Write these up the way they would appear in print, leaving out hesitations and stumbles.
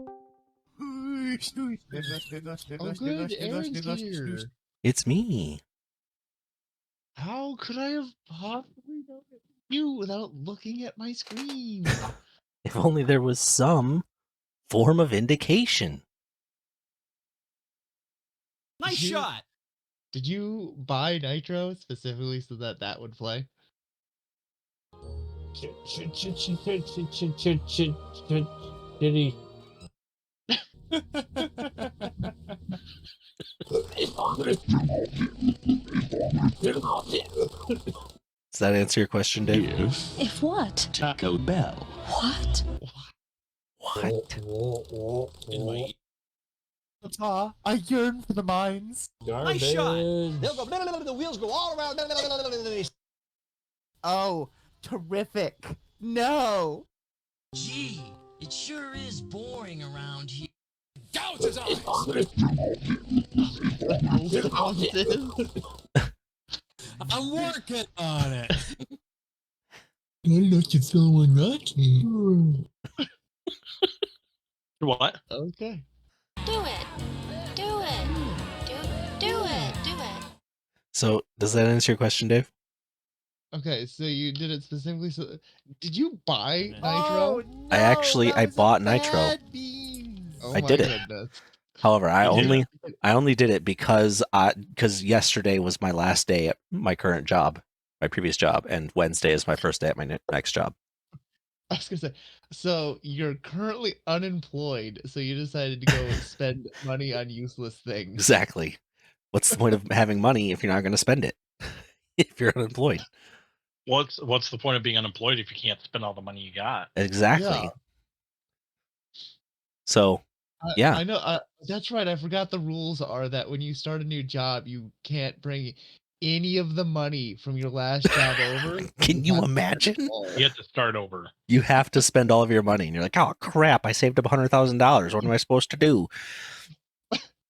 Oh, good. Aaron's here. It's me. How could I have possibly known it was you without looking at my screen? If only there was some form of indication. Nice shot. Did you buy Nitro specifically so that that would play? Diddy. Does that answer your question, Dave? If what? Taco Bell. What? What? In my I yearn for the mines. garbage. Nice shot. They'll go, the wheels go all around. Oh, terrific. No. Gee, it sure is boring around here. Gouge his eyes. I'm working on it. I let you feel one lucky. What? Okay. Do it. Do it. Do it. Do it. So, does that answer your question, Dave? Okay, so you did it specifically so... Did you buy Nitro? Oh, no, I bought Nitro. Oh I my did it. goodness. However, I You did only did it because yesterday was my last day at my current job, my previous job, and Wednesday is my first day at my next job. I was gonna say, so you're currently unemployed, so you decided to go spend money on useless things. Exactly. What's the point of having money if you're not going to spend it? If you're unemployed. What's the point of being unemployed if you can't spend all the money you got? Exactly. Yeah. So, yeah. I know. That's right. I forgot the rules are that when you start a new job, you can't bring any of the money from your last job over. Can you have to imagine? spend it all. You have to start over. You have to spend all of your money, and you're like, oh crap! I saved up $100,000. What am I supposed to do?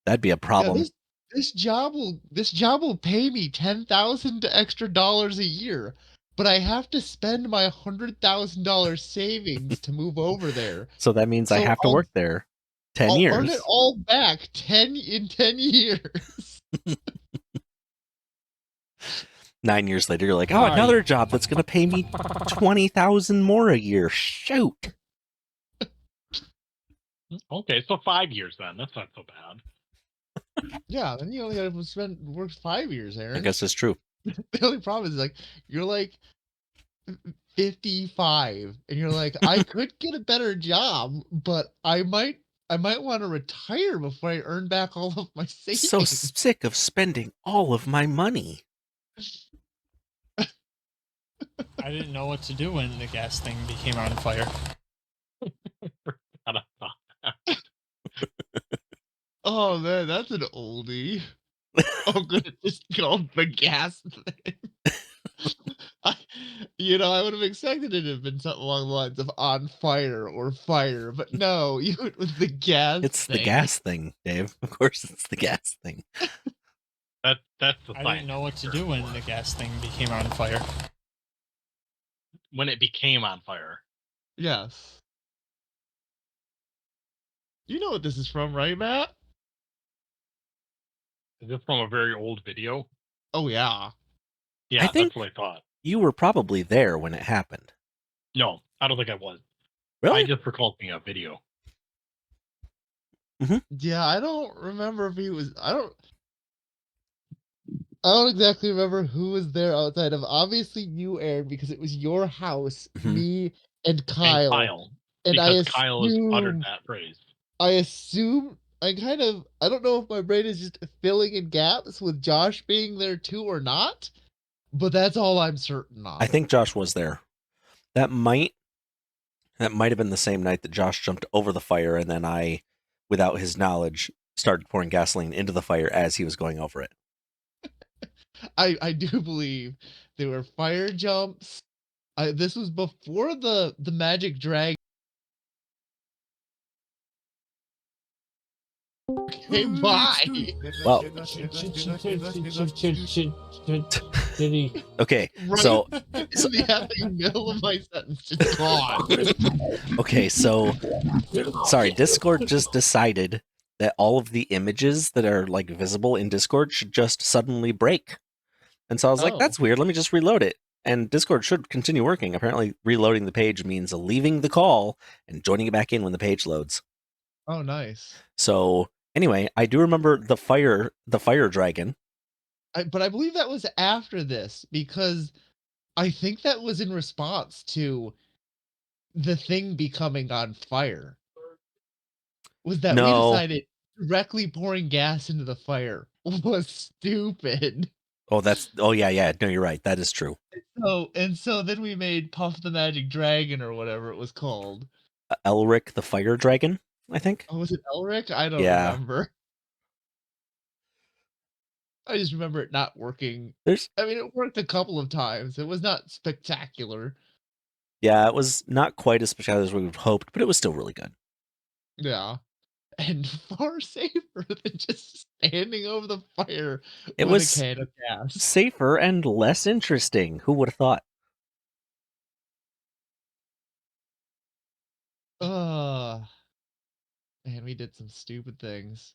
That'd be a problem. Yeah, this job will pay me $10,000 extra dollars a year, but I have to spend my $100,000 savings to move over there. So that means I So have to work there 10 I'll years. earn it all back in 10 years. 9 years later, you're like, oh, another job that's going to pay me $20,000 more a year. Shoot. Okay, so 5 years then. That's not so bad. Yeah, then you only got to work 5 years, Aaron. I guess it's true. The only problem is like you're like 55 and you're like, I could get a better job, but I might want to retire before I earn back all of my savings. So sick of spending all of my money. I didn't know what to do when the gas thing became on fire. Oh man, that's an oldie. Oh, good, it's called the gas thing. I would have expected it to have been something along the lines of on fire or fire, but no, you went with the gas. It's the gas thing, Dave. Of course, it's the gas thing. That's the I thing. didn't know what to do when the gas thing became on fire. When it became on fire. Yes. You know what this is from, right, Matt? Is this from a very old video? Oh yeah. Yeah, I think that's what I thought. you were probably there when it happened. No, I don't think I was. Really? I just recall seeing a video. Yeah, I don't remember if he was. I don't exactly remember who was there outside of obviously you, Aaron, because it was your house, Mhm. me, and Kyle. And Because Kyle has uttered that phrase. I assume I don't know if my brain is just filling in gaps with Josh being there too or not, but that's all I'm certain of. I think Josh was there. That might have been the same night that Josh jumped over the fire, and then I, without his knowledge, started pouring gasoline into the fire as he was going over it. I do believe there were fire jumps. This was before the magic dragon. Okay, bye. Well, Did he? okay, Right so in the effing middle of my sentence, just gone. okay, so sorry, Discord just decided that all of the images that are like visible in Discord should just suddenly break. And so I was like, Oh. that's weird. Let me just reload it. And Discord should continue working. Apparently, reloading the page means leaving the call and joining it back in when the page loads. Oh, nice. So anyway, I do remember the fire dragon. But I believe that was after this because I think that was in response to the thing becoming on fire. Was that we No. decided directly pouring gas into the fire was stupid. Oh yeah. No, you're right. That is true. So then we made Puff the Magic Dragon or whatever it was called. Elric the fire dragon, I think. Oh, was it Elric? I don't Yeah. remember. I just remember it not working. There's I mean, it worked a couple of times. It was not spectacular. Yeah, it was not quite as spectacular as we would hoped, but it was still really good. Yeah. And far safer than just standing over the fire It with was a can of gas. safer and less interesting. Who would have thought? Ugh. Man, we did some stupid things.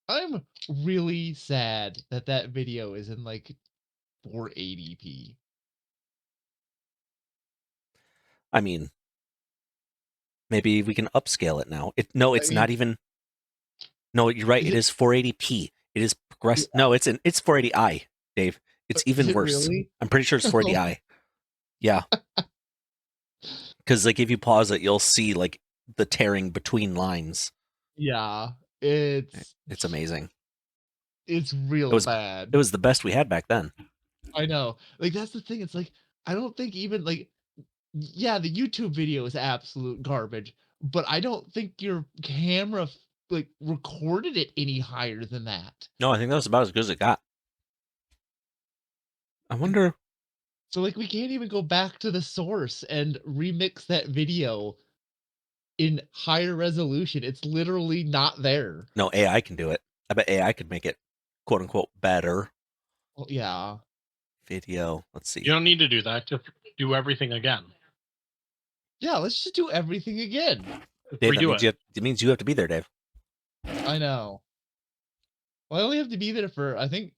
I'm really sad that that video is in like 480p. I mean, maybe we can upscale it now. No, it's I not mean, even. No, you're right. is It is 480p. It is progress. No, it's 480i, Dave. It's is even it worse. really? I'm pretty sure it's 480i. Yeah, because like if you pause it, you'll see like the tearing between lines. Yeah, it's amazing. it's real was- bad. It was the best we had back then. I know. Like that's the thing. It's like I don't think even like yeah, the YouTube video is absolute garbage, but I don't think your camera like recorded it any higher than that. No, I think that was about as good as it got. I wonder. So like we can't even go back to the source and remix that video in higher resolution. It's literally not there. No, AI can do it. I bet AI could make it quote unquote better. Well, yeah. Video. Let's see. You don't need to do that. Just do everything again. Yeah, let's just do everything again. Dave, that Redo means, it. it means you have to be there, Dave. I know. Well, I only have to be there for I think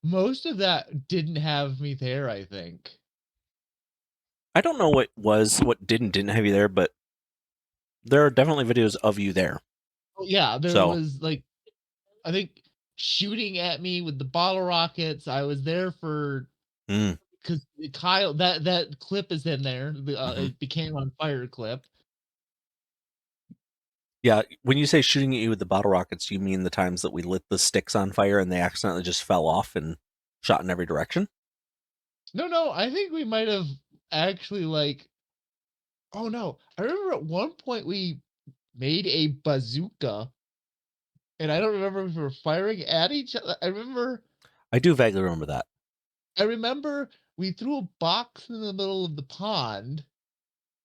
most of that didn't have me there, I think. I don't know what didn't have you there, but there are definitely videos of you there. Well, yeah, there So- was like I think shooting at me with the bottle rockets. I was there for Mm. because Kyle that clip is in there. Mhm. It became on fire clip. Yeah, when you say shooting at you with the bottle rockets, you mean the times that we lit the sticks on fire and they accidentally just fell off and shot in every direction? No, I think we might have actually like. Oh no, I remember at one point we made a bazooka, and I don't remember if we were firing at each other. I do vaguely remember that. I remember we threw a box in the middle of the pond,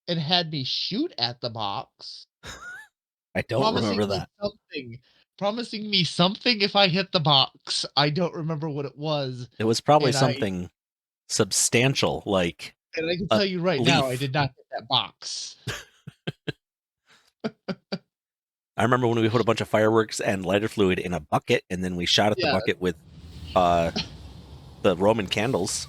and had me shoot at the box. I don't remember that. Promising me something if I hit the box. I don't remember what it was. It was probably And something substantial, like And I can A tell you right now, I leaf. did not hit that box. I remember when we put a bunch of fireworks and lighter fluid in a bucket, and then we shot at the Yeah. bucket with the Roman candles.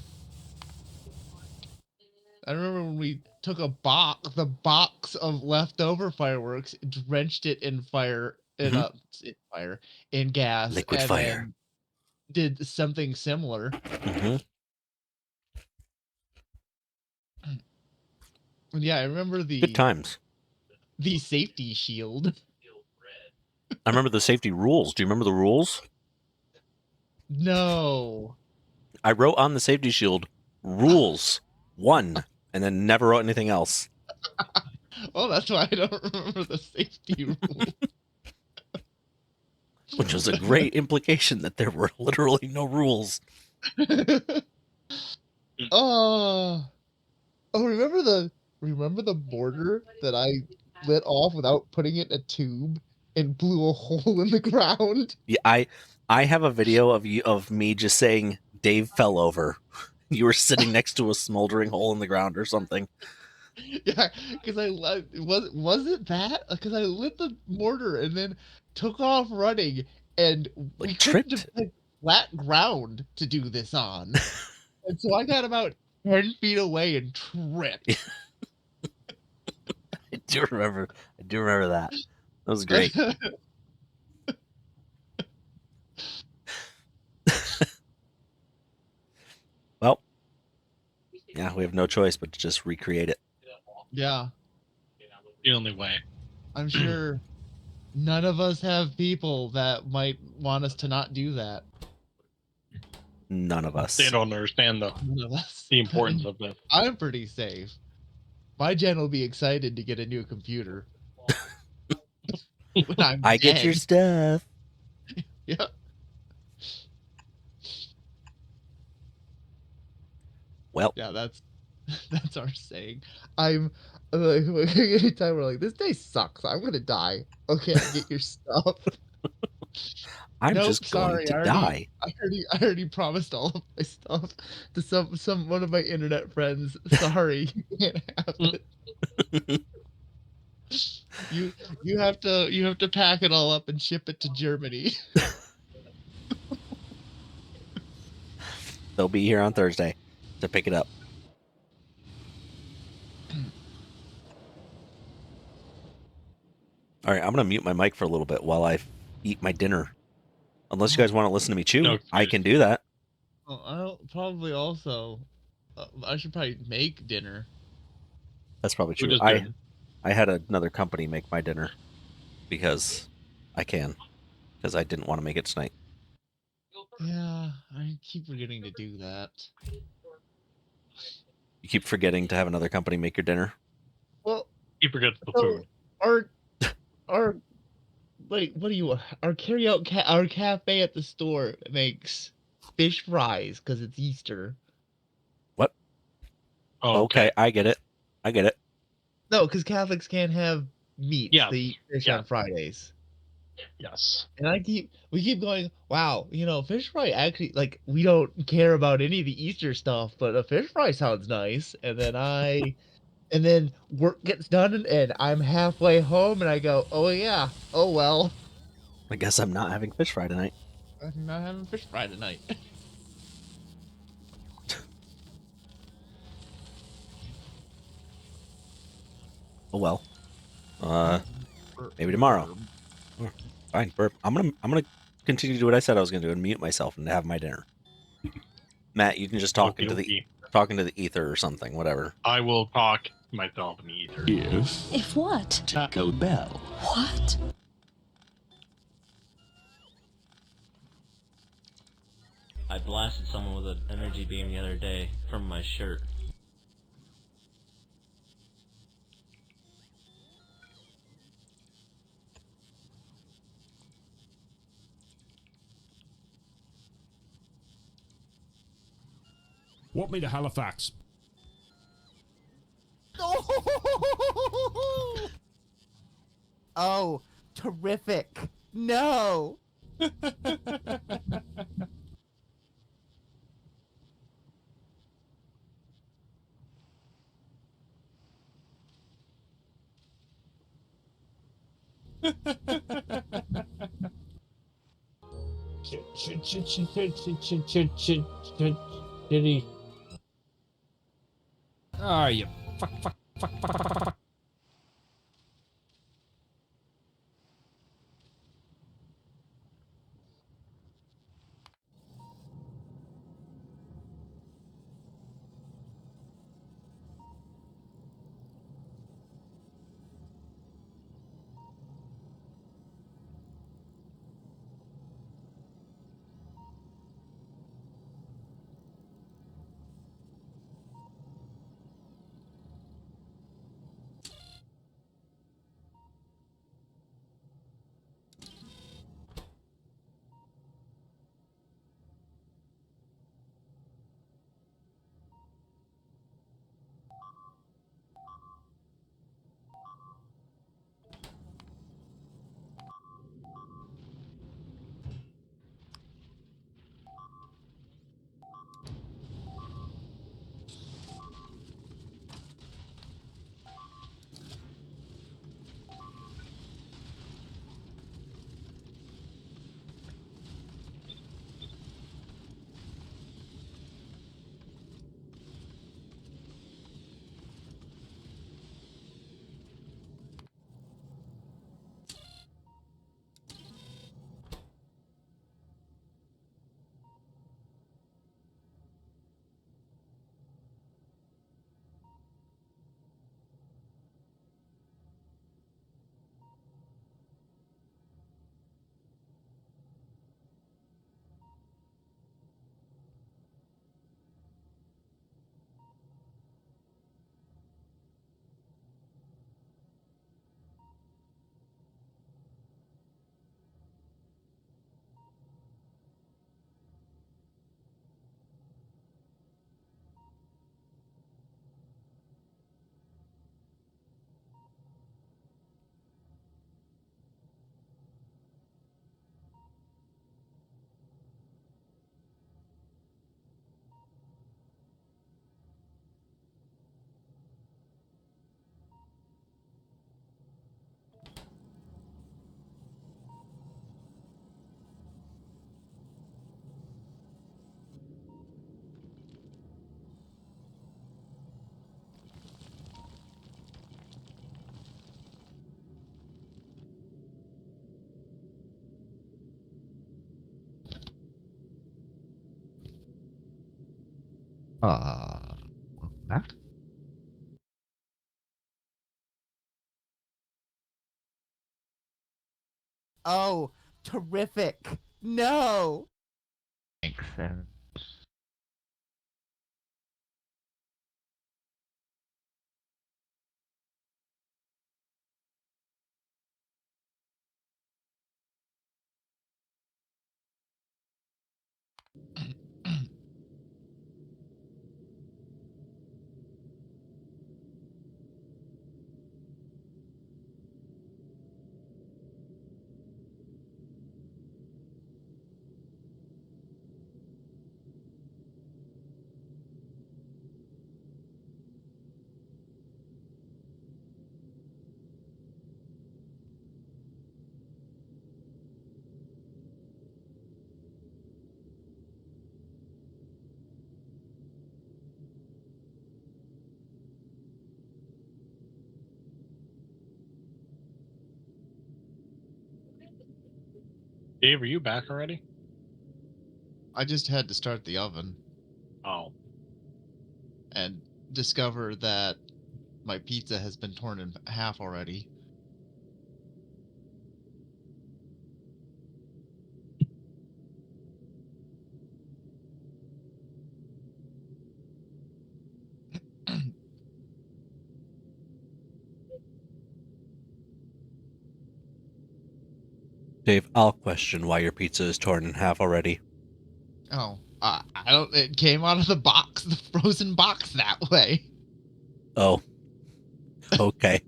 I remember when we took the box of leftover fireworks, drenched it in in gas, Liquid and fire. then did something similar. Hmm. And yeah, I remember Good times. the safety shield. I remember the safety rules. Do you remember the rules? No. I wrote on the safety shield rules 1, and then never wrote anything else. Well, that's why I don't remember the safety rule. Which was a great implication that there were literally no rules. Oh, remember the border that I lit off without putting it in a tube and blew a hole in the ground. Yeah, I have a video of me just saying Dave fell over. You were sitting next to a smoldering hole in the ground or something. Yeah, because was it that? Because I lit the mortar and then took off running, and we Like couldn't have tripped. had flat ground to do this on, and so I got about 10 feet away and tripped. I do remember that. That was great. Well, yeah, we have no choice but to just recreate it. Yeah, The only way. I'm sure none of us have people that might want us to not do that. None of They us. don't understand None of us. the importance of this. I'm pretty safe. My gen will be excited to get a new computer when I'm I dead. get your stuff. Yeah. Well, Yeah, that's our saying. I'm like anytime we're like, this day sucks. I'm gonna die. Okay, I get your stuff. I'm Nope, just going sorry. to die. I already promised all of my stuff to some one of my internet friends. Sorry, you can't have it. You have to pack it all up and ship it to Germany. They'll be here on Thursday to pick it up. All right, I'm going to mute my mic for a little bit while I eat my dinner. Unless you guys want to listen to me chew, No I excuse. can do that. Oh, I'll probably also. I should probably make dinner. That's probably Food true. is good. I had another company make my dinner because I can, because I didn't want to make it tonight. Yeah, I keep forgetting to do that. You keep forgetting to have another company make your dinner. Well, He forgets the so food. our like what do you our our cafe at the store makes fish fries because it's Easter. What? Oh, Okay, I get it. I get it. No, because Catholics can't have meat. Yes. They eat fish Yeah. on Fridays. Yes. And we keep going, wow, fish fry actually, like, we don't care about any of the Easter stuff, but a fish fry sounds nice. And then work gets done and I'm halfway home and I go, oh yeah, oh well. I guess I'm not having fish fry tonight. I'm not having fish fry tonight. Oh well. Maybe tomorrow. Oh, fine, burp. I'm gonna continue to do what I said I was gonna do and mute myself and have my dinner. Matt, you can just talk into the ether or something, whatever. I will talk myself in the ether. If what? Taco Bell. What? I blasted someone with an energy beam the other day from my shirt. Want me to Halifax? Oh, terrific. No. Diddy. Oh, you fuck. Welcome back. Oh, terrific. No. Thanks, Aaron. Dave, are you back already? I just had to start the oven Oh. and discover that my pizza has been torn in half already. Dave, I'll question why your pizza is torn in half already. Oh, I don't. It came out of the box, the frozen box that way. Oh. Okay.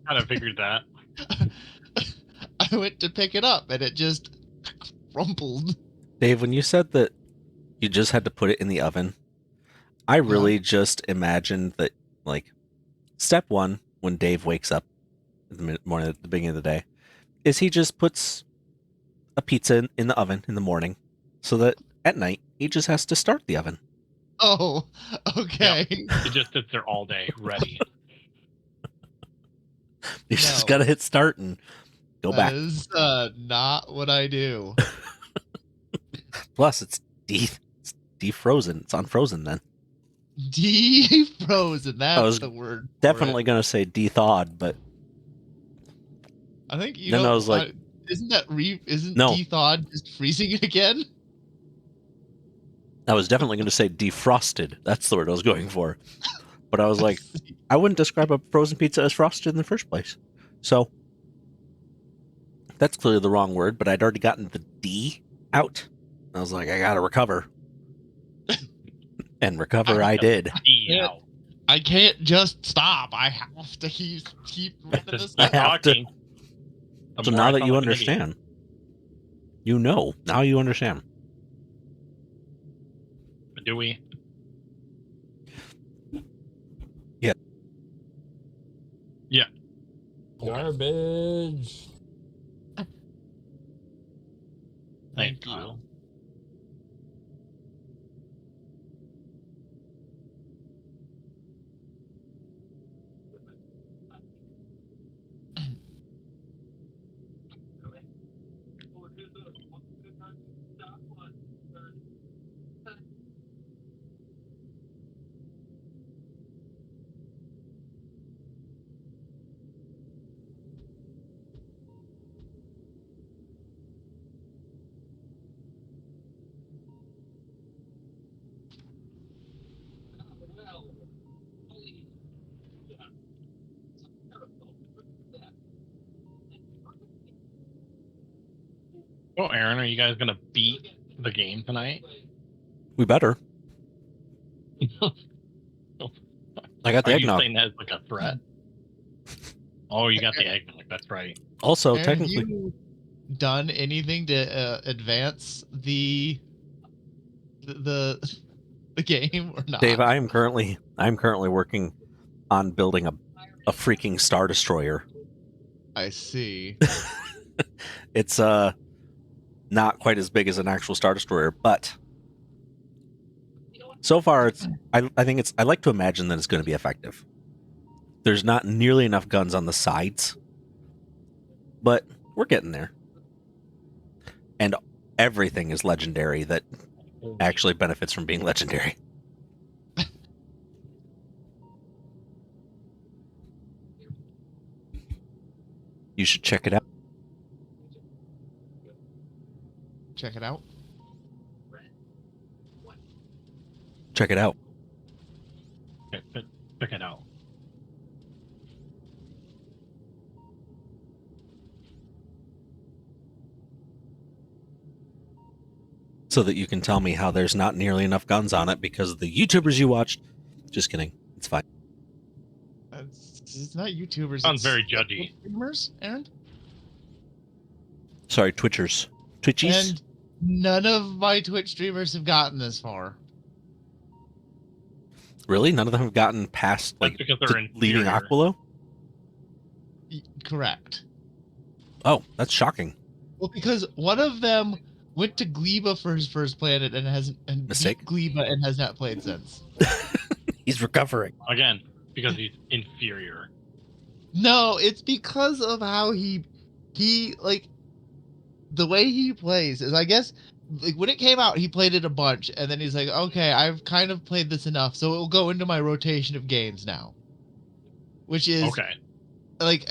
Kind of figured that. I went to pick it up and it just crumpled. Dave, when you said that you just had to put it in the oven, I really just imagined that, like, step one, when Dave wakes up in the morning at the beginning of the day, is he just puts a pizza in the oven in the morning so that at night he just has to start the oven. Oh, okay. It just sits there all day, ready. You just No. gotta hit start and go That back. is not what I do. Plus, it's defrozen. It's unfrozen then. Defrozen. I was That's the word. for Definitely it. gonna say de-thawed, but I think you then know. I was like, isn't No. de-thawed just freezing it again? I was definitely gonna say defrosted. That's the word I was going for. But I was like, I wouldn't describe a frozen pizza as frosted in the first place. So that's clearly the wrong word, but I'd already gotten the D out. I was like, I gotta recover. And recover I did. Yeah. I can't just stop. I have to keep running this. I have to. Talking. The So more now I that sound you like an idiot. understand, you know. Now you understand. Do we? Yeah. Yeah. Garbage. Thank you. you. Oh, Aaron, are you guys gonna beat the game tonight? We better. I got the Are you eggnog. saying that as like a threat? Oh, you got the eggnog. That's right. Also, Aaron, technically, have you done anything to advance the game or not? Dave, I'm currently working on building a freaking Star Destroyer. I see. It's not quite as big as an actual Star Destroyer, but so far it's I think it's I like to imagine that it's going to be effective. There's not nearly enough guns on the sides, but we're getting there. And everything is legendary that actually benefits from being legendary. You should check it out. Check it out. Check it out. Check it out. So that you can tell me how there's not nearly enough guns on it because of the YouTubers you watched. Just kidding. It's fine. It's not YouTubers. Sounds it's very judgy. Streamers, Aaron. Sorry, Twitchers. Twitchies? And none of my Twitch streamers have gotten this far. Really? None of them have gotten past, like, That's because they're leaving inferior. Aquilo? Correct. Oh, that's shocking. Well, because one of them went to Gleba for his first planet and beat Mistake? Gleba and has not played since. He's recovering. Again, because he's inferior. No, it's because of how he like the way he plays is, I guess, like when it came out he played it a bunch and then he's like, okay, I've kind of played this enough, so it will go into my rotation of games now. Which is Okay. like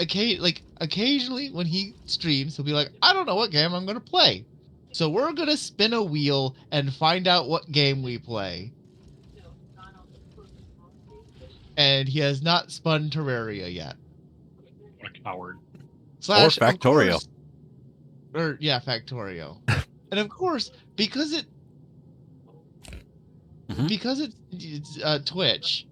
occasionally when he streams he'll be like, I don't know what game I'm gonna play. So we're gonna spin a wheel and find out what game we play. And he has not spun Terraria yet. What a coward. Slash, Or of Factorio. course- Or yeah, Factorio. And of course, because it's Twitch,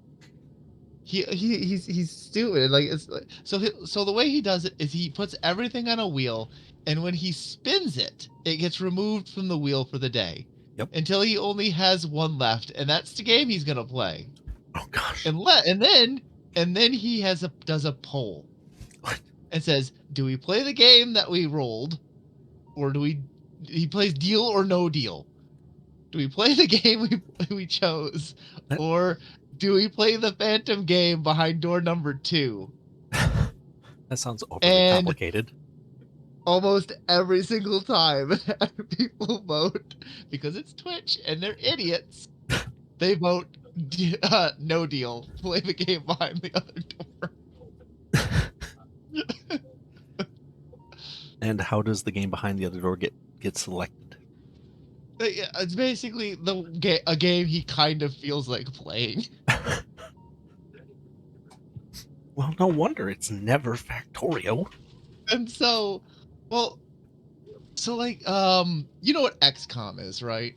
he's stupid. Like it's like, so the way he does it is he puts everything on a wheel, and when he spins it, it gets removed from the wheel for the day. Yep. Until he only has one left, and that's the game he's gonna play. Oh, gosh. And then he does a poll. What? And says, do we play the game that we rolled, or he plays deal or no deal? Do we play the game we chose, or do we play the phantom game behind door number 2? That sounds overly And- complicated. Almost every single time people vote, because it's Twitch and they're idiots, they vote no deal. Play the game behind the other door. And how does the game behind the other door get selected? It's basically a game he kind of feels like playing. Well, no wonder it's never Factorio. And so, like, you know what XCOM is, right?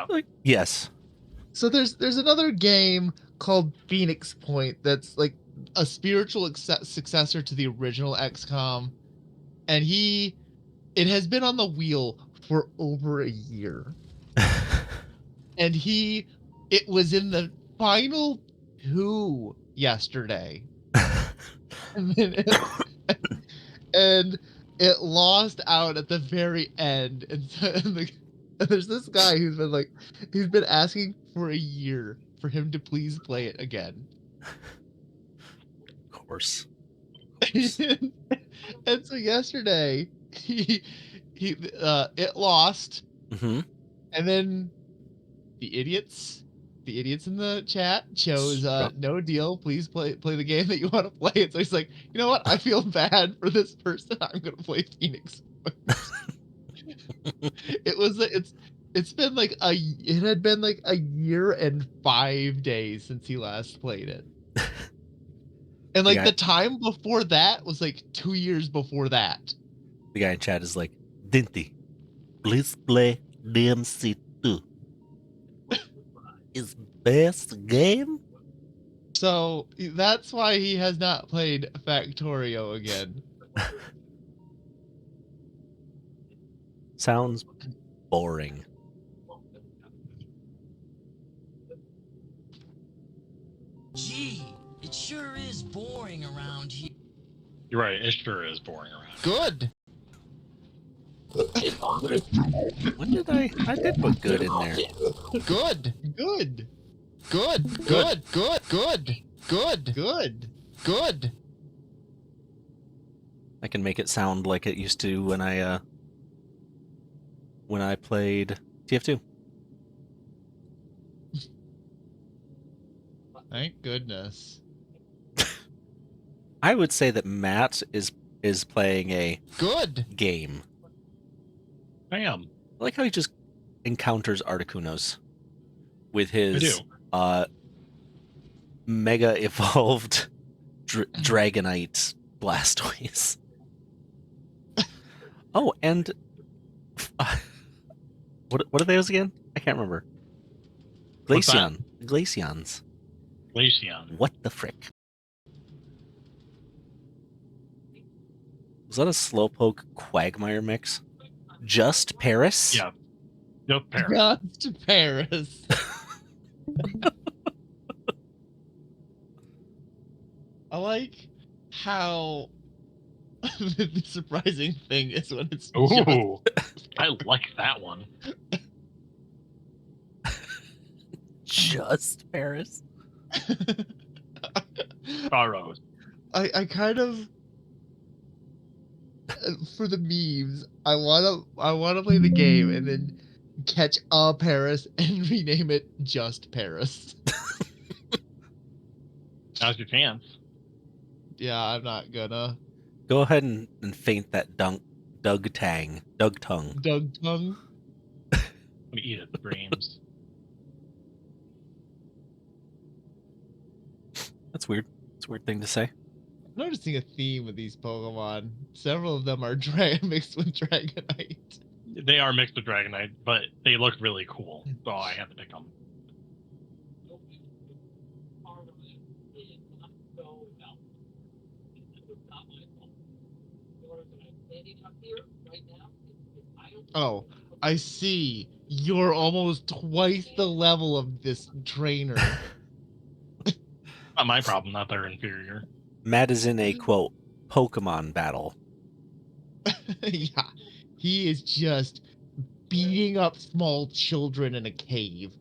Like, yes. So there's another game called Phoenix Point that's like a spiritual successor to the original XCOM, and it has been on the wheel for over a year. And it was in the final 2 yesterday. And it lost out at the very end. And, and there's this guy who's been asking for a year for him to please play it again. Of course. And so yesterday it lost. Mm-hmm. And then the idiots in the chat chose no deal. Please play the game that you want to play. And so he's like, you know what? I feel bad for this person. I'm gonna play Phoenix. It had been like a year and 5 days since he last played it. And like Yeah. the time before that was like 2 years before that. The guy in chat is like, Dinty, please play DMC2. Is best game? So that's why he has not played Factorio again. Sounds boring. Gee, it sure is boring around here. You're right. It sure is boring around. Good. When did I did put good in there. Good. Good. Good. Good. Good. Good. Good. Good. Good. I can make it sound like it used to when I played TF2. Thank goodness. I would say that Matt is is playing a Good. game. Bam. I like how he just encounters Articunos with I do. his mega evolved Dragonite Blastoise. Oh, and what are those again? I can't remember. What's that? Glaceons. Glaceon. What the frick? Was that a Slowpoke Quagmire mix? Just Paris? Yeah. Just Paris. Just Paris. I like how the surprising thing is when it's Ooh. I like that one. Just Paris? Burrows. I kind of for the memes, I wanna play the game and then catch a Paris and rename it just Paris. Now's your chance. Yeah, I'm not gonna. Go ahead and faint that Doug tongue. Doug tongue. I'm gonna eat its dreams. That's weird. It's a weird thing to say. I'm noticing a theme with these Pokemon. Several of them are mixed with Dragonite. They are mixed with Dragonite, but they look really cool, so I have to pick them. Oh, I see. You're almost twice the level of this trainer. Not my problem, not their inferior. Matt is in a, quote, Pokemon battle. Yeah, he is just beating up small children in a cave.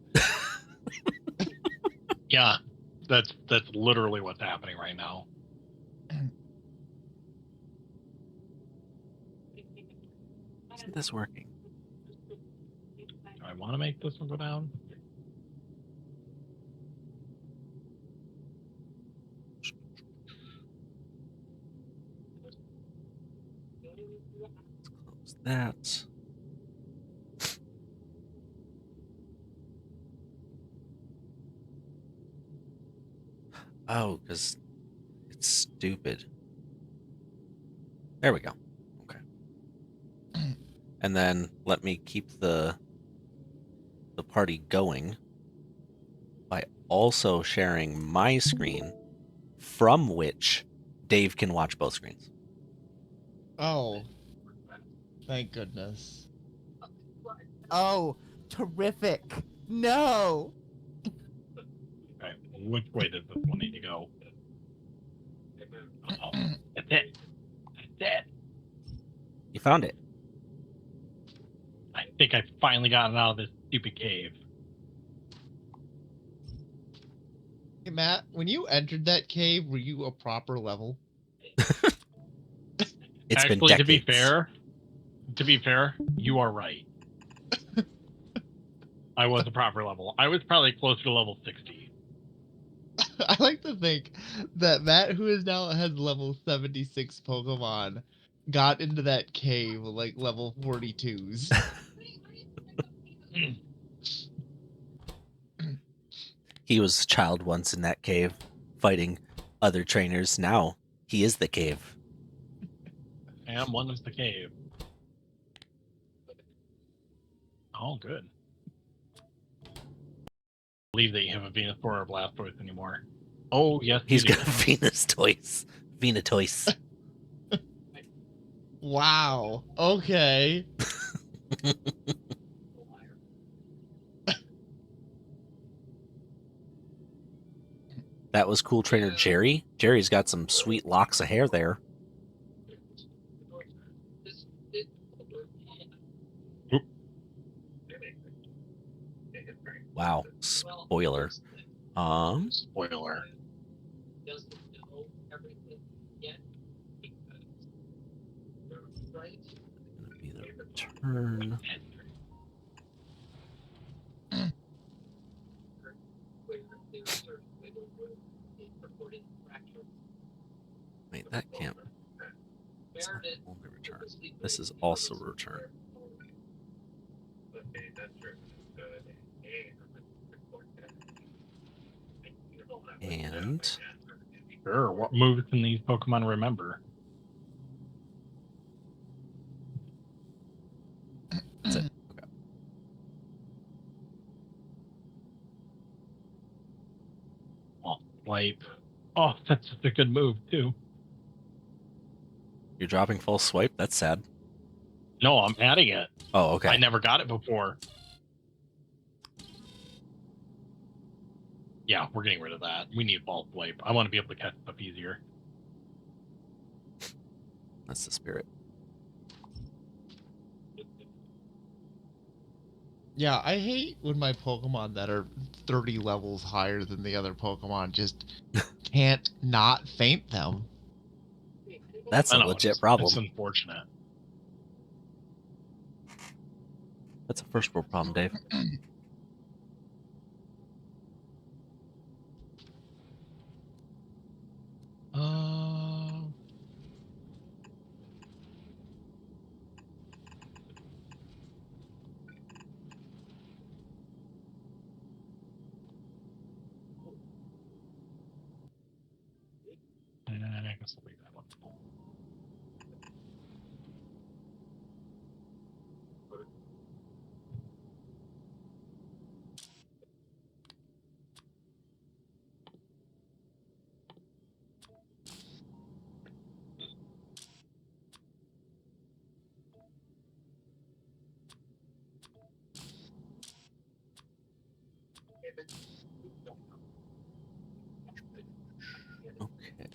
Yeah, that's literally what's happening right now. Isn't this working? Do I want to make this one go down? Let's close that. Oh, because it's stupid. There we go. Okay. And then let me keep the party going by also sharing my screen, from which Dave can watch both screens. Oh, thank goodness. Oh, terrific. No. Okay, which way does this one need to go? Oh, that's it. That's it. You found it. I think I finally got it out of this stupid cave. Hey, Matt, when you entered that cave, were you a proper level? It's Actually, been decades. to be fair, you are right. I was a proper level. I was probably closer to level 60. I like to think that Matt, who is now has level 76 Pokemon, got into that cave like level 42s. He was a child once in that cave, fighting other trainers. Now he is the cave. I am one of the cave. Oh, good. Believe that you have a Venusaur or Blastoise anymore. Oh, yes, He's you got do. Venatoise. Wow. Okay. That was cool trainer Jerry. Jerry's got some sweet locks of hair there. Oop. Wow. Spoiler. Spoiler. Gonna be the return. Wait, that can't. It's not only return. This is also return. And Sure. What moves can these Pokemon remember? that's it. Okay. Oh, Swipe. Oh, that's just a good move too. You're dropping full swipe? That's sad. No, I'm adding it. Oh, I okay. never got it before. Yeah, we're getting rid of that. We need ball swipe. I want to be able to catch stuff easier. That's the spirit. Yeah, I hate when my Pokemon that are 30 levels higher than the other Pokemon just can't not faint them. That's I a know, legit it's problem. unfortunate. That's a first world problem, Dave. Um, And I guess I'll leave that one. Okay.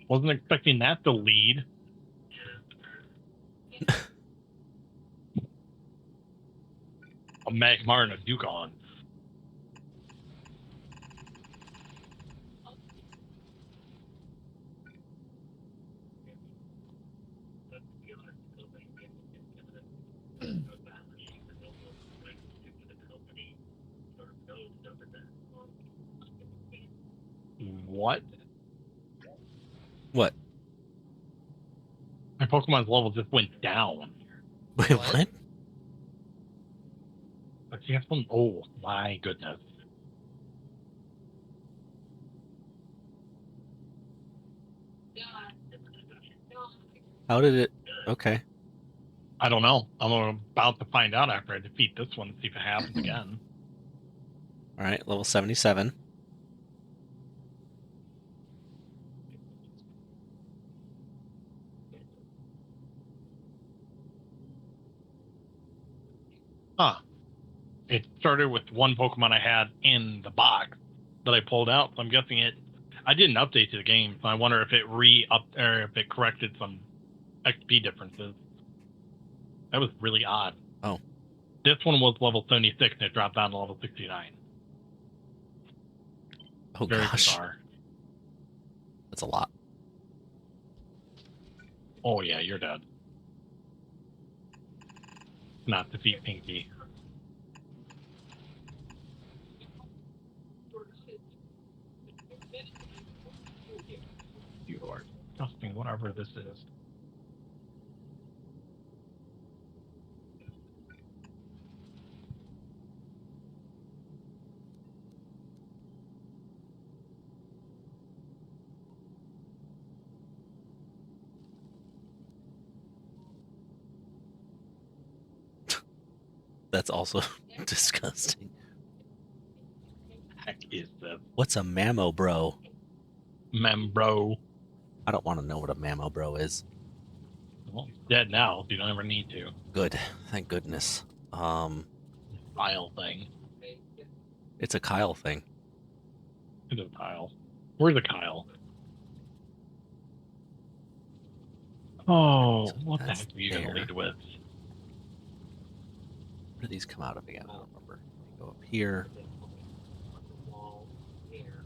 Wasn't expecting that to lead. A Magmar and a Dugong. What? What? My Pokemon's level just went down. Wait, what? But you have some. Oh my goodness. How did it? Okay. I don't know. I'm about to find out after I defeat this one to see if it happens again. All right. Level 77. Huh. It started with one Pokemon I had in the box that I pulled out. So I'm guessing it. I did an update to the game, so I wonder if it re-up or if it corrected some XP differences. That was really odd. Oh. This one was level 76 and it dropped down to level 69. Oh Very gosh. bizarre. That's a lot. Oh yeah, you're dead. Not defeat Pinky. You are disgusting, whatever this is. That's also disgusting. Heck is that What's a mammo bro? Membro? I don't want to know what a mammo bro is. Well, it's dead now, so you don't ever need to. Good. Thank goodness. File thing. It's a Kyle thing. It's a Kyle. Where's the Kyle? Oh, So what the that's heck are you going to there. lead with? Where do these come out of again? I don't remember. Go up here. Oh, here.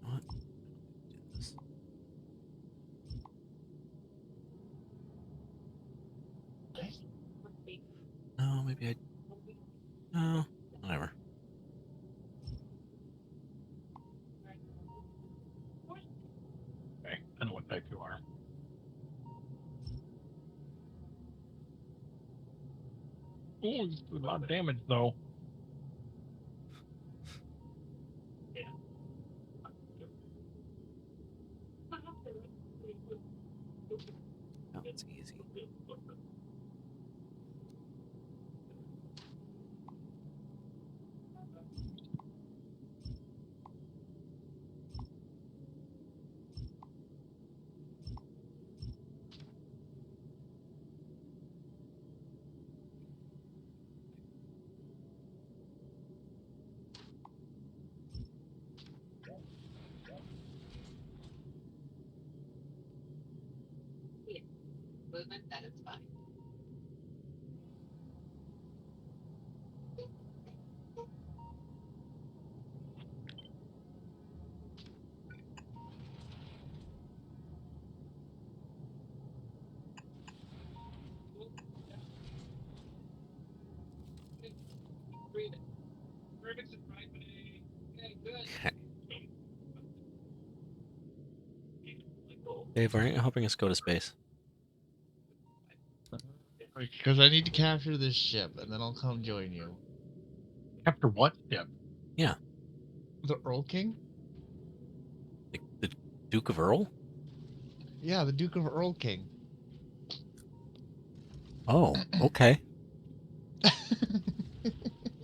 What? Do this. No, maybe I. No, whatever. Okay, I know what type you are. Oh, it's a lot of damage, though. No, it's easy. Okay. Dave, aren't you helping us go to space? Because I need to capture this ship, and then I'll come join you. After what step? Yeah. The Earl King? The Duke of Earl? Yeah, the Duke of Earl King. Oh, okay. Is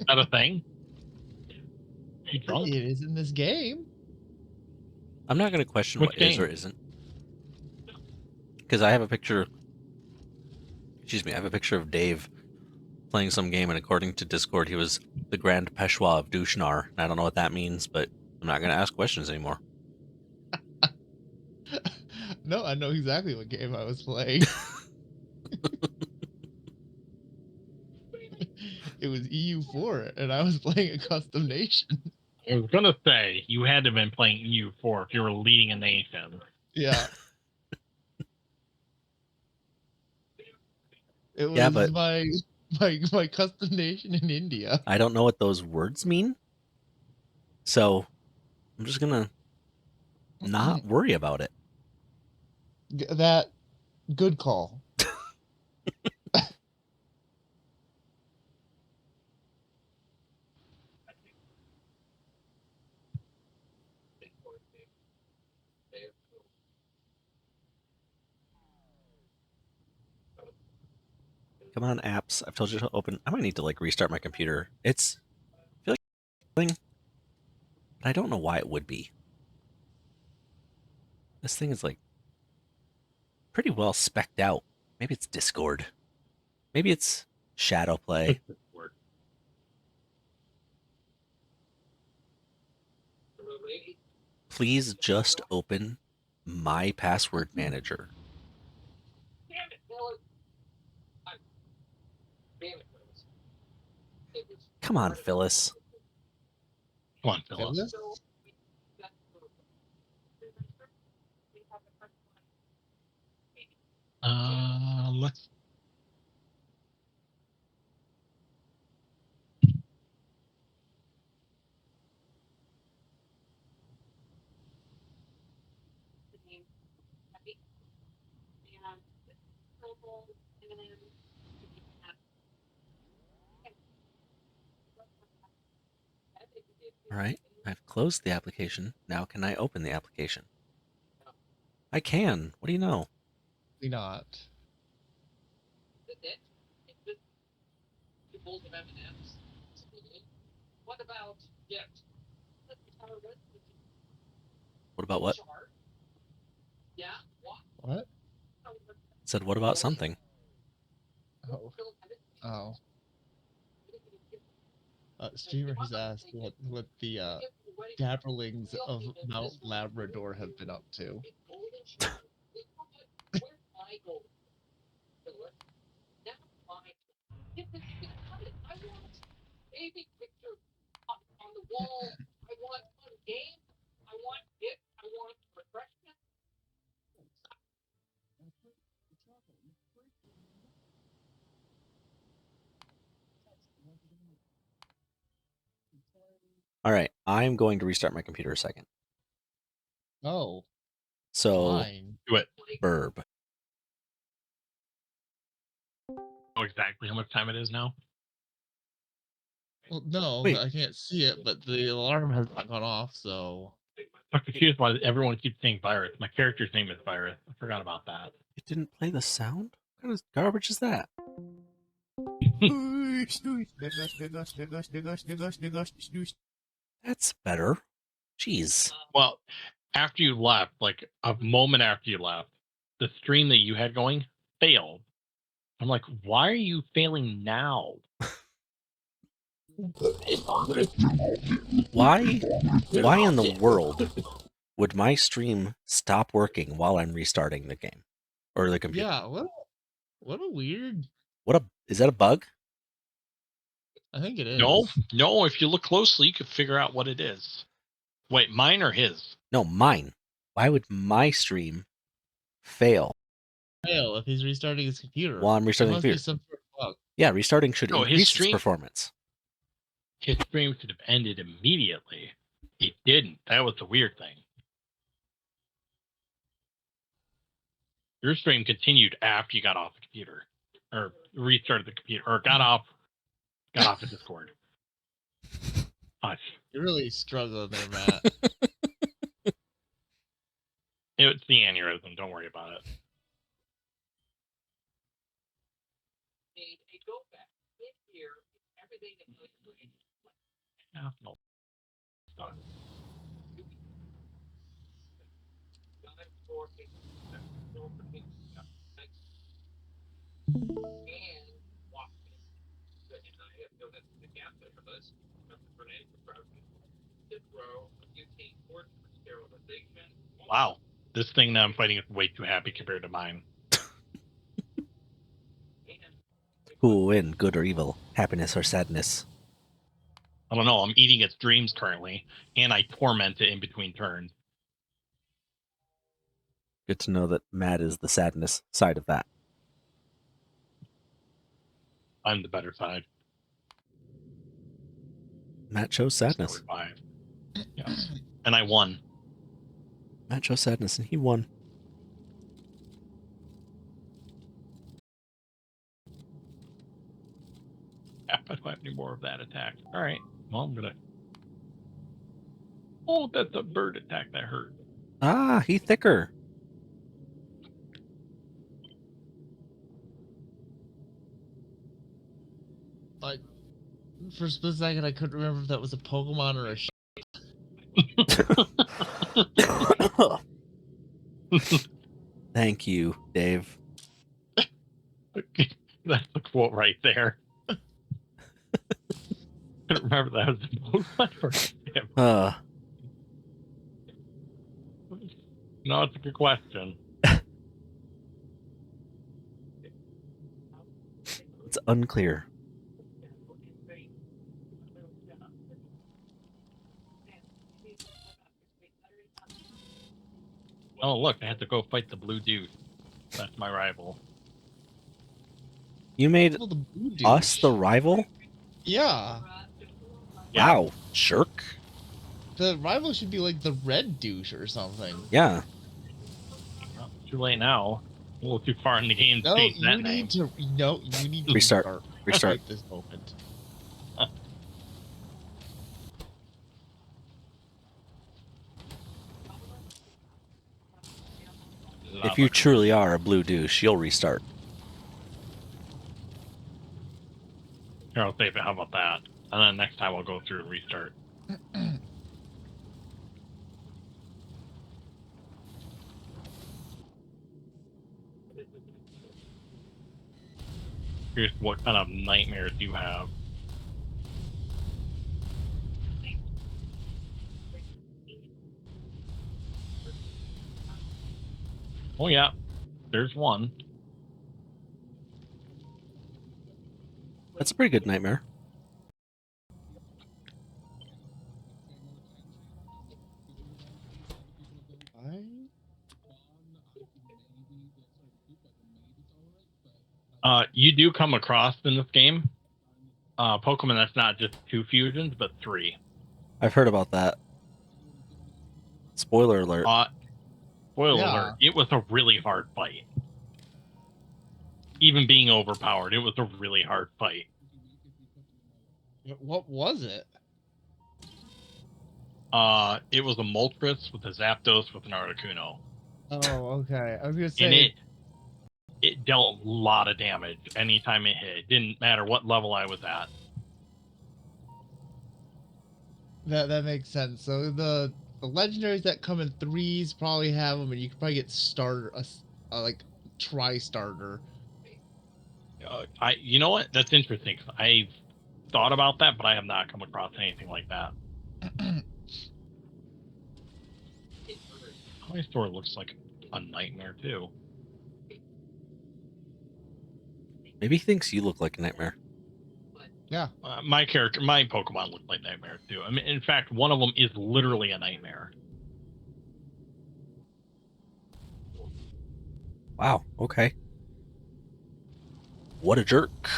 that a thing? You drunk? It is in this game. I'm not going to question Which what is or game? isn't. Because I have a picture. Excuse me, I have a picture of Dave playing some game, and according to Discord, he was the Grand Peshwa of Dushnar. I don't know what that means, but I'm not going to ask questions anymore. No, I know exactly what game I was playing. It was EU4, and I was playing a custom nation. I was gonna say you had to have been playing EU4 if you were leading a nation. Yeah. It Yeah, was but my custom nation in India. I don't know what those words mean. So I'm just going to not worry about it. That good call. Come on, apps. I've told you to open. I might need to like restart my computer. It's I feel like thing, but I don't know why it would be. This thing is like pretty well specced out. Maybe it's Discord. Maybe it's Shadow Play. Please just open my password manager. Come on, Phyllis. Come on, Phyllis. Phyllis? Let's. All right, I've closed the application. Now can I open the application? I can. What do you know? Probably not. What about what? What? Said what about something? Oh. Oh. Streamer has asked what the dapperlings of Mount Labrador have been up to. All right, I'm going to restart my computer a second. Oh, So, fine. Do it. Burb. Know exactly how much time it is now. Well, no, Wait. I can't see it, but the alarm has not gone off, so. I'm confused why everyone keeps saying virus. My character's name is Virus. I forgot about that. It didn't play the sound? What kind of garbage is that? That's better. Jeez. Well, after you left, like a moment after you left, the stream that you had going failed. I'm like, why are you failing now? Why in the world would my stream stop working while I'm restarting the game or the computer? Yeah, what a weird. Is that a bug? I think it is. No. If you look closely, you could figure out what it is. Wait, mine or his? No, mine. Why would my stream fail Fail if he's restarting his computer. while I'm restarting the Must be computer? some sort of bug. Yeah, restarting should No, his increase its stream- performance. His stream should have ended immediately. It didn't. That was the weird thing. Your stream continued after you got off the computer, or restarted the computer, or got off the Discord. Hush. You're really struggling there, Matt. It's the aneurysm. Don't worry about it. Yeah, no. Done. Wow, this thing that I'm fighting is way too happy compared to mine. Who will win, good or evil, happiness or sadness? I don't know. I'm eating its dreams currently, and I torment it in between turns. Good to know that Matt is the sadness side of that. I'm the better side. Matt chose sadness. Story 5. Yeah. And I won. Matt chose sadness and he won. I don't have any more of that attack. All right. Well, I'm gonna. Oh, that's a bird attack that hurt. Ah, he thicker. Like, for a split second, I couldn't remember if that was a Pokemon or a. Thank you, Dave. That's the quote right there. I couldn't remember that was the Pokemon first. No, it's a good question. It's unclear. Oh, look, I had to go fight the blue dude. That's my rival. You made Oh, the blue us the douche. rival? Yeah. Yeah. Wow, jerk. The rival should be like the red douche or something. Yeah. Well, too late now. A little too far in the game to No, change that you name. need to. No, you need to Restart. restart. Restart. Right this moment. If you truly are a blue douche, you'll restart. Here, I'll save it. How about that? And then next time I'll go through and restart. Here's what kind of nightmares you have. Oh yeah, there's one. That's a pretty good nightmare. You do come across in this game Pokemon that's not just 2 fusions, but 3. I've heard about that. Spoiler alert. Spoiler Yeah. alert, it was a really hard fight. Even being overpowered, it was a really hard fight. What was it? It was a Moltres with a Zapdos with an Articuno. Oh, okay. I was gonna And say. it dealt a lot of damage anytime it hit. It didn't matter what level I was at. That makes sense. So the legendaries that come in threes probably have them, and you can probably get starter a like tri-starter. You know what? That's interesting. I've thought about that, but I have not come across anything like that. My store looks like a nightmare too. Maybe he thinks you look like a nightmare. Yeah. My Pokemon look like nightmares too. I mean, in fact, one of them is literally a nightmare. Wow, okay. What a jerk.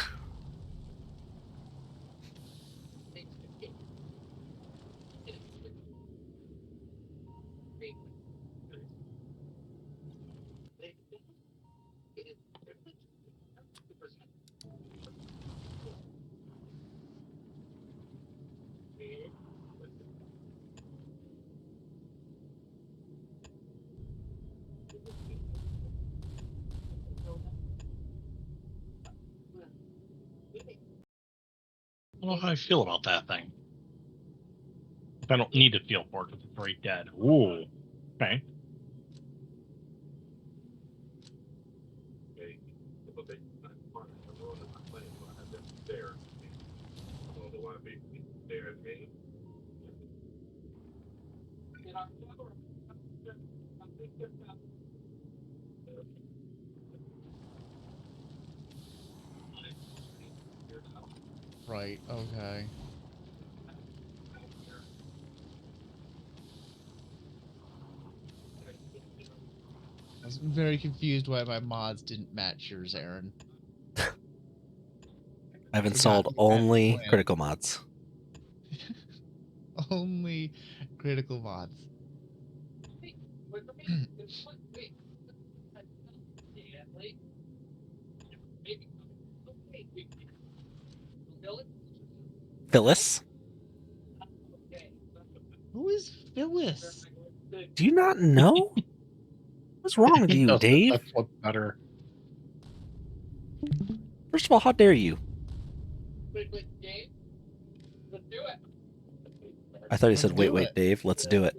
I don't know how I feel about that thing. I don't need to feel for it because it's already dead. Ooh. Okay. Right. Okay. I was very confused why my mods didn't match yours, Aaron. I've installed only critical mods. Only critical mods. Phyllis? Who is Phyllis? Do you not know? What's wrong with you, Dave? That's what's better. First of all, how dare you? I thought he said, wait, Dave, let's do it.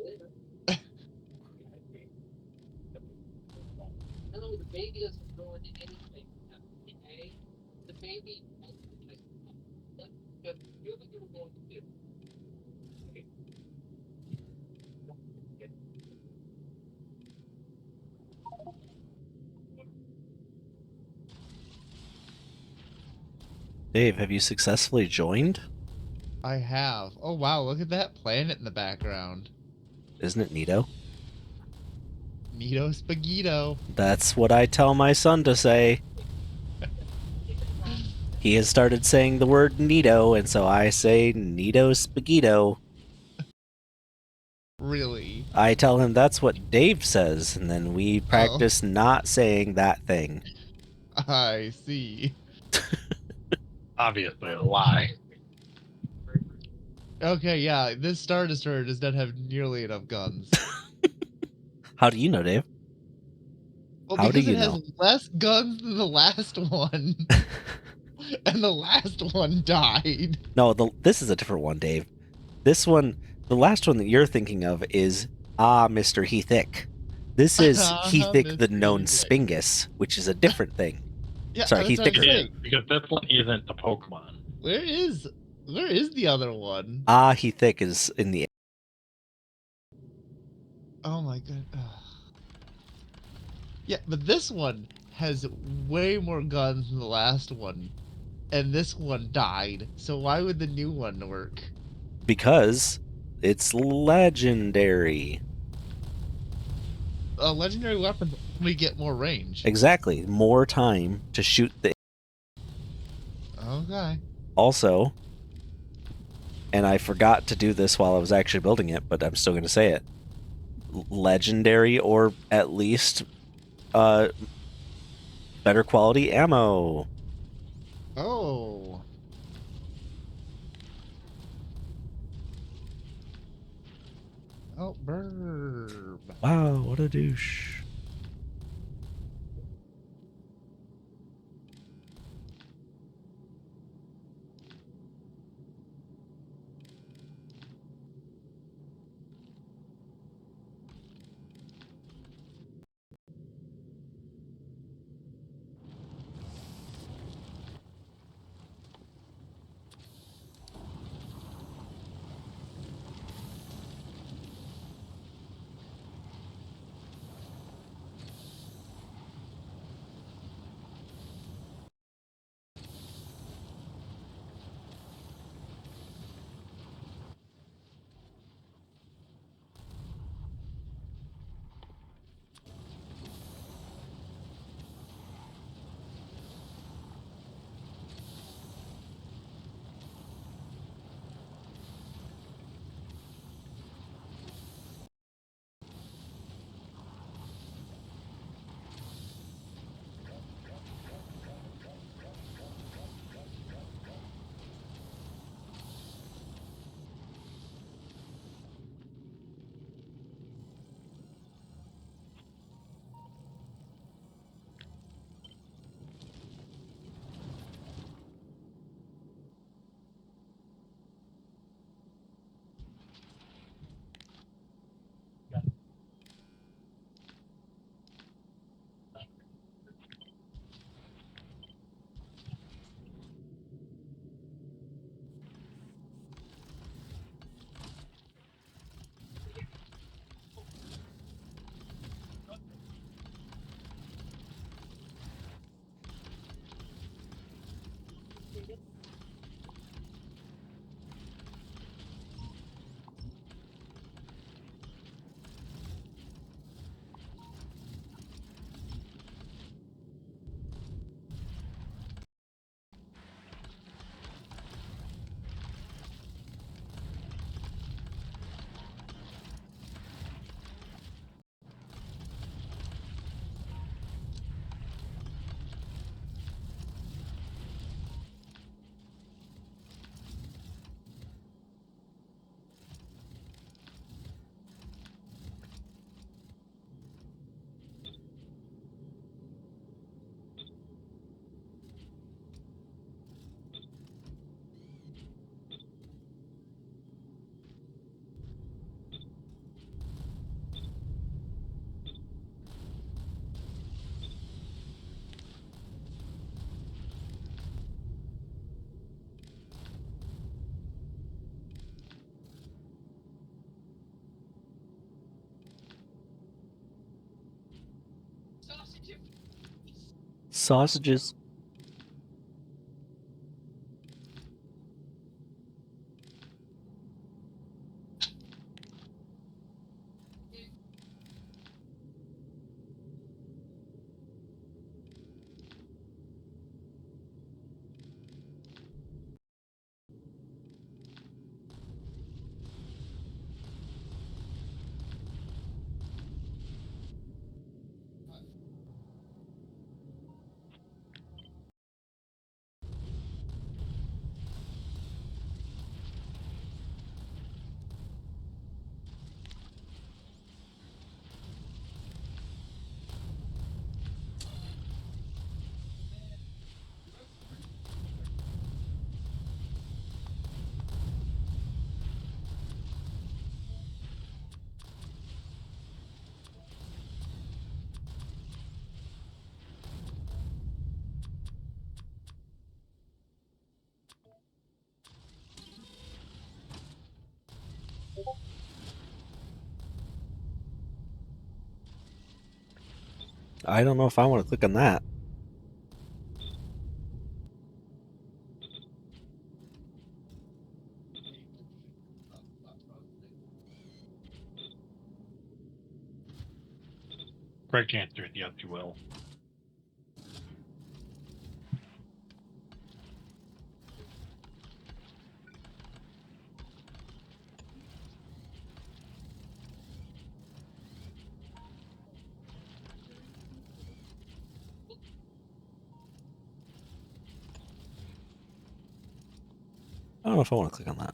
Dave, have you successfully joined? I have. Oh wow, look at that planet in the background. Isn't it neato? Nito Spaghetto. That's what I tell my son to say. He has started saying the word Nito, and so I say Nito Spaghetto. Really? I tell him that's what Dave says, and then we Oh, practice not saying that thing. I see. Obviously a lie. Okay, yeah, this Star Destroyer does not have nearly enough guns. How do you know, Dave? Well, How do because it you has know? less guns than the last one. And the last one died. No, this is a different one, Dave. This one, the last one that you're thinking of is Mr. Heathick. This is Heathick the Mr. Known Heathick. Spingus, which is a different thing. Yeah, Sorry, that's what I'm It Heathicker. is, saying. because this one isn't the Pokemon. Where is the other one? Heathick is in the. Oh my god. Ugh. Yeah, but this one has way more guns than the last one. And this one died. So why would the new one work? Because it's legendary. Legendary weapons only get more range. Exactly. More time to shoot the. Okay. Also, and I forgot to do this while I was actually building it, but I'm still going to say it. Legendary, or at least better quality ammo. Oh. Oh, burb. Wow, what a douche. Sausages. I don't know if I want to click on that. Correct answer is yes, you will. I don't know if I want to click on that.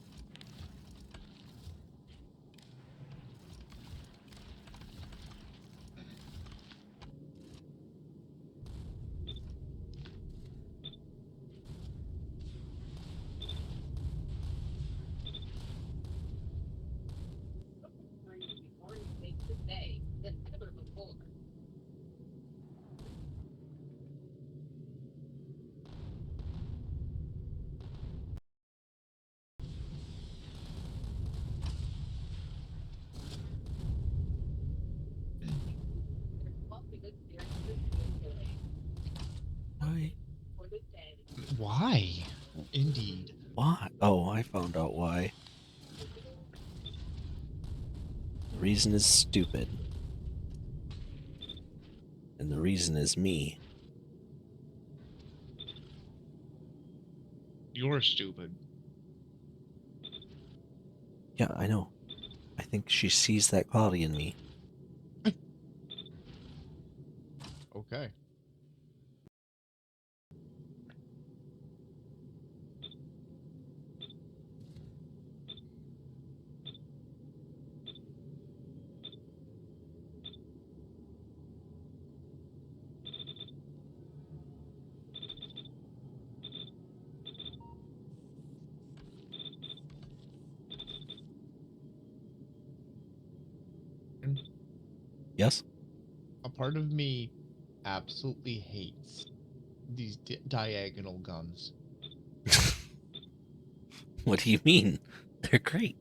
Why? Why? Indeed. Why? Oh, I found out why. The reason is stupid. And the reason is me. You're stupid. Yeah, I know. I think she sees that quality in me. Okay. Yes? A part of me absolutely hates these diagonal guns. What do you mean? They're great.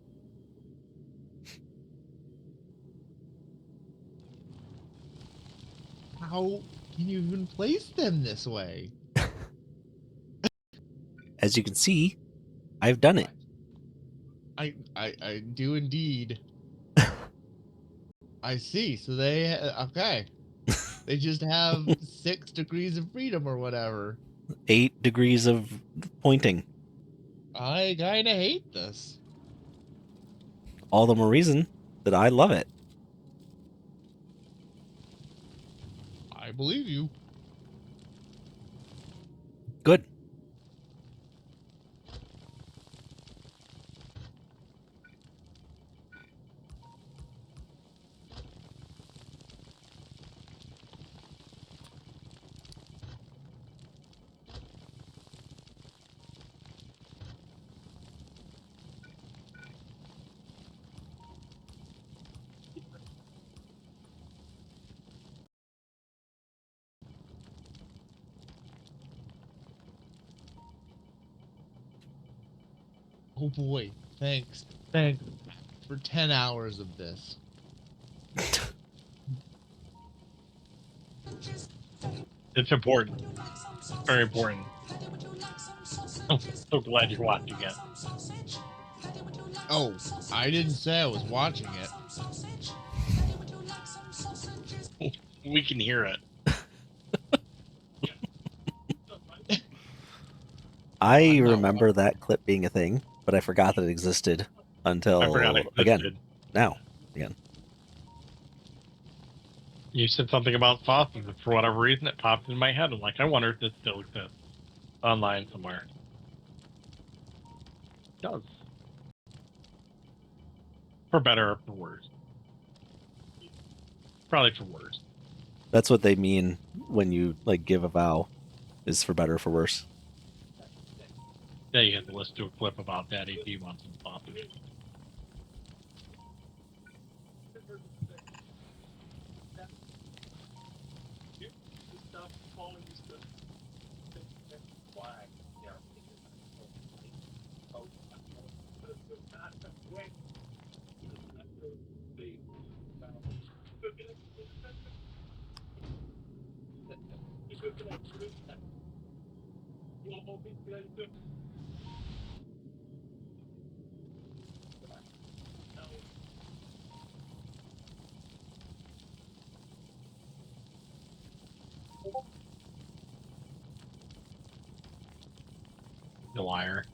How can you even place them this way? As you can see, I've done it. I do indeed. I see. So they okay. They just have 6 degrees of freedom or whatever. 8 degrees of pointing. I kind of hate this. All the more reason that I love it. I believe you. Good. Oh boy. Thanks. Thanks for 10 hours of this. It's important. Very important. I'm so glad you're watching it. Oh, I didn't say I was watching it. We can hear it. I remember that clip being a thing, but I forgot that it existed until, I forgot it again, existed. now, again. You said something about sauces, and for whatever reason, it popped in my head. I'm like, I wonder if this still exists online somewhere. It does. For better or for worse. Probably for worse. That's what they mean when you like give a vow, is for better or for worse. Yeah, you have to listen to a clip about that if you want some sausage. The liar.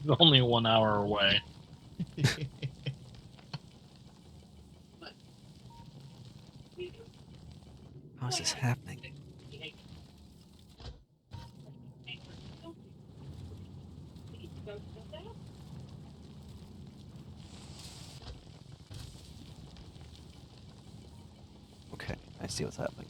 It's only 1 hour away. How is this happening? Okay, I see what's happening.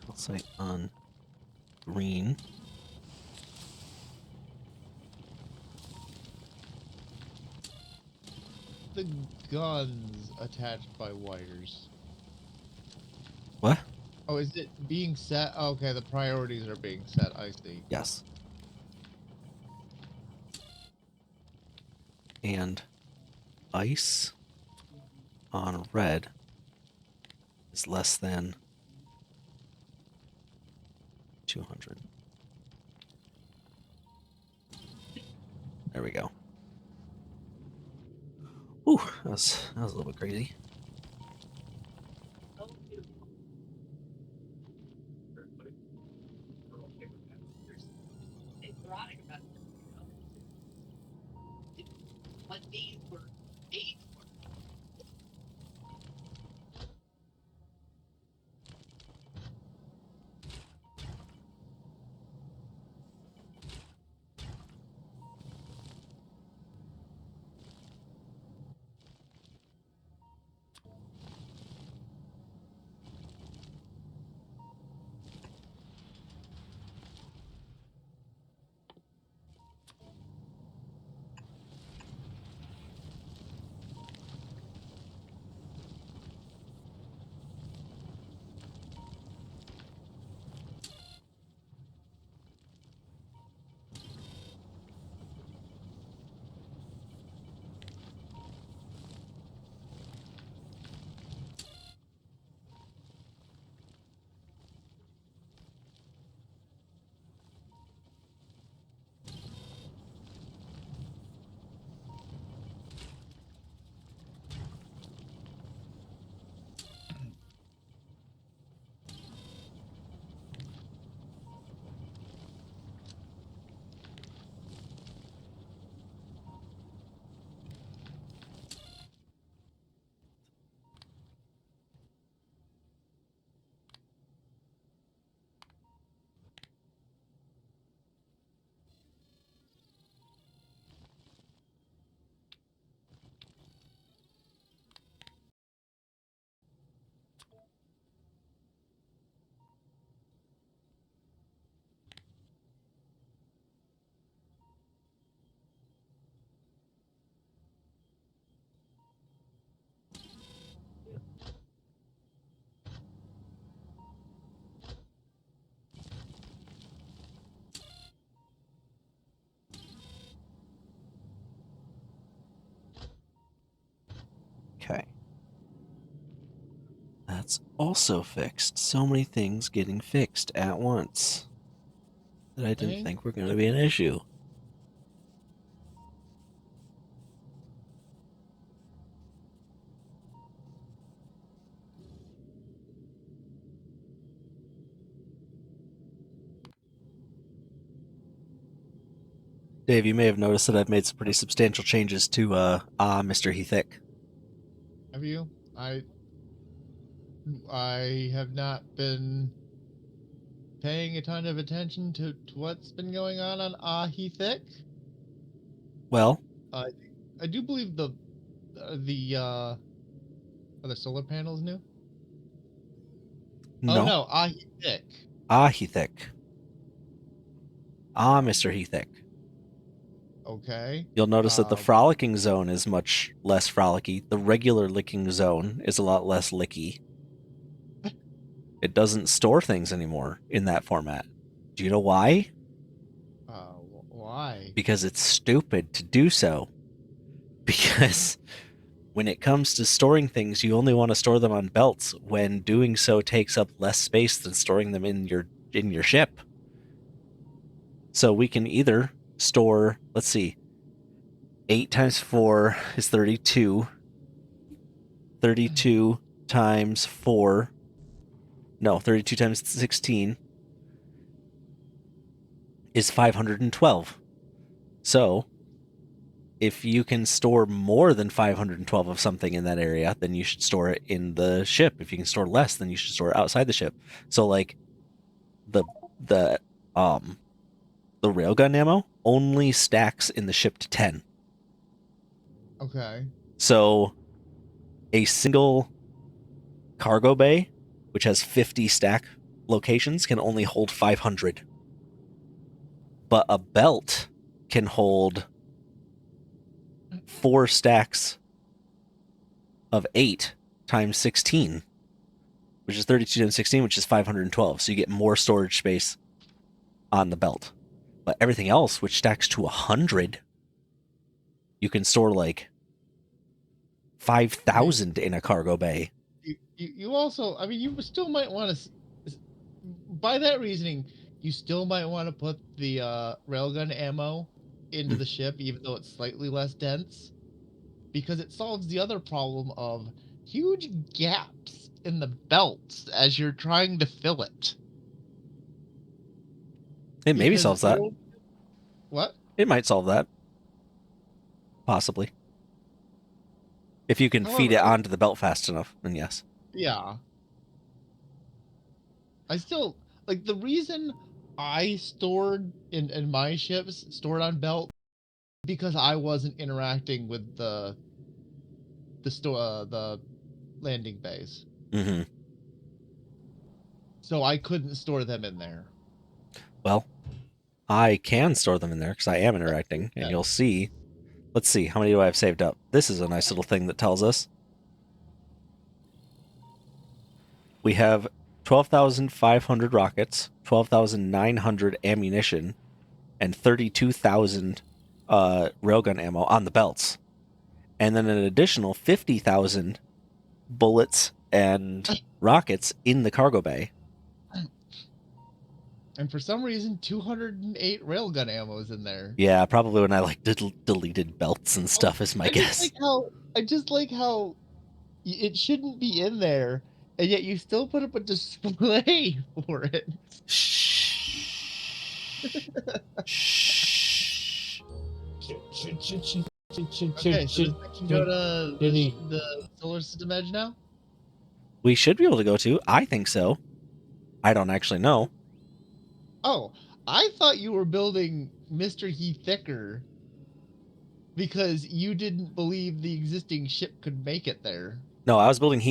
Calcite on green. The gun's attached by wires. What? Oh, is it being set? Okay, the priorities are being set. I see. Yes. And ice on red is less than 200. There we go. Ooh, that was a little bit crazy. That's also fixed. So many things getting fixed at once that I didn't think were going to be an issue. Dave, you may have noticed that I've made some pretty substantial changes to Mr. Heathick. Have you? I have not been paying a ton of attention to what's been going on Heathick. Well, I do believe the are the solar panels new? no. Oh no, Heathick. Heathick. Mr. Heathick. Okay. You'll notice that the frolicking zone is much less frolicky. The regular licking zone is a lot less licky. It doesn't store things anymore in that format. Do you know why? Why? Because it's stupid to do so. Because when it comes to storing things, you only want to store them on belts when doing so takes up less space than storing them in your ship. So we can either store, let's see, 8 times 4 is 32. 32 times 4. No, 32 times 16 is 512. So, if you can store more than 512 of something in that area, then you should store it in the ship. If you can store less, then you should store it outside the ship. So, like, the railgun ammo only stacks in the ship to 10. Okay. So, a single cargo bay, which has 50 stack locations, can only hold 500. But a belt can hold 4 stacks of 8 times 16, which is 32 times 16, which is 512. So you get more storage space on the belt. But everything else, which stacks to 100, you can store like 5,000 in a cargo bay. You also, I mean, you still might want to, by that reasoning, you still might want to put the railgun ammo into the ship, even though it's slightly less dense, because it solves the other problem of huge gaps in the belts as you're trying to fill it. It maybe solves that. What? It might solve that. Possibly. If you can feed it onto the belt fast enough, then yes. Yeah. I still, like, the reason I stored in my ships, stored on belt, because I wasn't interacting with the landing bays. Mm-hmm. So I couldn't store them in there. Well, I can store them in there because I am interacting, and you'll see. Let's see, how many do I have saved up? This is a nice little thing that tells us. We have 12,500 rockets, 12,900 ammunition, and 32,000 railgun ammo on the belts. And then an additional 50,000 bullets and rockets in the cargo bay. And for some reason, 208 railgun ammo is in there. Yeah, probably when I like deleted belts and stuff is my guess. I just like how it shouldn't be in there, and yet you still put up a display for it. Shh. Okay, so we can go to the solar system edge now? We should be able to go to. I think so. I don't actually know. Oh, I thought you were building Mr. Heathicker because you didn't believe the existing ship could make it there. No, I was building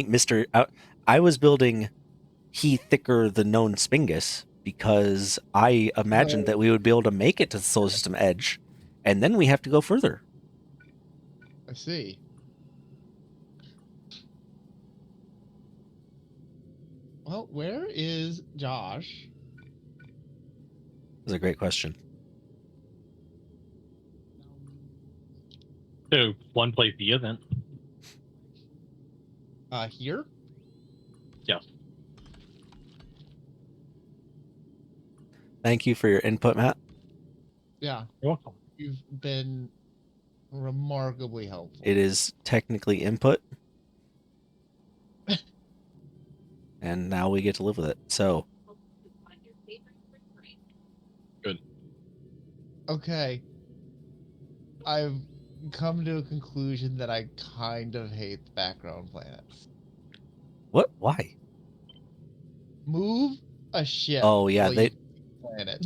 I was building Heathicker the known Spingus because I imagined that we would be able to make it to the solar system edge, and then we have to go further. I see. Well, where is Josh? That's a great question. So one place he isn't. Here? Yes. Thank you for your input, Matt. Yeah, You're welcome. you've been remarkably helpful. It is technically input. And now we get to live with it. So, Good. Okay. I've come to a conclusion that I kind of hate the background planets. what? Why? Move a ship. Oh, yeah, while they. you planet.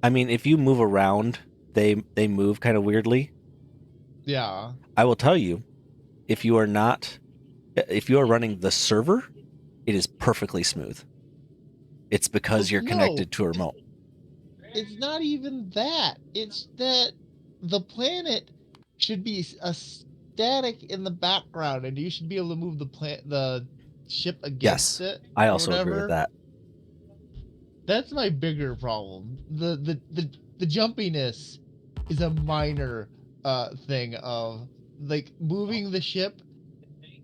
I mean, if you move around, they move kind of weirdly. Yeah. I will tell you, if you are running the server, it is perfectly smooth. It's because you're No. connected to a remote. It's not even that. It's that the planet should be a static in the background, and you should be able to move the ship against Yes, it. I or also agree with whatever. that. That's my bigger problem. The jumpiness is a minor thing of like moving the ship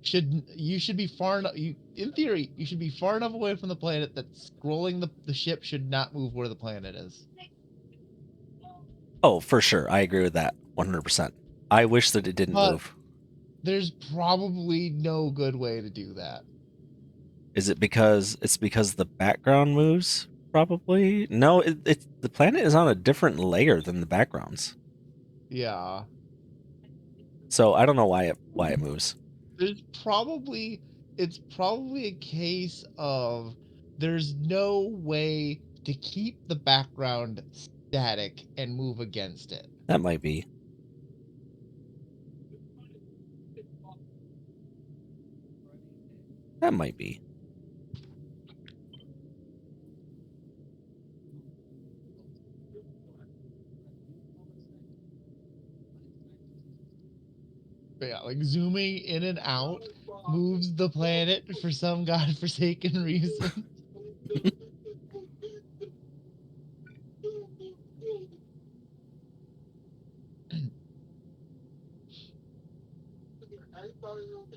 you should be far enough in theory you should be far enough away from the planet that scrolling the ship should not move where the planet is. Oh, for sure. I agree with that 100%. I wish that it didn't But move. there's probably no good way to do that. Is it because the background moves? Probably. No, it's the planet is on a different layer than the backgrounds. Yeah. So I don't know why it moves. It's probably a case of there's no way to keep the background static and move against it. That might be. That might be. But yeah, like zooming in and out moves the planet for some godforsaken reason.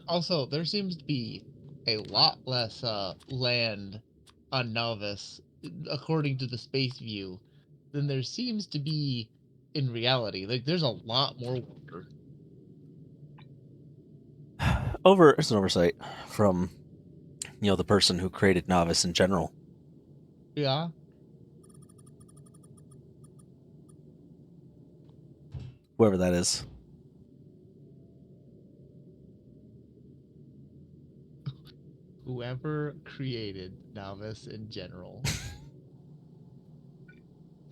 Also, there seems to be a lot less land on Novice, according to the space view, than there seems to be in reality. Like, there's a lot more water. It's an oversight from the person who created Novice in general. Yeah. Whoever that is. Whoever created Novice in general.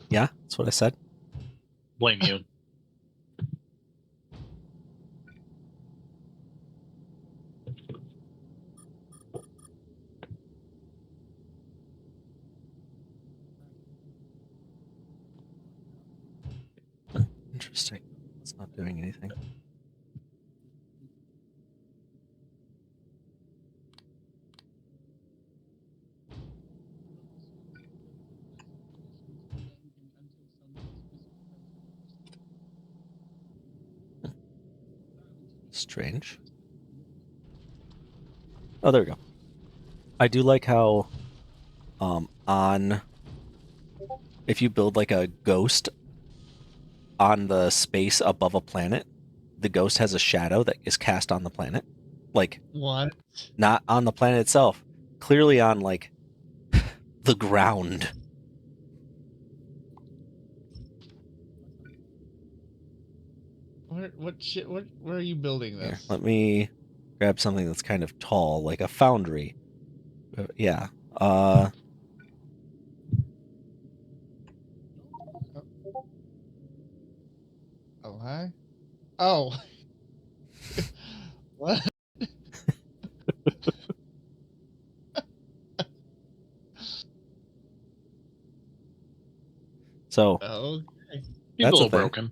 Yeah, that's what I said. Blame you. Interesting. It's not doing anything. Strange. Oh, there we go. I do like how if you build like a ghost on the space above a planet, the ghost has a shadow that is cast on the planet. Like, What? not on the planet itself, clearly on like the ground. Where are you building Here, this? let me grab something that's kind of tall, like a foundry. Yeah. Oh, hi. Oh. What? So Oh. He's a that's a little thing. broken.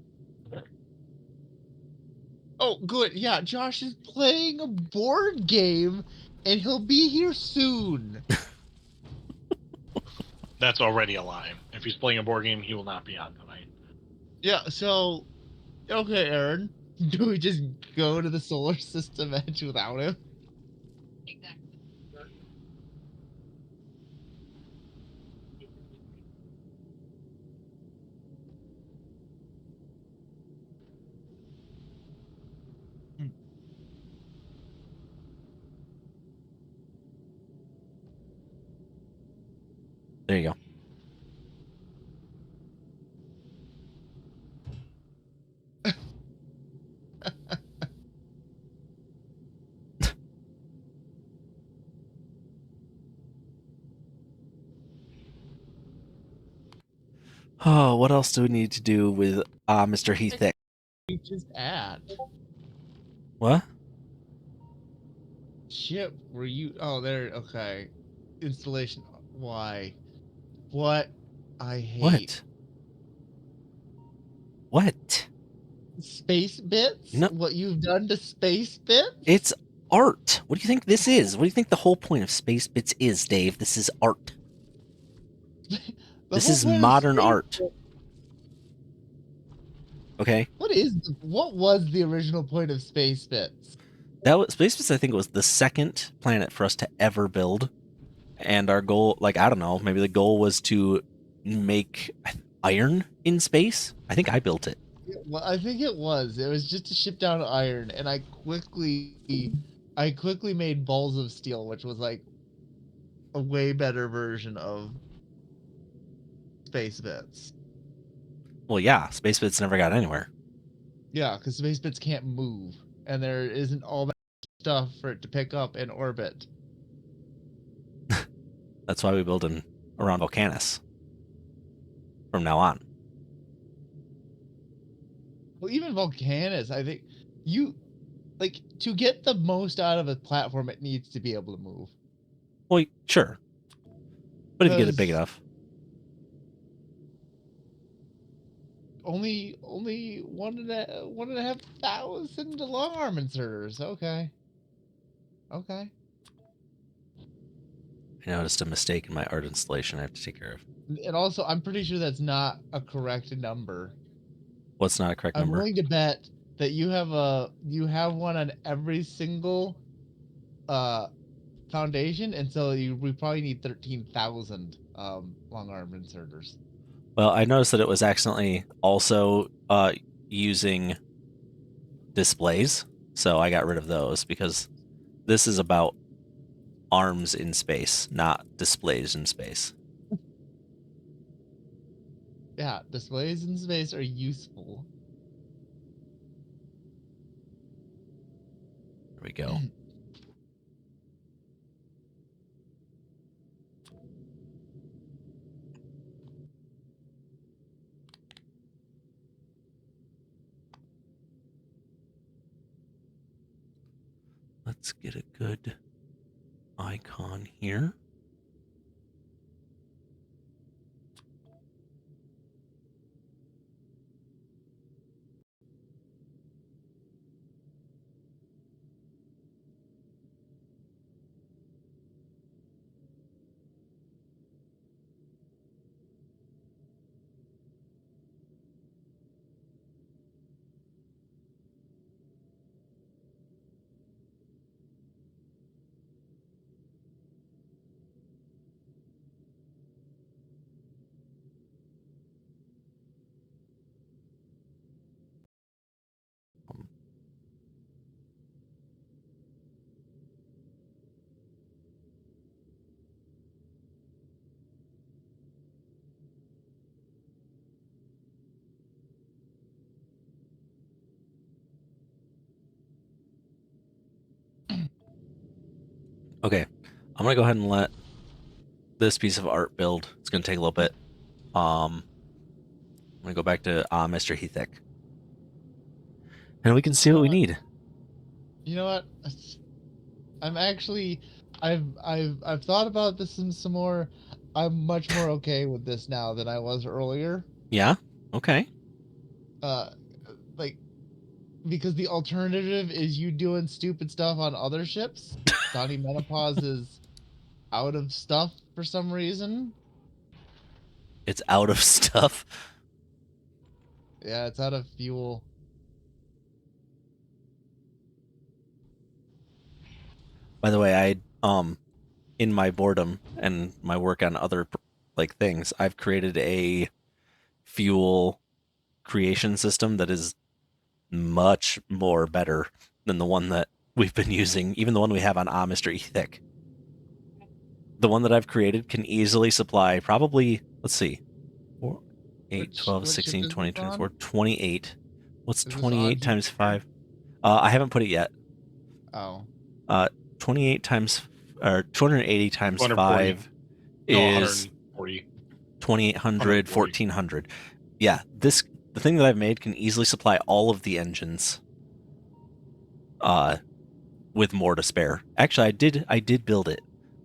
Oh, good. Yeah, Josh is playing a board game, and he'll be here soon. That's already a lie. If he's playing a board game, he will not be on tonight. Yeah, so, okay, Aaron. Do we just go to the solar system edge without him? Oh, what else do we need to do with Mr. Heathick? You just add. What? Ship, were you? Oh, there. Okay. Installation. Why? What? I hate. What? Space bits? No. What you've done to space bits? It's art. What do you think this is? What do you think the whole point of Space Bits is, Dave? This is art. This is modern art. Okay? What was the original point of space bits? That was Space Bits, I think, was the second planet for us to ever build. And our goal, like, I don't know, maybe the goal was to make iron in space. I think I built it. Well, I think it was. It was just to ship down iron, and I quickly made balls of steel, which was like a way better version of space bits. Well, yeah, Space Bits never got anywhere. Yeah, because space bits can't move, and there isn't all that stuff for it to pick up in orbit. That's why we build in around Volcanus from now on. Well, even Volcanus, I think to get the most out of a platform, it needs to be able to move. Well, sure. But if you get it big enough. Only 1,500 long arm inserters. Okay. I noticed a mistake in my art installation I have to take care of. And also, I'm pretty sure that's not a correct number. What's not a correct number? I'm willing to bet that you have one on every single foundation, and so we probably need 13,000 long arm inserters. Well, I noticed that it was accidentally also using displays, so I got rid of those because this is about arms in space, not displays in space. Yeah, displays in space are useful. There we go. Let's get a good icon here. Okay, I'm gonna go ahead and let this piece of art build. It's gonna take a little bit. I'm gonna go back to Mr. Heathick, and we can see what we need. You know what? I'm actually, I've thought about this some more. I'm much more okay with this now than I was earlier. Yeah. Okay. Like, because the alternative is you doing stupid stuff on other ships. Donnie Menopause is out of stuff for some reason. It's out of stuff. Yeah, it's out of fuel. By the way, in my boredom and my work on other like things, I've created a fuel creation system that is much more better than the one that we've been using, even the one we have on Mr. Ethic. The one that I've created can easily supply probably, let's see, 4, 8, 12, 16, 20, 24, 28. What's 28 times 5? I haven't put it yet. Oh. 28 times, or 280 times 5 is 140. 2800, 1400. Yeah, the thing that I've made can easily supply all of the engines. With more to spare. Actually, I did build it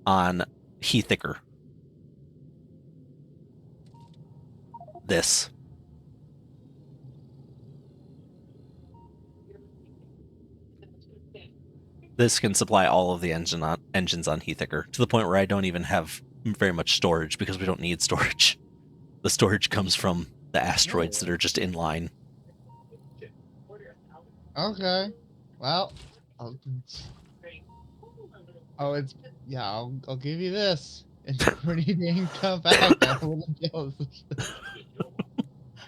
on heat thicker. This. This can supply all of the engines on heat thicker, to the point where I don't even have very much storage because we don't need storage. The storage comes from the asteroids that are just in line. Okay. Well, it's yeah. I'll give you this. It's pretty dang compact. I will jealous.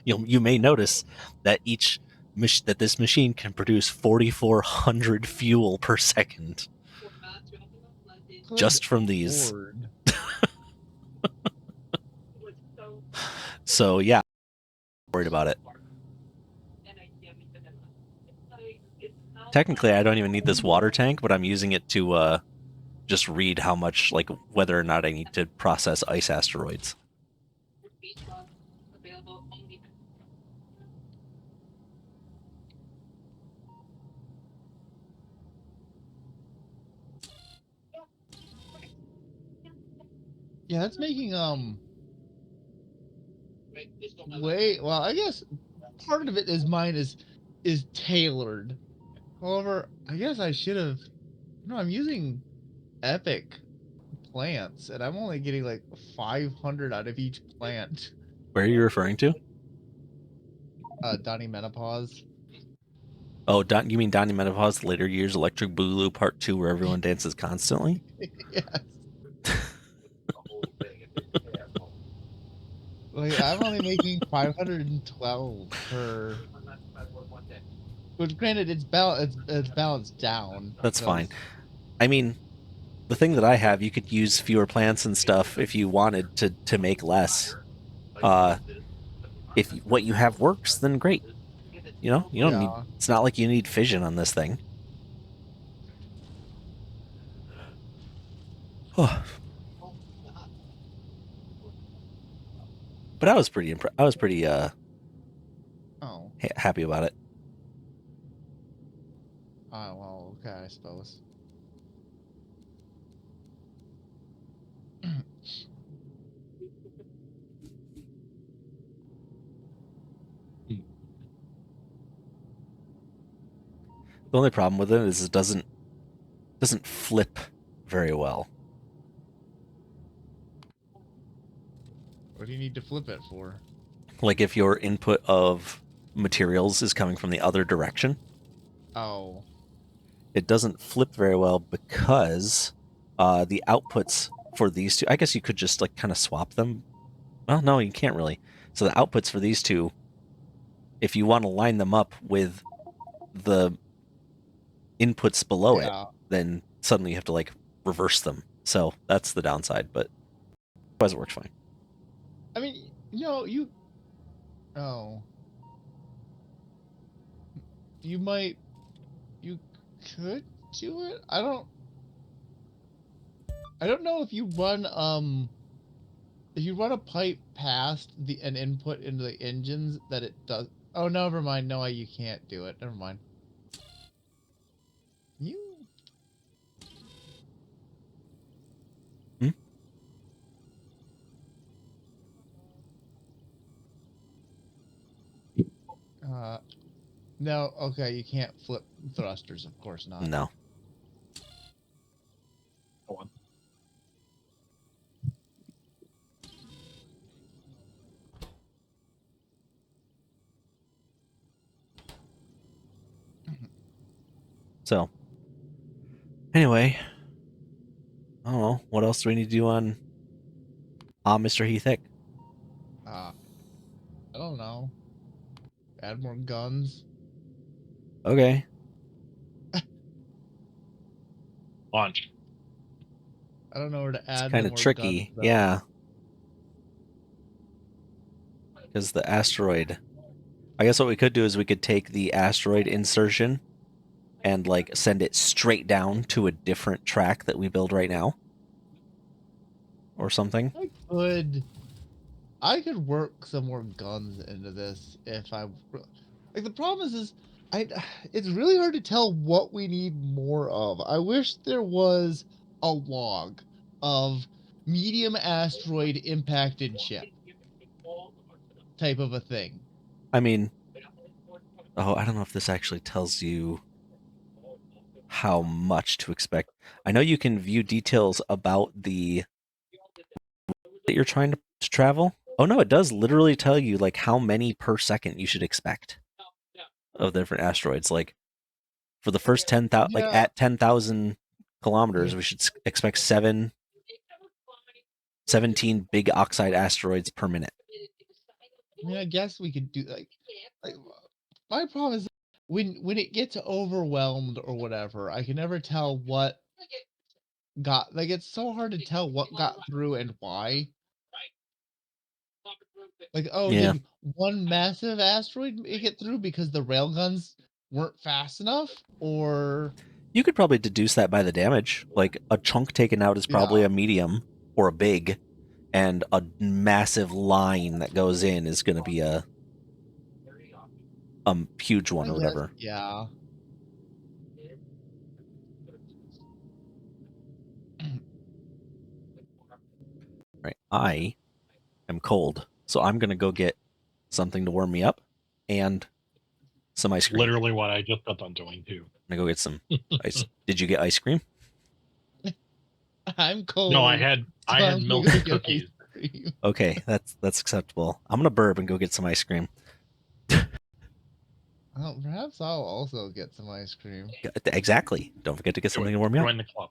You may notice that that this machine can produce 4,400 fuel per second just from these. Lord. So yeah, worried about it. Technically, I don't even need this water tank, but I'm using it to just read how much, like, whether or not I need to process ice asteroids. Yeah, that's making way well. I guess part of it is mine is tailored. However, I guess I should have. No, I'm using epic plants, and I'm only getting like 500 out of each plant. Where are you referring to? Donnie Menopause. Oh, you mean Donnie Menopause, Later Years, Electric Boogaloo Part 2, where everyone dances constantly? Yes. Like, I'm only making 512 per. But granted, it's balanced down. That's fine. I mean, the thing that I have, you could use fewer plants and stuff if you wanted to make less. If what you have works, then great. You know, you don't need. It's not like you need fission on this thing. Oh. But I was pretty happy about it. Oh well, okay, I suppose. The only problem with it is it doesn't flip very well. What do you need to flip it for? Like if your input of materials is coming from the other direction. Oh. It doesn't flip very well because the outputs for these two, I guess you could just like kind of swap them. Well, no, you can't really. So the outputs for these two, if you want to line them up with the inputs below it, then suddenly you have to like reverse them. So that's the downside, but otherwise it works fine. I mean, oh. You could do it? I don't know if you run a pipe past an input into the engines that it does. Oh, never mind. No, you can't do it. Never mind. No, okay, you can't flip thrusters, of course not. No. Go on. So, anyway, I don't know. What else do we need to do on Mr. Heathick? I don't know. Add more guns. Okay. Launch. I don't know where to add. It's kind of tricky, yeah. Because the asteroid. I guess what we could do is we could take the asteroid insertion and like send it straight down to a different track that we build right now, or something. I could. I could work some more guns into this if I like. The problem is I. It's really hard to tell what we need more of. I wish there was a log of medium asteroid impacted ship type of a thing. I mean, oh, I don't know if this actually tells you how much to expect. I know you can view details about the that you're trying to travel. Oh no, it does literally tell you like how many per second you should expect of the different asteroids. Like for the first 10,000, like Yeah, at 10,000 kilometers, we should expect 17 big oxide asteroids per minute. I mean, I guess we could do like my problem is when it gets overwhelmed or whatever, I can never tell what got like it's so hard to tell what got through and why. Like, oh, Yeah, did one massive asteroid make it through because the railguns weren't fast enough? Or you could probably deduce that by the damage. Like a chunk taken out is probably yeah, a medium or a big, and a massive line that goes in is going to be a huge one I or guess whatever. yeah. Right. I am cold, so I'm going to go get something to warm me up and some ice cream. Literally what I just got done doing too. I'm going to go get some ice. Did you get ice cream? I'm No, I cold, had so I had I'm milk gonna go and get ice cookies. cream. Okay, that's acceptable. I'm going to burp and go get some ice cream. Oh, perhaps I'll also get some ice cream. Exactly. Don't forget to get something to warm me up. Join the club.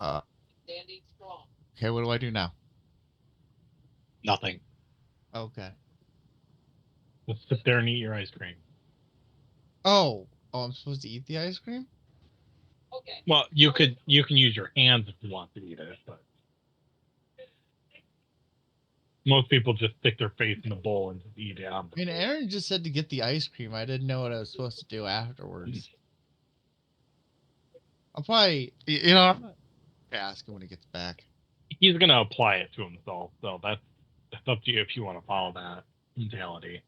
Uh, okay, what do I do now? Nothing. Okay. Just sit there and eat your ice cream. Oh, I'm supposed to eat the ice cream? Well, you can use your hands if you want to eat it, but most people just stick their face in the bowl and just eat it out of I the mean, bowl. Aaron just said to get the ice cream. I didn't know what I was supposed to do afterwards. I'll probably, I'm not ask him when he gets back. He's gonna apply it to himself, so that's up to you if you want to follow that mentality.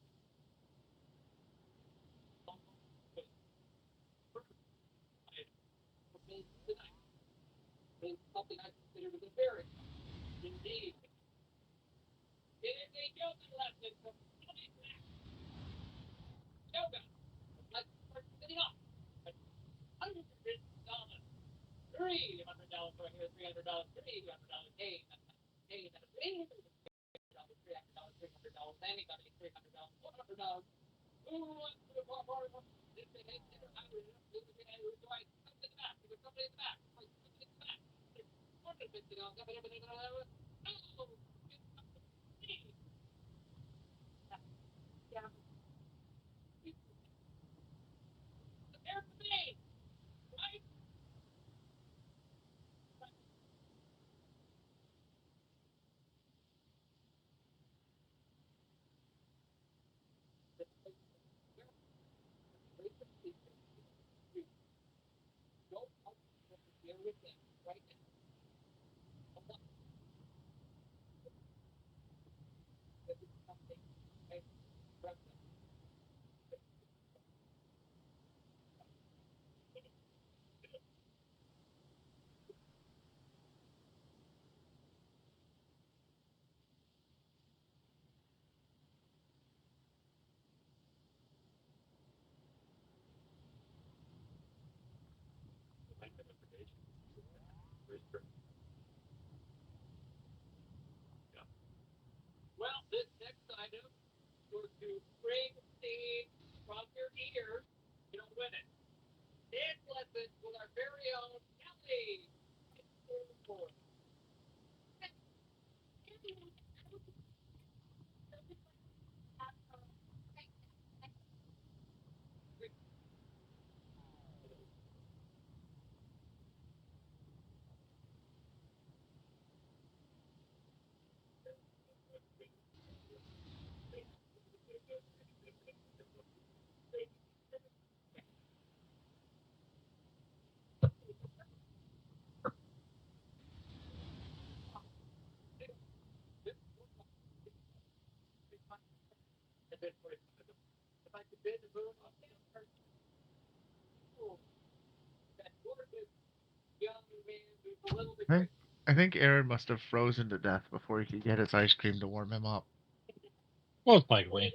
I think Aaron must have frozen to death before he could get his ice cream to warm him up. Most likely.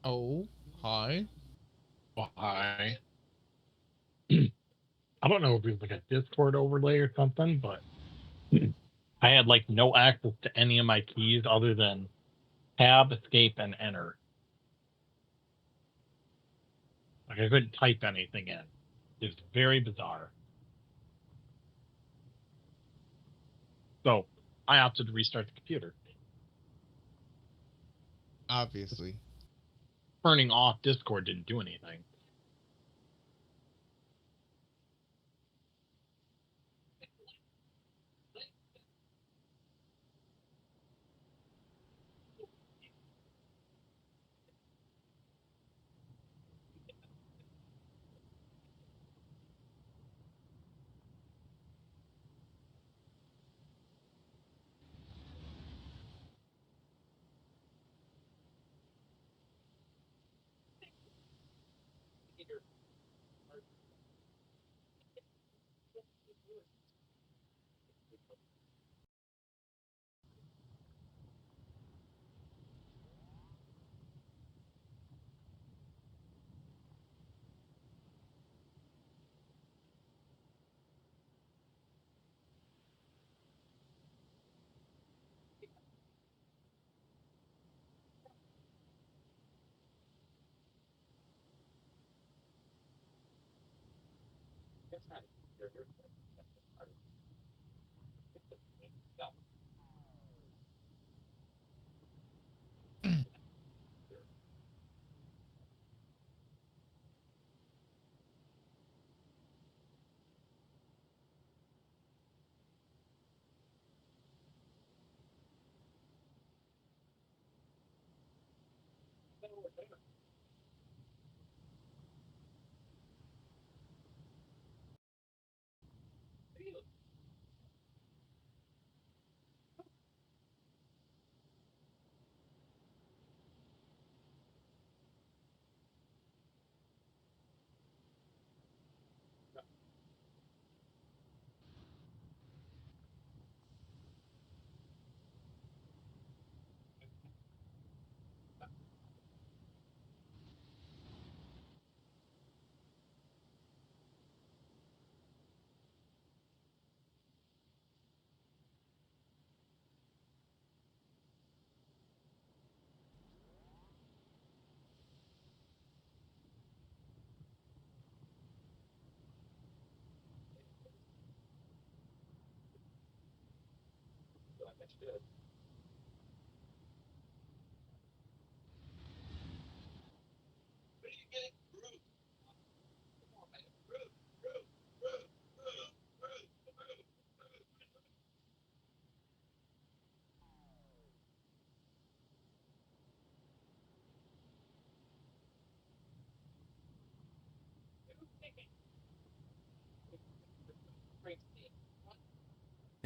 Oh, hi. Why? I don't know if it was like a Discord overlay or something, but I had like no access to any of my keys other than tab, escape, and enter. Like I couldn't type anything in. It's very bizarre. So I opted to restart the computer. Obviously. Turning off Discord didn't do anything.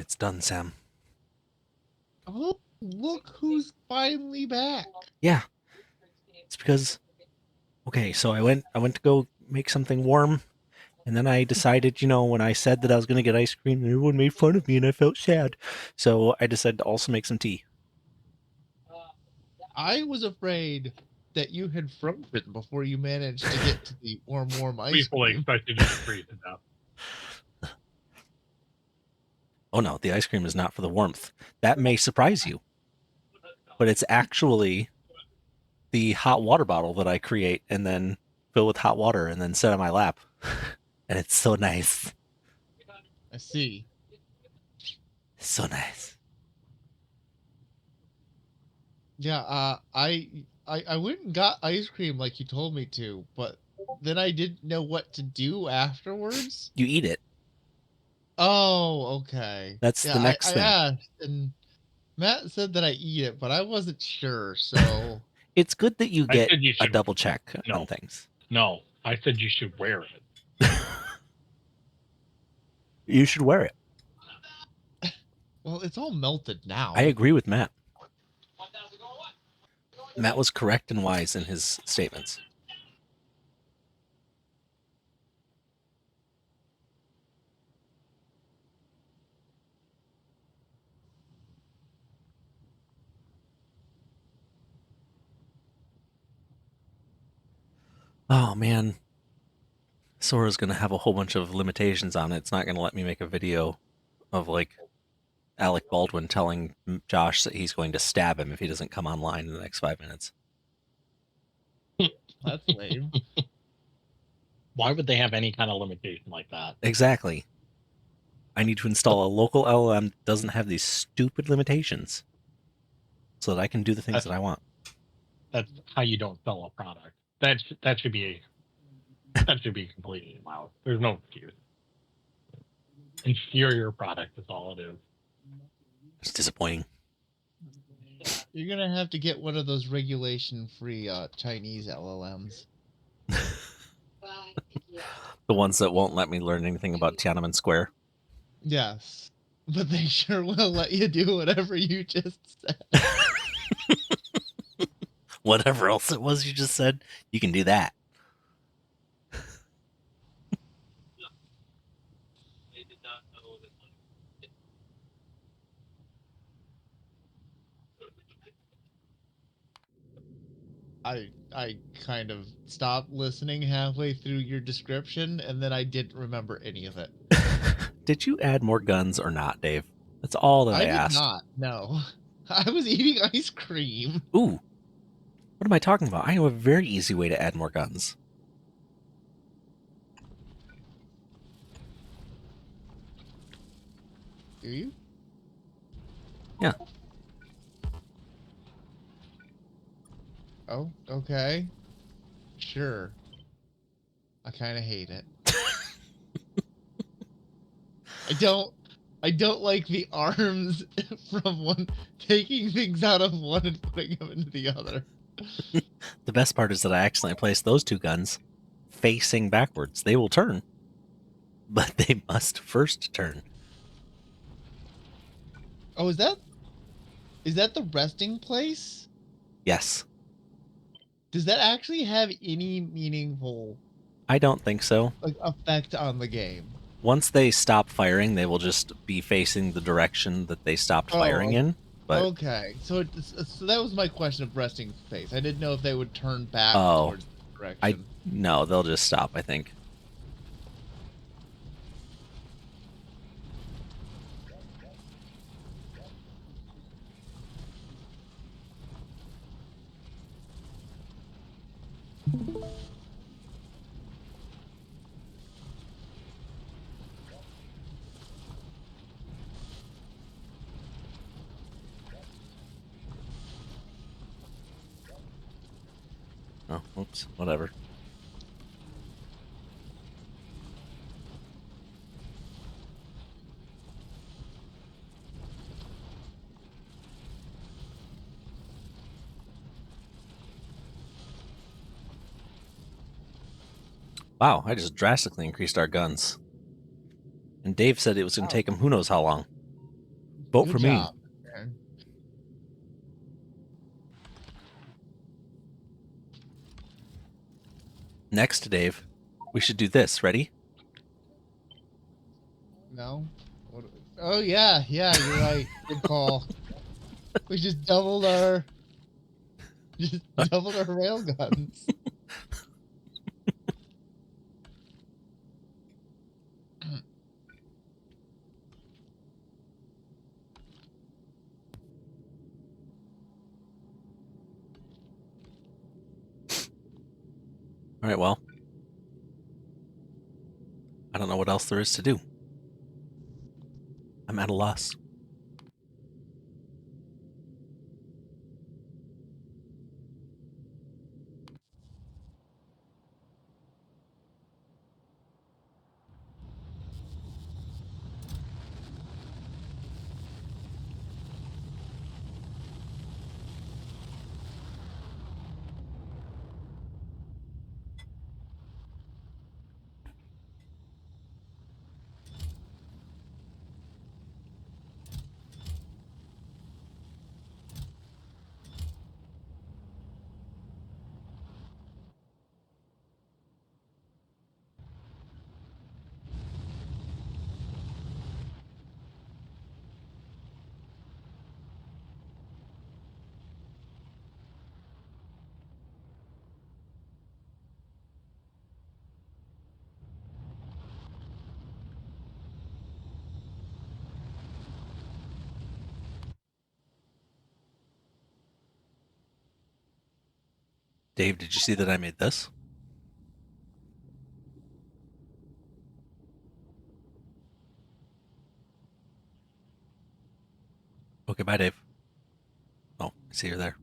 It's done, Sam. Oh, look who's finally back. Yeah. It's because okay, so I went to go make something warm, and then I decided, when I said that I was gonna get ice cream, everyone made fun of me and I felt sad. So I decided to also make some tea. I was afraid that you had frozen before you managed to get to the warm We ice fully cream. expected you to freeze to death. Oh no, the ice cream is not for the warmth. That may surprise you, but it's actually the hot water bottle that I create and then fill with hot water and then set on my lap. And it's so nice. I see. So nice. Yeah, I went and got ice cream like you told me to, but then I didn't know what to do afterwards. You eat it. Oh, okay. That's Yeah, the next I thing. asked, and Matt said that I eat it, but I wasn't sure, so It's good that you I get said you a should. double check No. on things. No, I said you should wear it. You should wear it. well, it's all melted now. I agree with Matt. Matt was correct and wise in his statements. Oh man, Sora's gonna have a whole bunch of limitations on it. It's not gonna let me make a video of like Alec Baldwin telling Josh that he's going to stab him if he doesn't come online in the next 5 minutes. That's lame. Why would they have any kind of limitation like that? Exactly. I need to install a local LLM that doesn't have these stupid limitations so that I can do the things that I want. That's how you don't sell a product. That should be completely allowed. There's no excuse. Inferior product is all it is. It's disappointing. You're gonna have to get one of those regulation-free Chinese LLMs. The ones that won't let me learn anything about Tiananmen Square. Yes, but they sure will let you do whatever you just said. Whatever else it was you just said, you can do that. I kind of stopped listening halfway through your description, and then I didn't remember any of it. Did you add more guns or not, Dave? That's all that I did asked. not. No, I was eating ice cream. Ooh. What am I talking about? I know a very easy way to add more guns. Do you? Yeah. Oh, okay. Sure. I kind of hate it. I don't like the arms from one, taking things out of one and putting them into the other. The best part is that I accidentally placed those two guns facing backwards. They will turn, but they must first turn. Oh, is that the resting place? Yes. Does that actually have any meaningful I don't think so. like effect on the game? Once they stop firing, they will just be facing the direction that they stopped firing in. But okay, so so that was my question of resting face. I didn't know if they would turn back towards the direction. no, they'll just stop, I think. Oh, oops, whatever. Wow, I just drastically increased our guns. And Dave said it was going to take him who knows how long. Vote for me. Man. Next, Dave, we should do this. Ready? No. Oh yeah, you're right. Good call. We just doubled our rail guns. All right, well, I don't know what else there is to do. I'm at a loss. Dave, did you see that I made this? Okay, bye, Dave. Oh, I see you're there.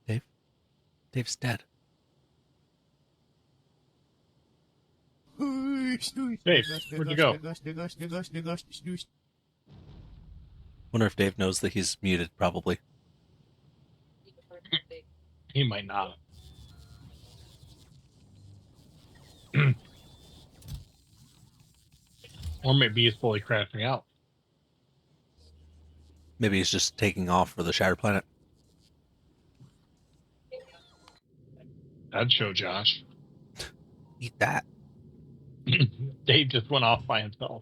Dave? Dave's dead. Dave, where'd you go? Wonder if Dave knows that he's muted, probably. He might not. Or maybe he's fully crashing out. Maybe he's just taking off for the Shattered Planet. That'd show Josh. Eat that. Dave just went off by himself.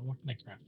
What can I craft?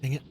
Dang it.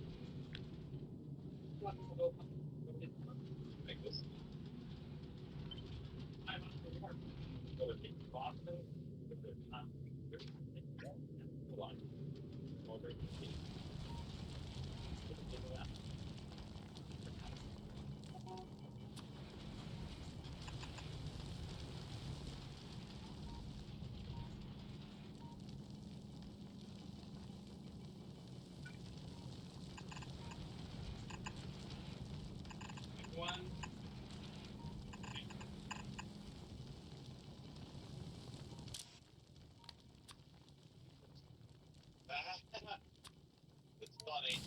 It's funny.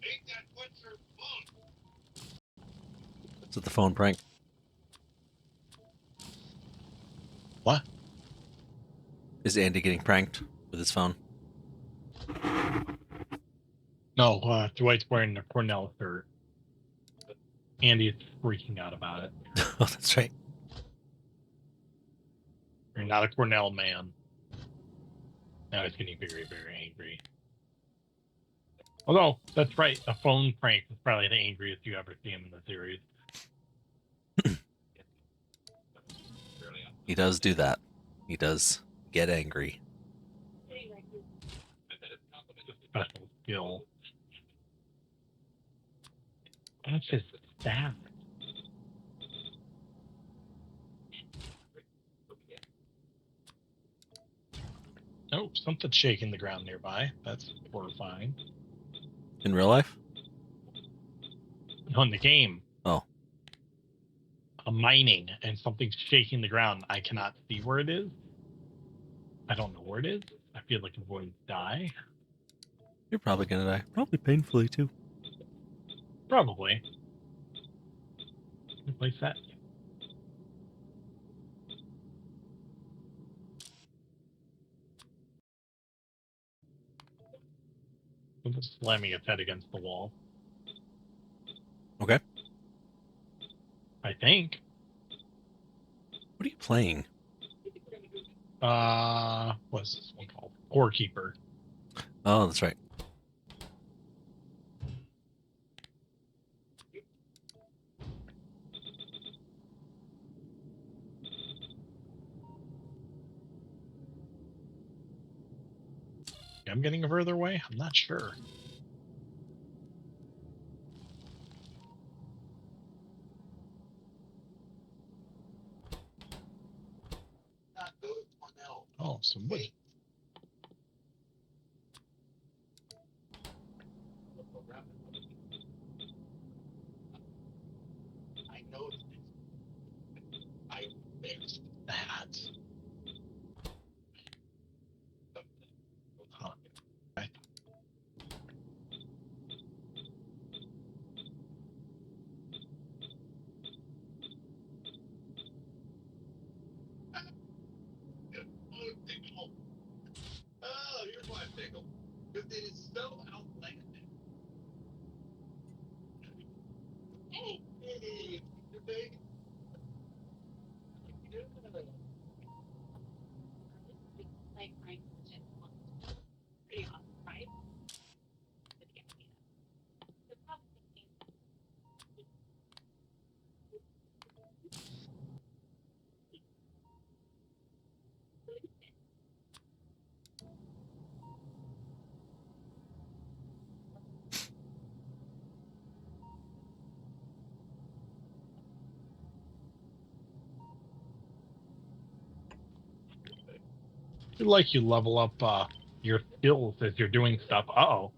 Ain't that what's her phone? Is it the phone prank? What? Is Andy getting pranked with his phone? No, Dwight's wearing a Cornell shirt. Andy is freaking out about it. Oh, that's right. You're not a Cornell man. Now he's getting very, very angry. Although, that's right, a phone prank is probably the angriest you ever see him in the series. He does do that. He does get angry. It's a special skill. That's his staff. Oh, something's shaking the ground nearby. That's horrifying. In real life? No, in the game. Oh. I'm mining and something's shaking the ground. I cannot see where it is. I don't know where it is. I feel like I'm going to die. You're probably gonna die. Probably painfully too. Probably. Replace that. I'm just slamming its head against the wall. Okay. I think. What are you playing? What's this one called? Core Keeper. Oh, that's right. I'm getting further away? I'm not sure. Oh, some wood. I know I fixed that. Huh. Okay. Oh, here's why I pickle. Because it is so outlandish. Hey, you're big. I feel like you level up your skills as you're doing stuff. Uh-oh.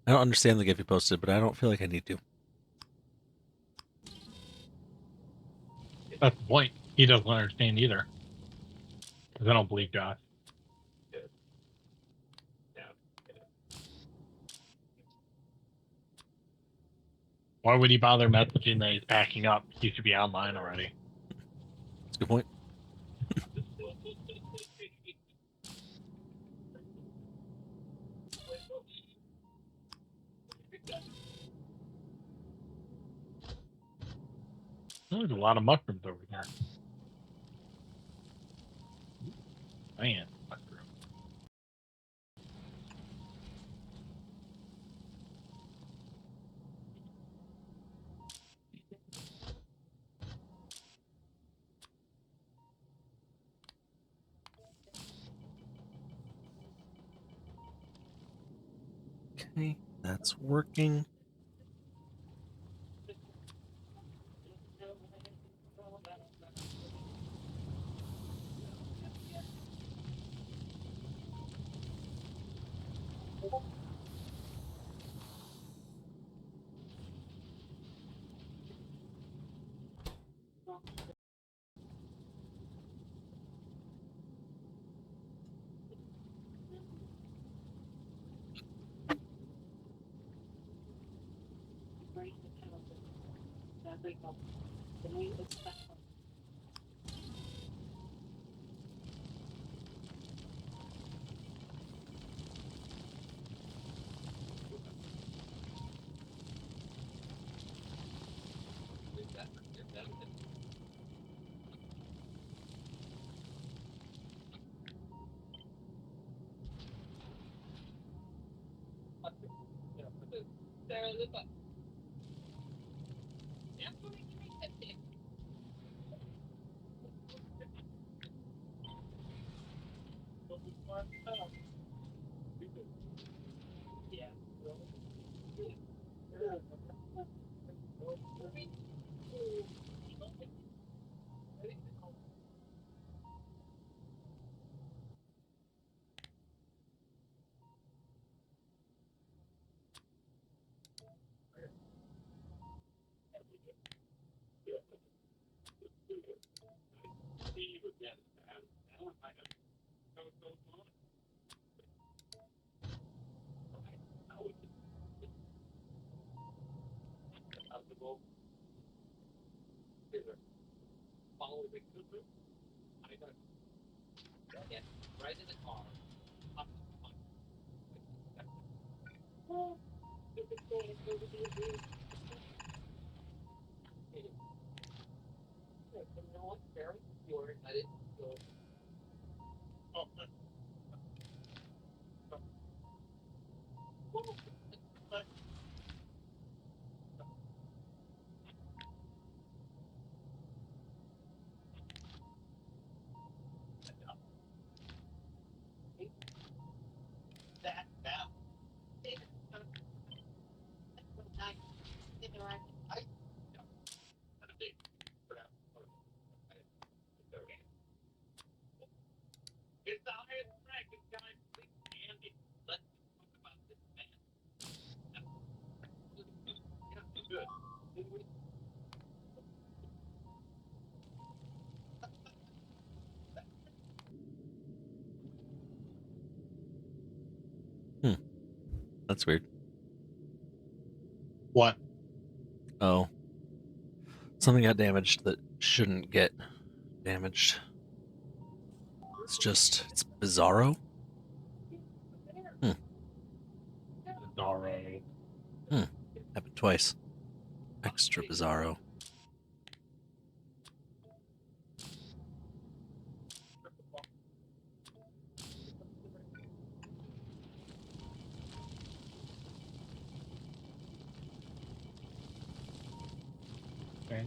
I don't understand the GIF you posted, but I don't feel like I need to. That's the point. He doesn't understand either. Because I don't believe Josh. Why would he bother messaging that he's packing up? He should be online already. That's a good point. There's a lot of mushrooms over here. Man, mushroom. Okay, that's working. That's weird. What? Oh. Something got damaged that shouldn't get damaged. It's bizarro. Sorry. Happened twice. Extra bizarro. Okay.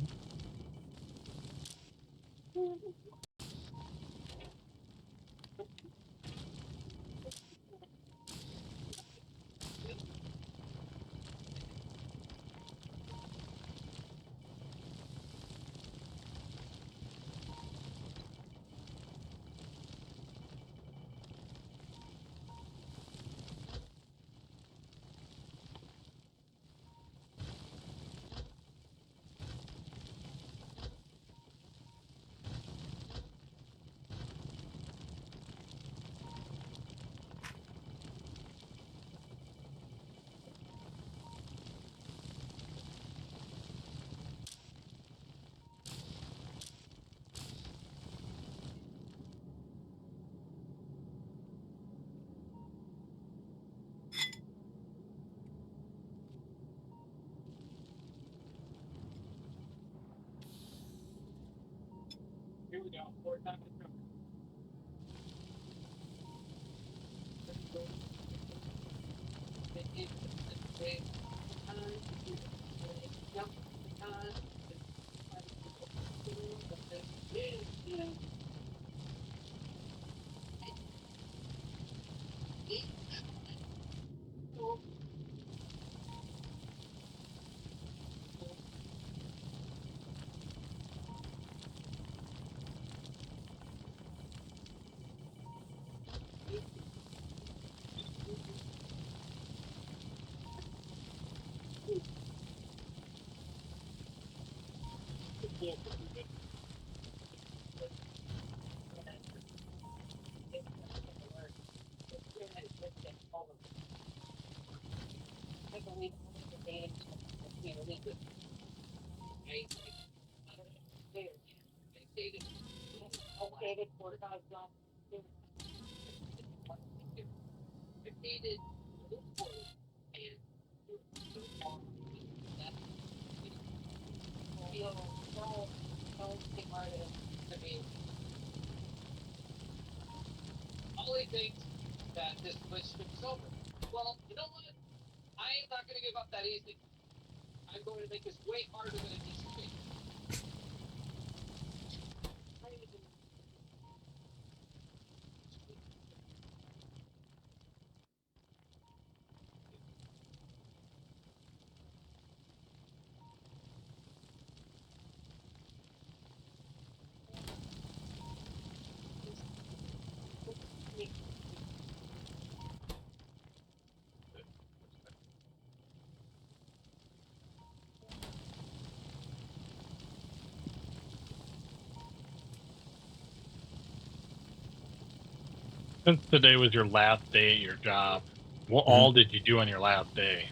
Since today was your last day at your job, what all did you do on your last day?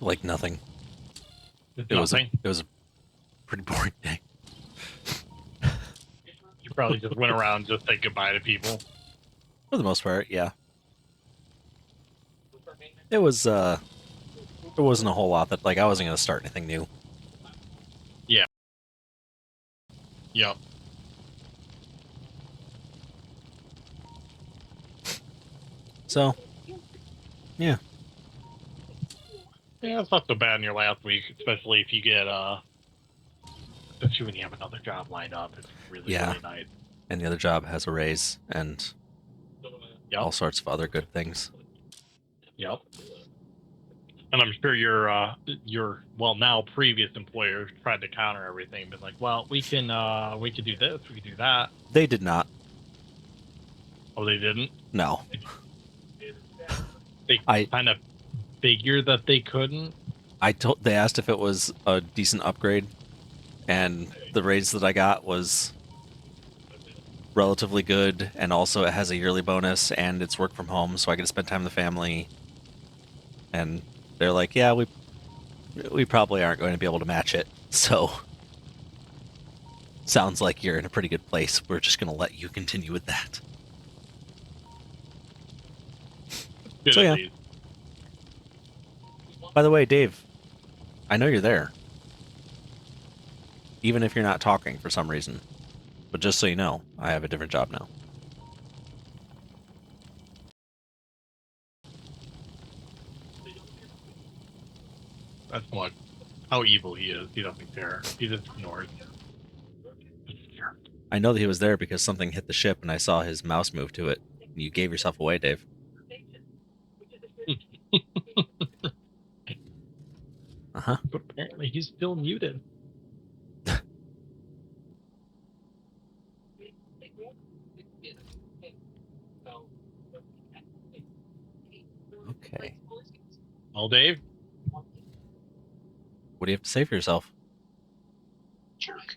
Like nothing. Just It nothing. was a pretty boring day. You probably just went around just say goodbye to people. For the most part, yeah. It was there wasn't a whole lot that like I wasn't gonna start anything new. Yeah. Yep. So yeah. Yeah, it's not so bad in your last week, especially if you get especially when you have another job lined up. It's really, Yeah. really nice. And the other job has a raise and all sorts of other good things. Yep. And I'm sure your well now previous employers tried to counter everything, but like, well, we can do this, we can do that. They did not. Oh, they didn't? No. They kind of figured that they couldn't. They asked if it was a decent upgrade, and the raise that I got was relatively good, and also it has a yearly bonus, and it's work from home, so I get to spend time with the family. And they're like, yeah, we probably aren't going to be able to match it, so sounds like you're in a pretty good place. We're just going to let you continue with that. Good So at yeah. least. By the way, Dave, I know you're there. Even if you're not talking for some reason. But just so you know, I have a different job now. That's what how evil he is. He doesn't care. He just ignores. I know that he was there because something hit the ship and I saw his mouse move to it. You gave yourself away, Dave. Uh-huh. But apparently he's still muted. Okay. Well, Dave? What do you have to say for yourself? Jerk.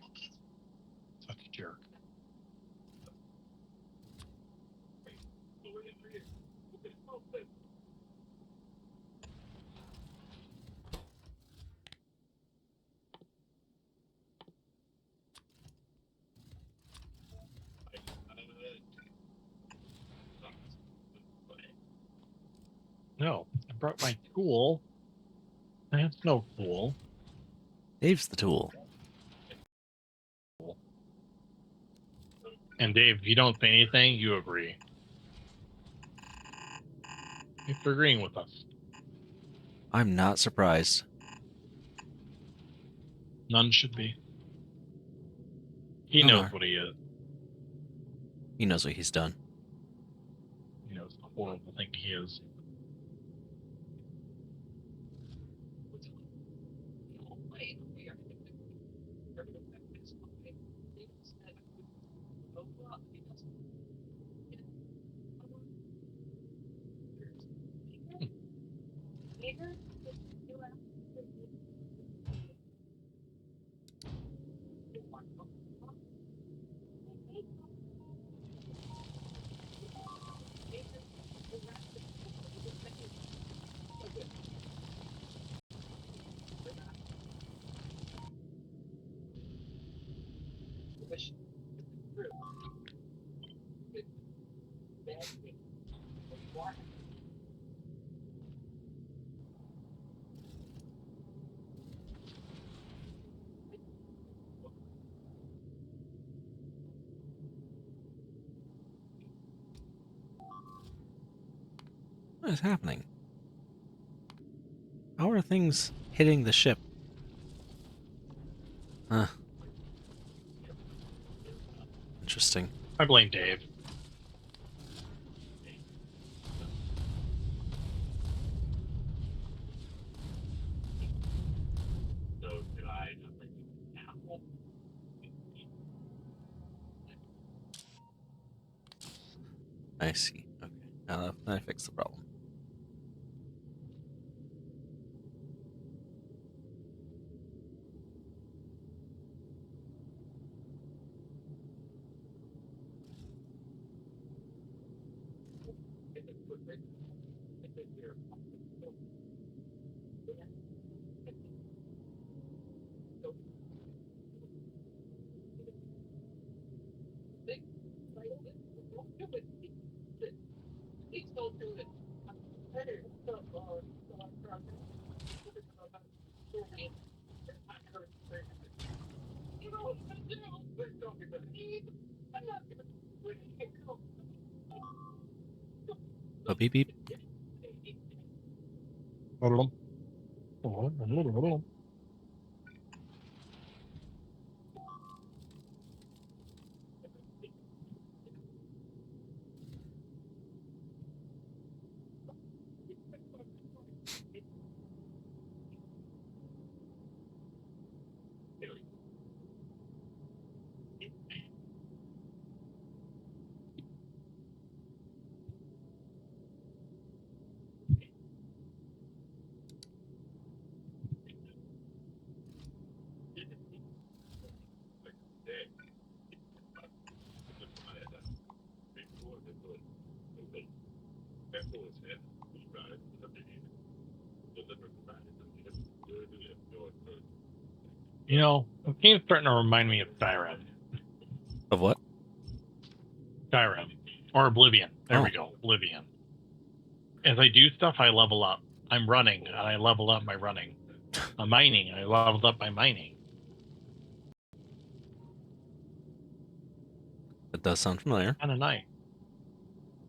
Such a jerk. No, I brought my tool. That's no tool. Dave's the tool. And Dave, if you don't say anything, you agree. If you're agreeing with us. I'm not surprised. None should be. He No, knows no. what he is. He knows what he's done. He knows the horrible thing he is. What is happening? How are things hitting the ship? Huh. Interesting. I blame Dave. I see. Okay. Now I fixed the problem. Oh, beep beep. You know, the game's starting to remind me of Skyrim. Of what? Skyrim. Or Oblivion. There we Oh. go. Oblivion. As I do stuff, I level up. I'm running, and I level up by running. I'm mining, and I leveled up by mining. That does sound familiar. Kind of nice.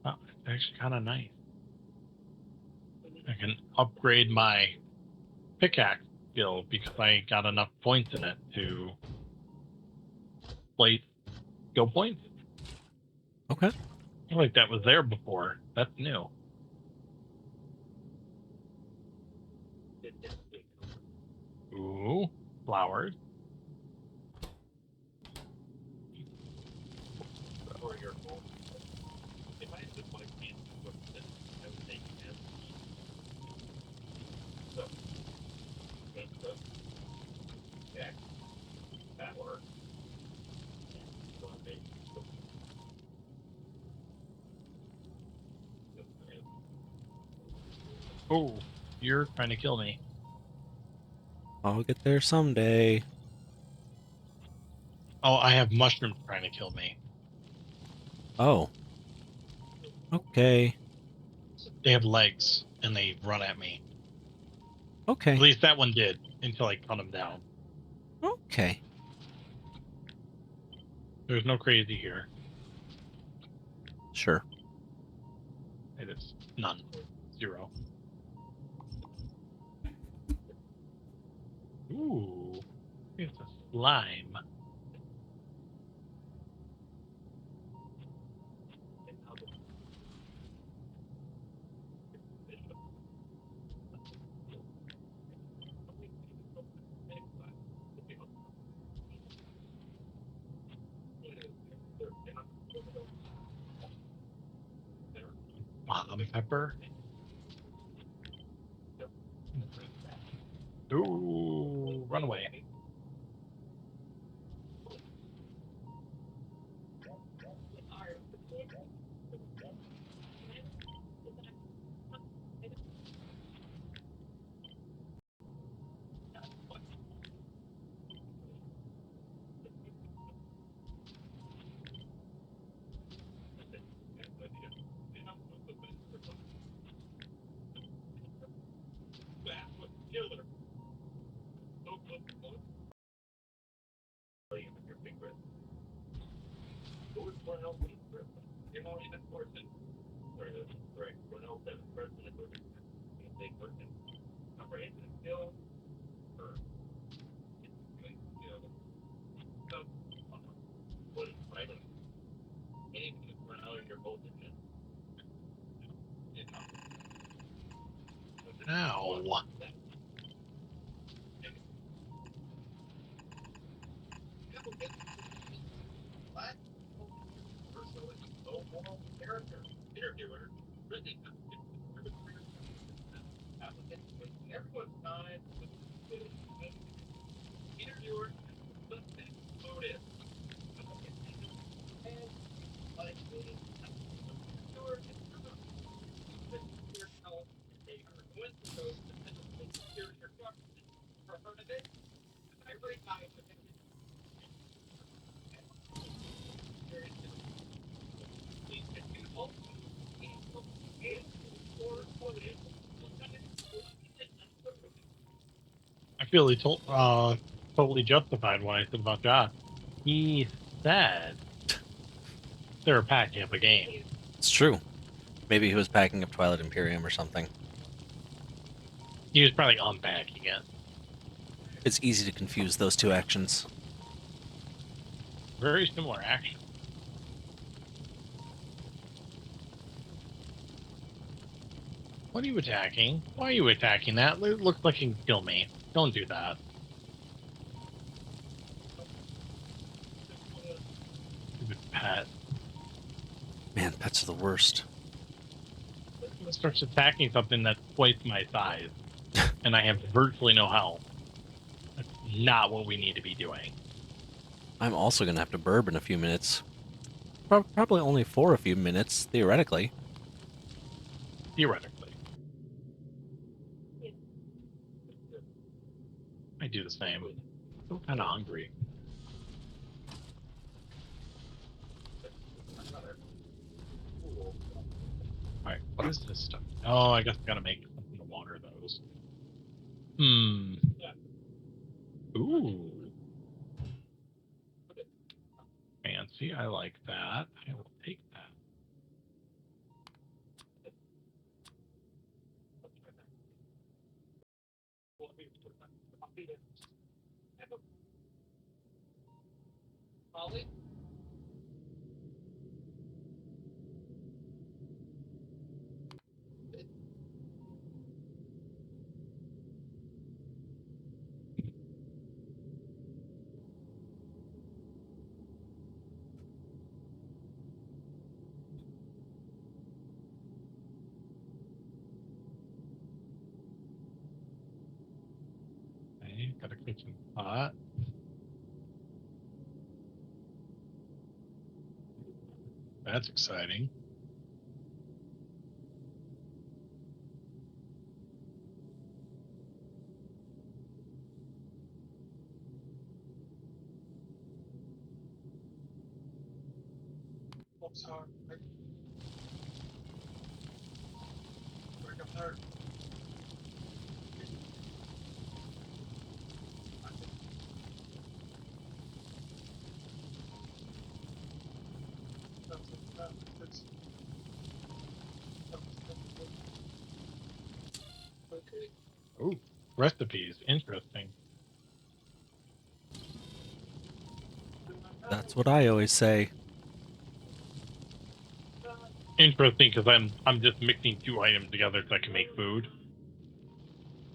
Oh, it's actually kind of nice. I can upgrade my pickaxe skill because I got enough points in it to place skill points. Okay. I feel like that was there before. That's new. Ooh, flowers. Oh, you're trying to kill me. I'll get there someday. Oh, I have mushrooms trying to kill me. Oh. Okay. They have legs and they run at me. At Okay. least that one did until I cut him down. Okay. There's no crazy here. Sure. It is none. Zero. Ooh. It's a slime. Pepper. Ooh, run away. Ow. I feel he totally justified what I said about Josh. He said they're packing up a game. It's true. Maybe he was packing up Twilight Imperium or something. He was probably unpacking it. It's easy to confuse those two actions. Very similar action. What are you attacking? Why are you attacking that? It looks like you can kill me. Don't do that. Stupid pet. Man, pets are the worst. It starts attacking something that's twice my size, and I have virtually no health. That's not what we need to be doing. I'm also going to have to burb in a few minutes. Probably only for a few minutes, theoretically. Theoretically. I do the same. I'm still kind of hungry. Alright, what is this stuff? Oh, I guess I gotta make something to water those. Ooh. Fancy, I like that. I will take that. Okay, got a kitchen pot. That's exciting. Ooh, recipes. Interesting. That's what I always say. Interesting because I'm just mixing two items together so I can make food.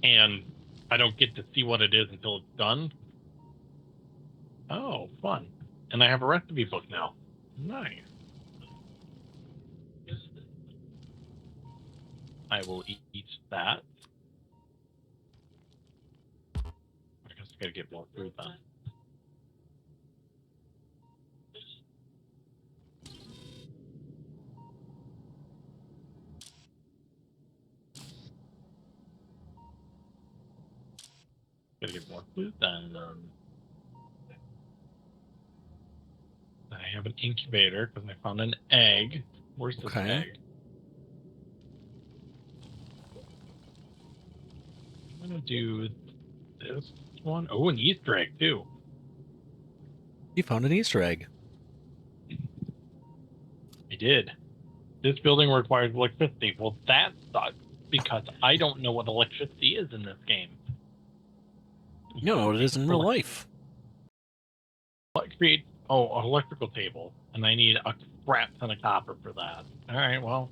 And I don't get to see what it is until it's done. Oh, fun. And I have a recipe book now. Nice. I will eat that. I guess I gotta get more food then. Gotta get more food then. I have an incubator because I found an egg. Where's this Okay. egg? I'm gonna do this one. Oh, an Easter egg too. You found an Easter egg. I did. This building requires electricity. Well, that sucks because I don't know what electricity is in this game. You don't know what it is in real life. What create an electrical table, and I need a crap ton of copper for that. All right, well,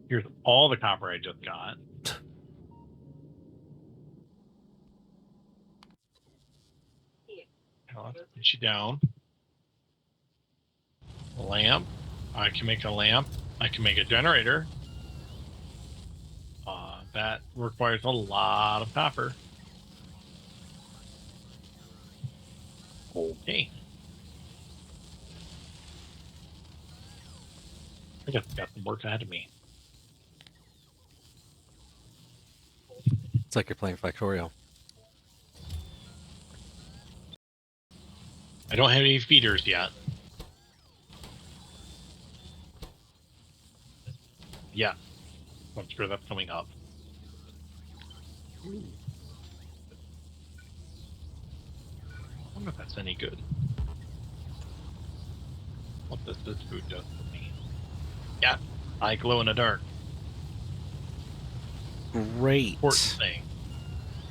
here's all the copper I just got. Let's put you down. A lamp. I can make a lamp. I can make a generator. That requires a lot of copper. Okay. I guess I've got some work ahead of me. It's like you're playing Factorio. I don't have any feeders yet. Yeah. I'm sure that's coming up. I wonder if that's any good. What does this food do for me? Yeah, I glow in the dark. Great. Important thing.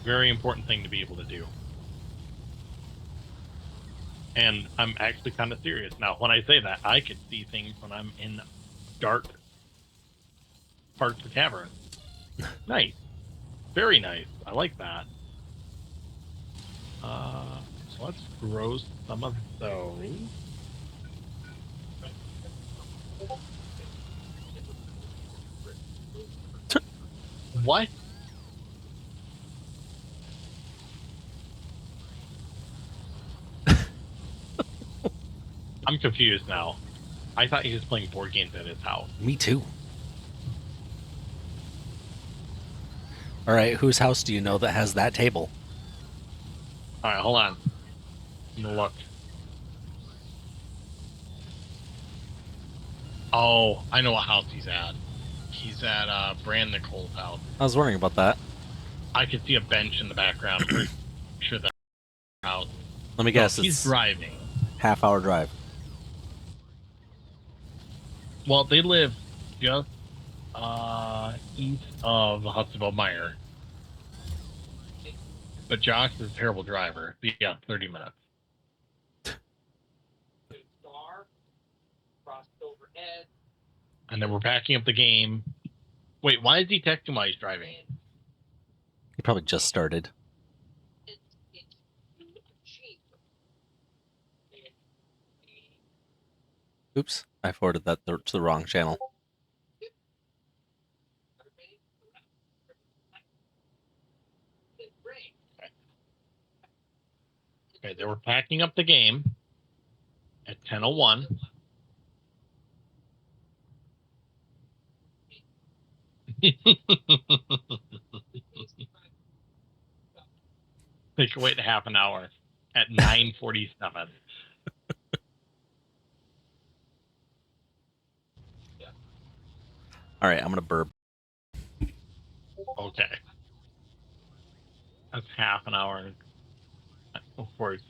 Very important thing to be able to do. And I'm actually kind of serious. Now, when I say that, I can see things when I'm in dark parts of the cavern. Nice. Very nice. I like that. So let's grow some of those. What? I'm confused now. I thought he was playing board games at his house. Me too. All right, whose house do you know that has that table? All right, hold on. I'm gonna look. Oh, I know what house he's at. He's at Brand Nicole's house. I was wondering about that. I can see a bench in the background. I'm pretty sure that's house. Let me guess. He's It's driving. half-hour drive. Well, they live just east of Hudsonville Mire. But Josh is a terrible driver. Yeah, 30 minutes. And then we're packing up the game. Wait, why is he texting while he's driving? He probably just started. Oops, I forwarded that to the wrong channel. Okay, they were packing up the game at 10:01. They could wait half an hour at 9:47. All right, I'm gonna burp. Okay. That's half an hour. Of course.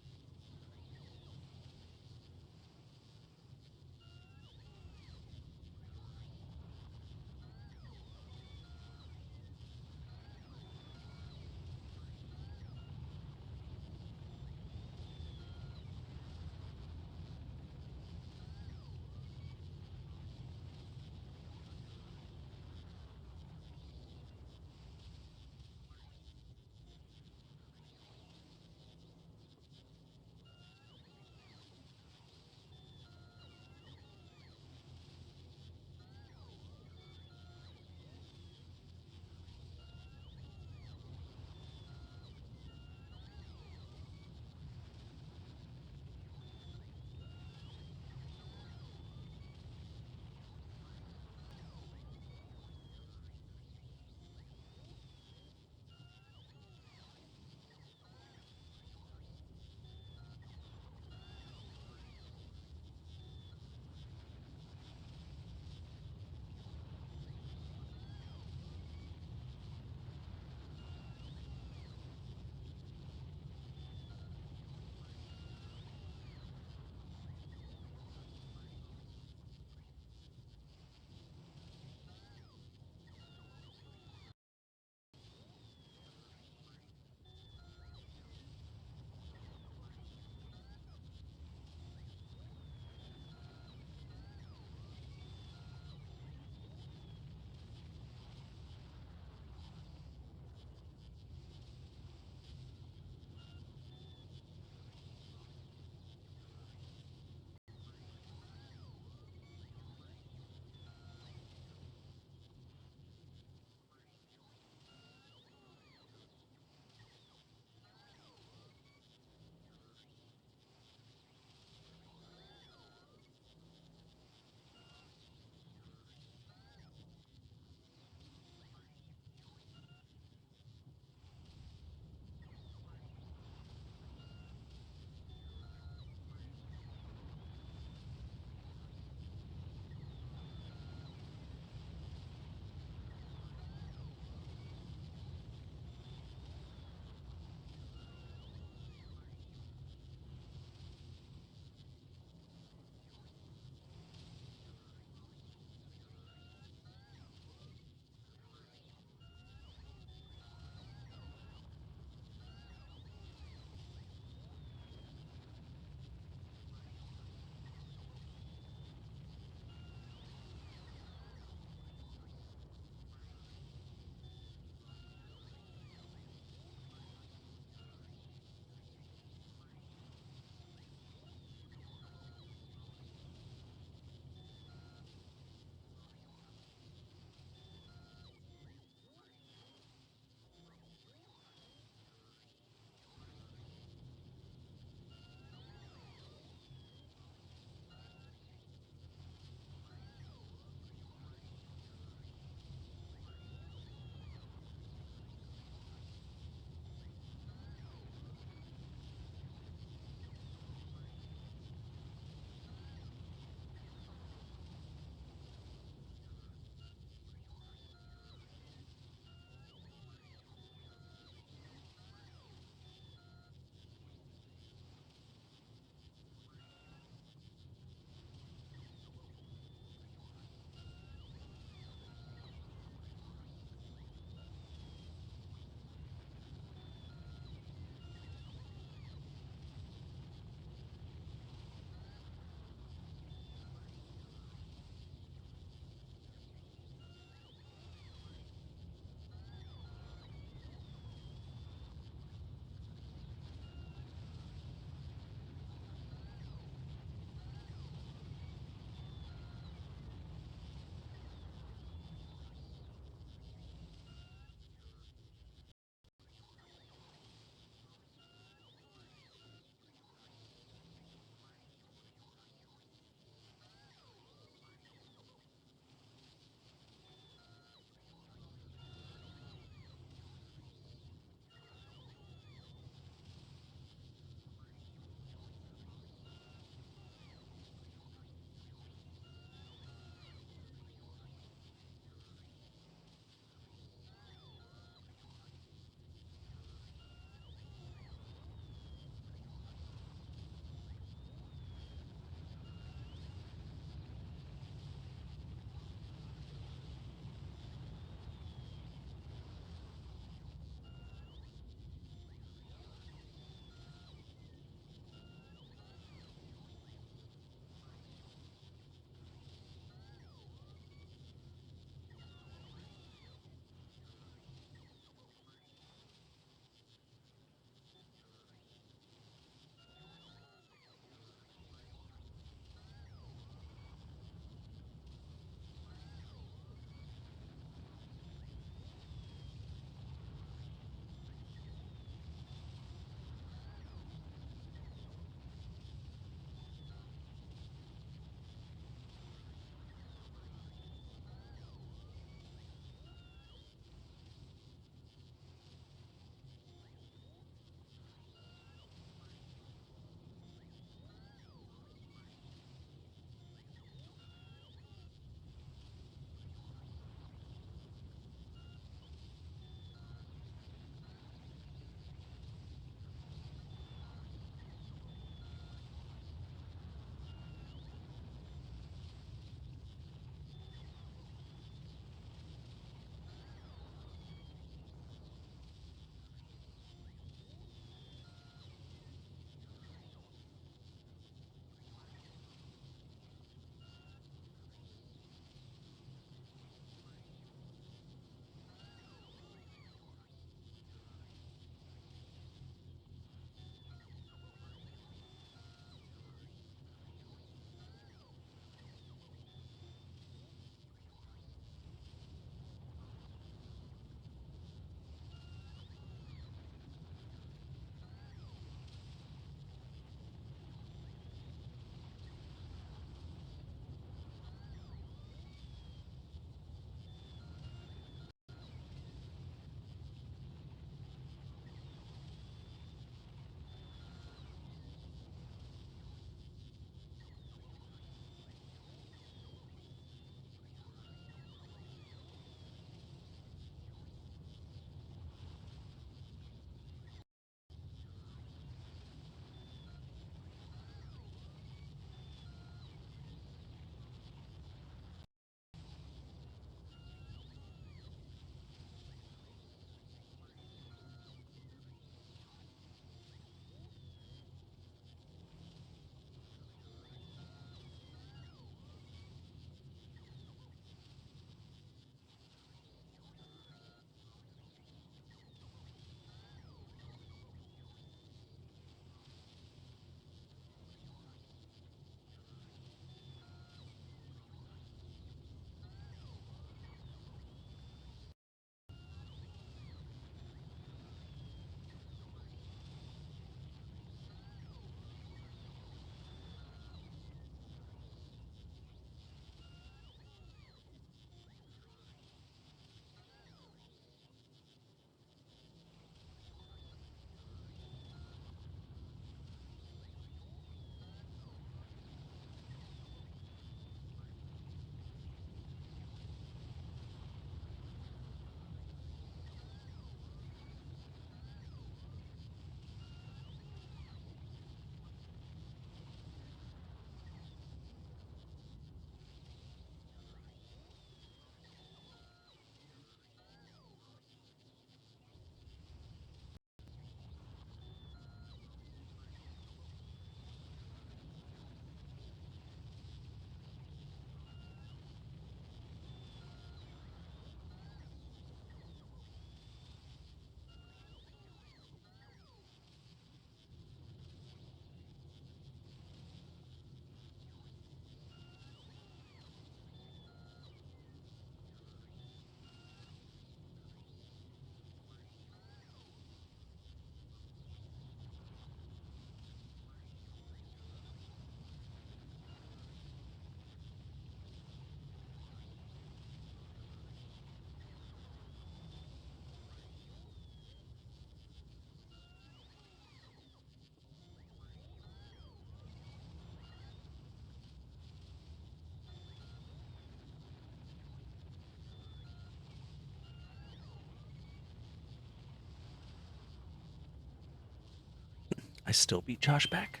I still beat Josh back.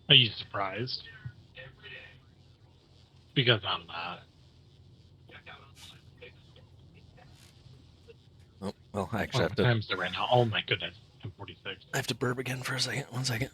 Are you surprised? Because I'm not. Oh, well, I actually Well, have to. times it right now. Oh my goodness. I'm 46. I have to burp again for a second. 1 second.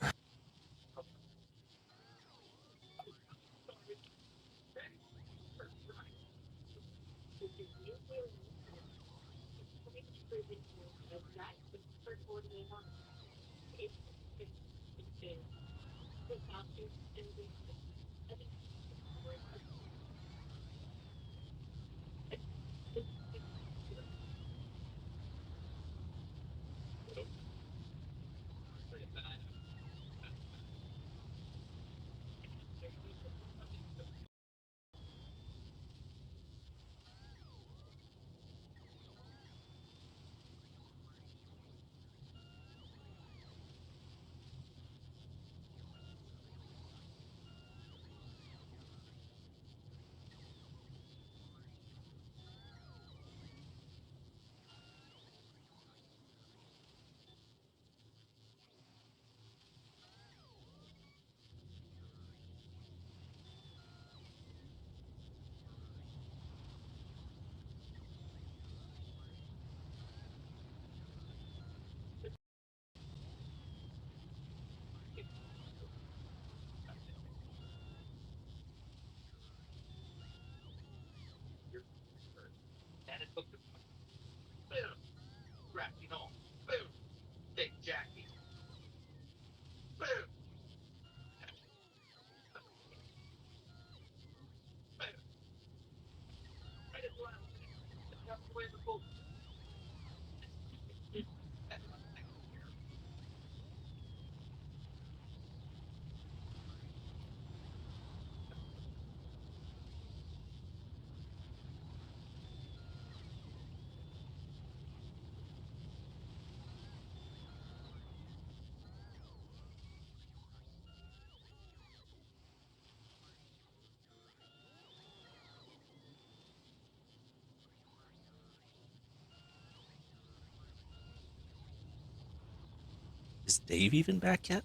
Is Dave even back yet?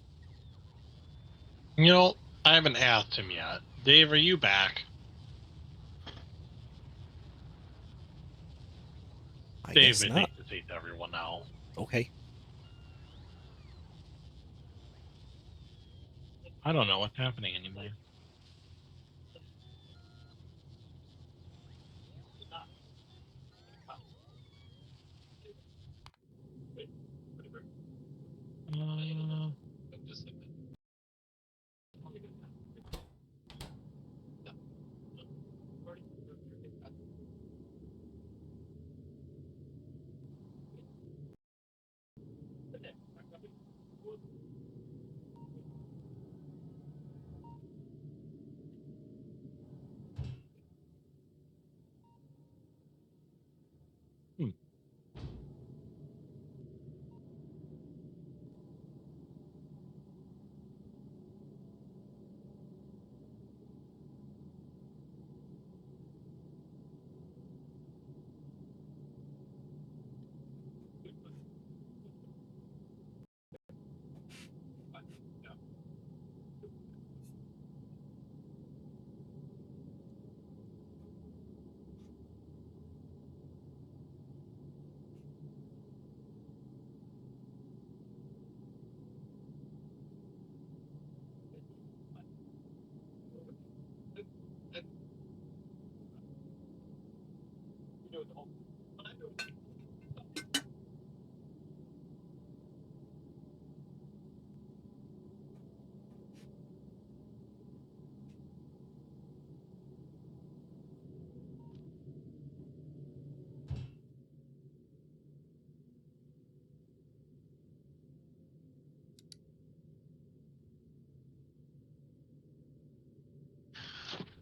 You know, I haven't asked him yet. Dave, are you back? I Dave, guess I not. think to say to everyone now. Okay. I don't know what's happening anymore. Uh,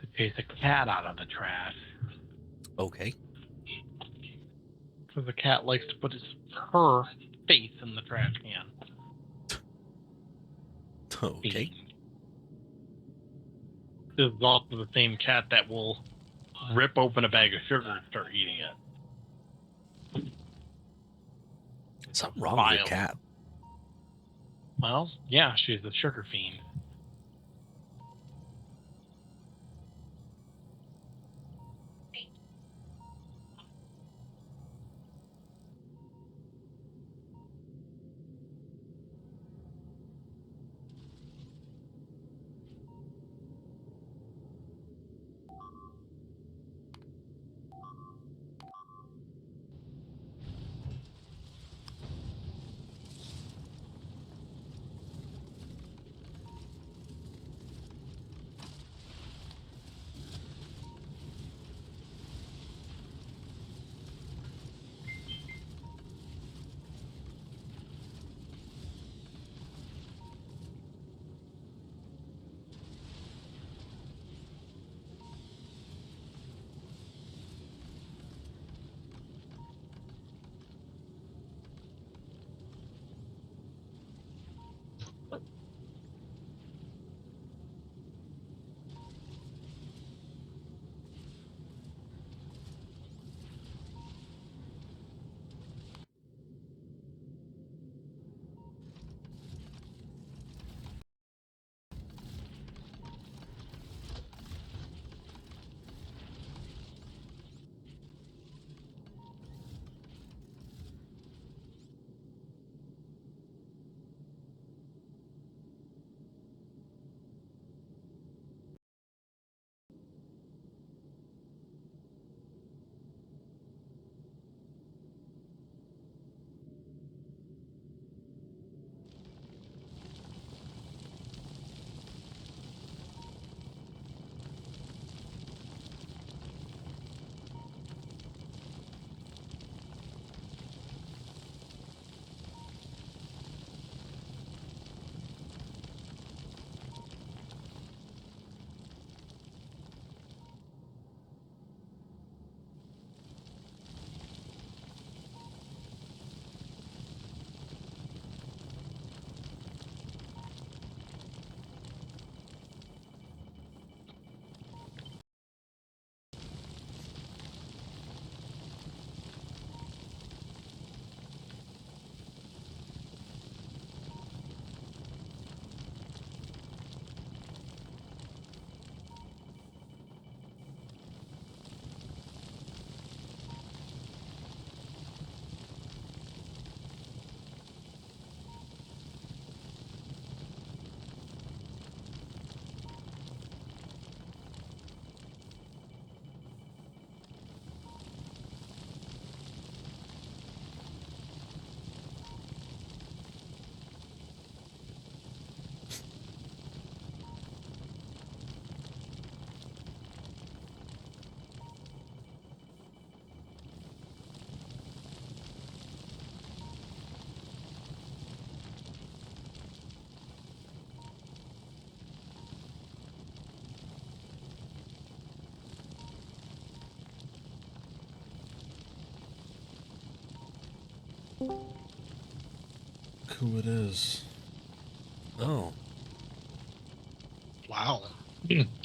to chase a cat out of the trash. Okay. Because the cat likes to put her face in the trash can. Okay. This is also the same cat that will rip open a bag of sugar and start eating it. Something wrong with your Vile. cat. Well, yeah, she's a sugar fiend. Who it is? Oh, Wow.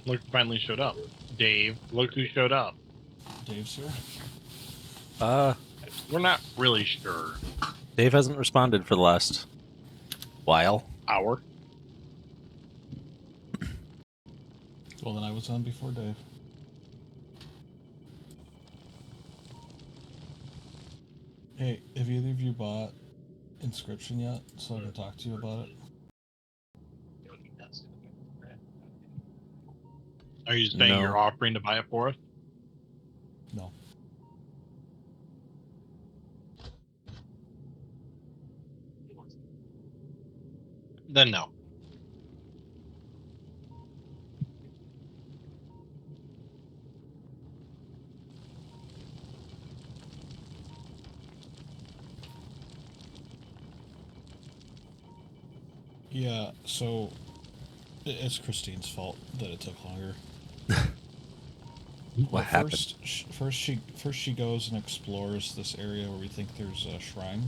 Look, finally showed up. Dave, look who showed up. Dave's here. We're not really sure. Dave hasn't responded for the last while. Hour. Well, then I was on before Dave. Hey, have either of you bought Inscription yet, so I can talk to you about it? Are you saying No. you're offering to buy it for us? No. Then no. Yeah, so it's Christine's fault that it took longer. What happened? First she goes and explores this area where we think there's a shrine,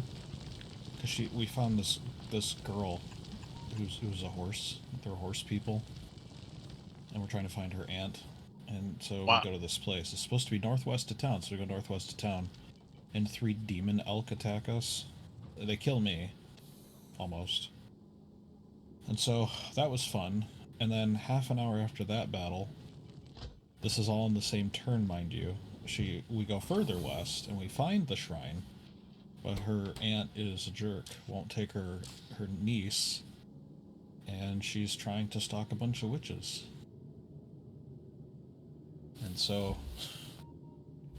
because we found this girl who's a horse. They're horse people, and we're trying to find her aunt. And so Wow. we go to this place. It's supposed to be northwest of town, so we go northwest of town, and 3 demon elk attack us. They kill me, almost. And so that was fun. And then half an hour after that battle, this is all in the same turn, mind you. We go further west and we find the shrine, but her aunt is a jerk, won't take her niece, and she's trying to stalk a bunch of witches. And so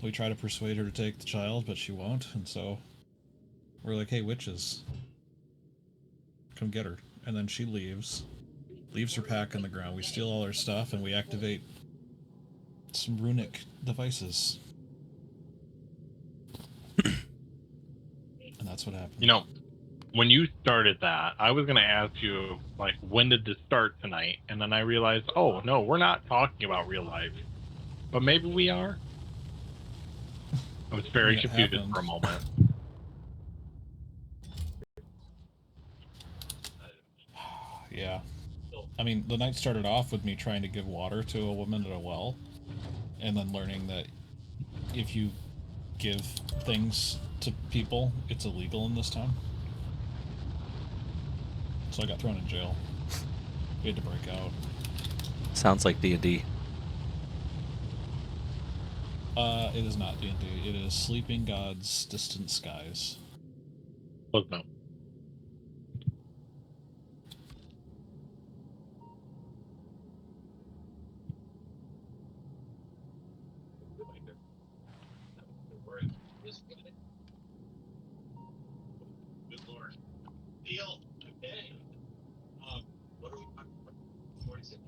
we try to persuade her to take the child, but she won't, and so we're like, hey, witches, come get her. And then she leaves her pack on the ground. We steal all her stuff, and we activate some runic devices. And that's what happened. You know, when you started that, I was going to ask you, like, when did this start tonight? And then I realized, oh, no, we're not talking about real life. But maybe we are. I was very confused for a moment. Yeah. I mean, the night started off with me trying to give water to a woman at a well, and then learning that if you give things to people, it's illegal in this town. So I got thrown in jail. We had to break out. Sounds like D&D. It is not D&D. It is Sleeping Gods, Distant Skies. Close enough. Good Lord. Deal. Okay. What are we talking about? 46.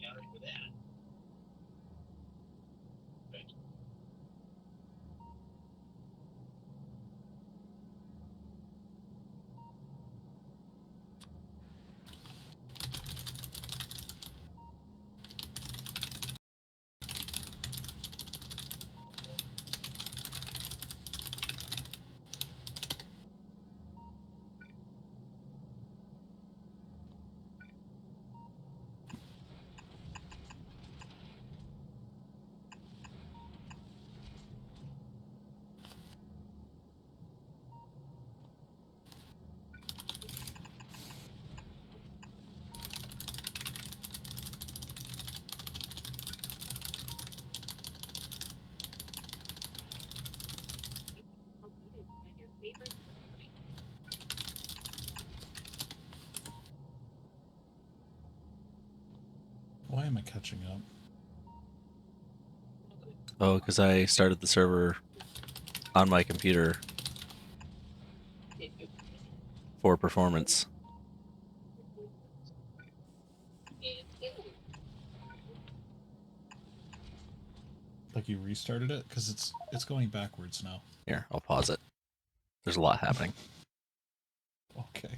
Got it for that. Thank you. Why am I catching up? Oh, because I started the server on my computer for performance. Like you restarted it? Because it's going backwards now. Here, I'll pause it. There's a lot happening. Okay.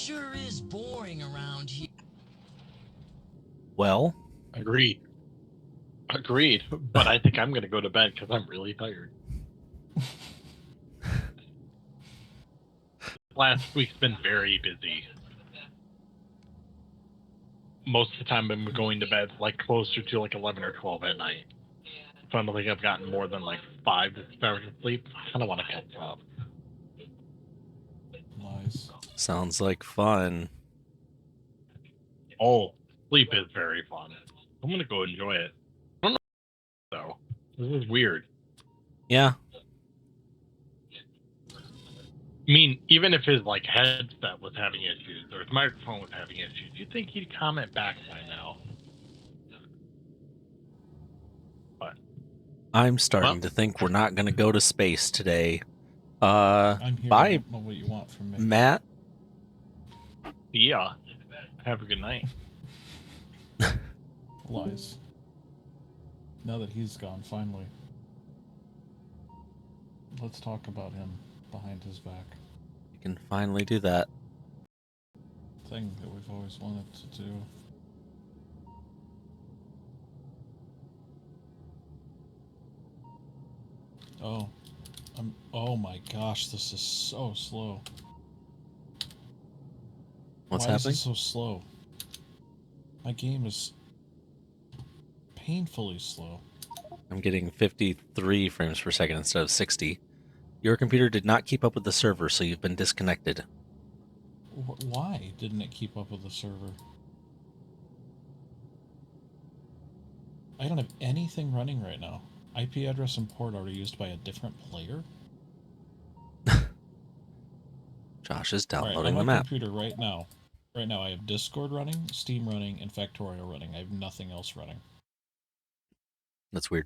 sure is boring around here. Well, Agreed. But I think I'm gonna go to bed because I'm really tired. Last week's been very busy. Most of the time I'm going to bed like closer to like 11 or 12 at night. So I don't think I've gotten more than like 5 to 6 hours of sleep. I kind of want to catch up. Nice. sounds like fun. Oh, sleep is very fun. I'm gonna go enjoy it. I don't know though. This is weird. Yeah, I mean, even if his like headset was having issues or his microphone was having issues, you'd think he'd comment back by now. But I'm starting Well- to think we're not going to go to space today. I'm here. I Bye, don't know what you want from me. Matt. yeah, have a good night. Lies. Now that he's gone, finally. Let's talk about him behind his back. We can finally do that. Thing that we've always wanted to do. Oh. Oh my gosh, this is so slow. What's Why happening? is it so slow? My game is painfully slow. I'm getting 53 frames per second instead of 60. Your computer did not keep up with the server, so you've been disconnected. Why didn't it keep up with the server? I don't have anything running right now. IP address and port are used by a different player? Josh is Alright, downloading on the my map. computer right now. Right now I have Discord running, Steam running, and Factorial running. I have nothing else running. That's weird.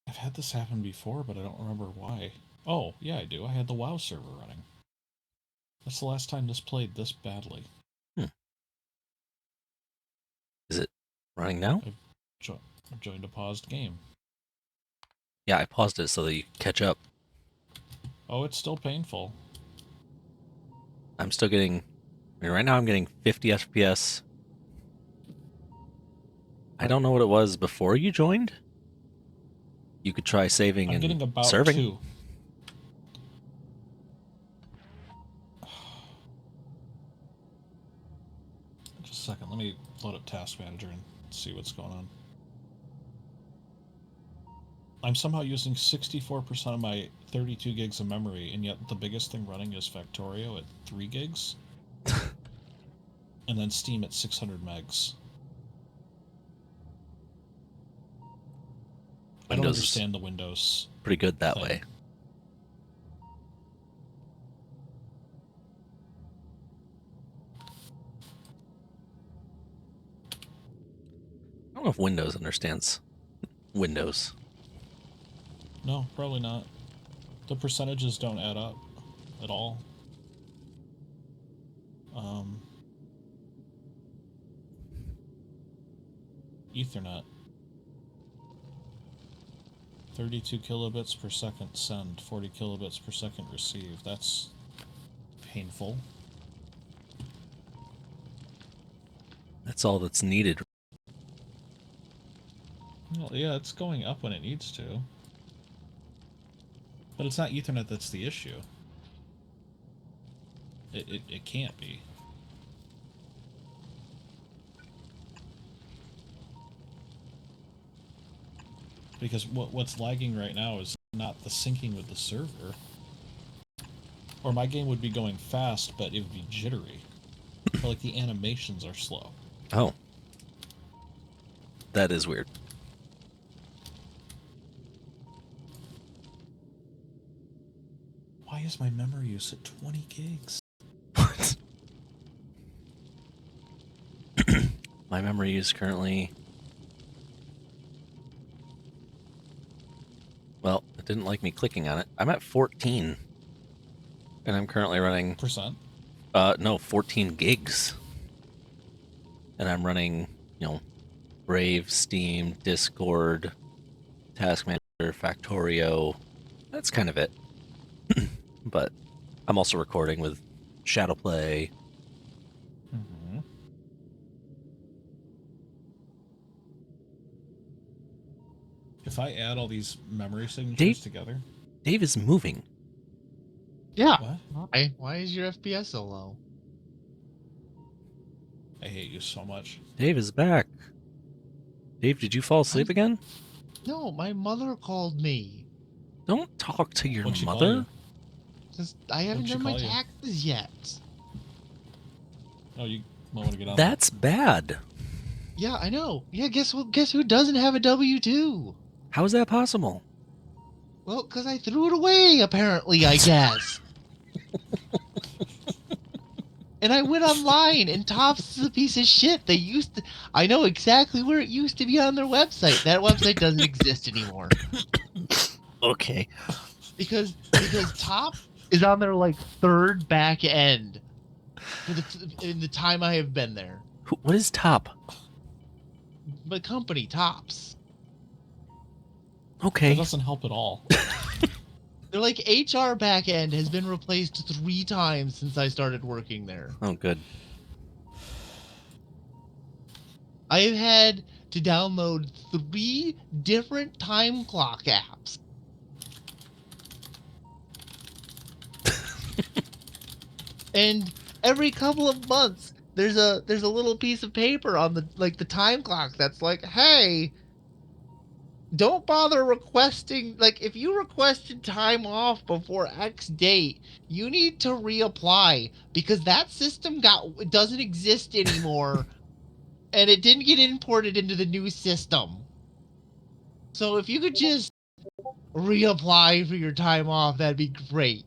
I've had this happen before, but I don't remember why. Oh, yeah, I do. I had the WoW server running. That's the last time this played this badly. Is it running now? I've joined a paused game. Yeah, I paused it so that you could catch up. Oh, it's still painful. I'm still getting... I mean, right now I'm getting 50 FPS. I don't know what it was before you joined. You could try saving I'm and getting about serving. 2. Just a second, let me load up Task Manager and see what's going on. I'm somehow using 64% of my 32 gigs of memory, and yet the biggest thing running is Factorio at 3 gigs. And then Steam at 600 megs. I don't Windows is understand the Windows. pretty good that thing. way. I don't know if Windows understands Windows. No, probably not. The percentages don't add up at all. Ethernet. 32 kilobits per second send, 40 kilobits per second receive. That's painful. That's all that's needed. Well, yeah, it's going up when it needs to. But it's not Ethernet that's the issue. It can't be. Because what's lagging right now is not the syncing with the server. Or my game would be going fast, but it would be jittery. Or like the animations are slow. Oh. That is weird. Why is my memory use at 20 gigs? What? My memory is currently... Well, it didn't like me clicking on it. I'm at 14. And I'm currently running... Percent? No, 14 gigs. And I'm running, you know, Brave, Steam, Discord, Task Manager, Factorio. That's kind of it. But I'm also recording with Shadowplay. Mm-hmm. If I add all these memory signatures together... Dave is moving. Yeah. What? Why is your FPS so low? I hate you so much. Dave is back. Dave, did you fall asleep again? No, my mother called me. Don't talk to your What'd she call mother. you? Because I haven't What'd she done my call you? taxes yet. Oh, you might want to get on That's bad. Yeah, I know. Yeah, guess what? Guess who doesn't have a W-2? How is that possible? Well, because I threw it away, apparently, I guess. And I went online, and Topps is a piece of shit. They used to... I know exactly where it used to be on their website. That website doesn't exist anymore. Okay. Because Top is on their, like, third back end in the time I have been there. What is Top? The company, Tops. Okay. That doesn't help at all. They're like HR back end has been replaced 3 times since I started working there. Oh, good. I have had to download 3 different time clock apps. And every couple of months there's a little piece of paper on the time clock that's like, hey, don't bother requesting, like, if you requested time off before X date, you need to reapply because that system doesn't exist anymore and it didn't get imported into the new system. So if you could just reapply for your time off, that'd be great.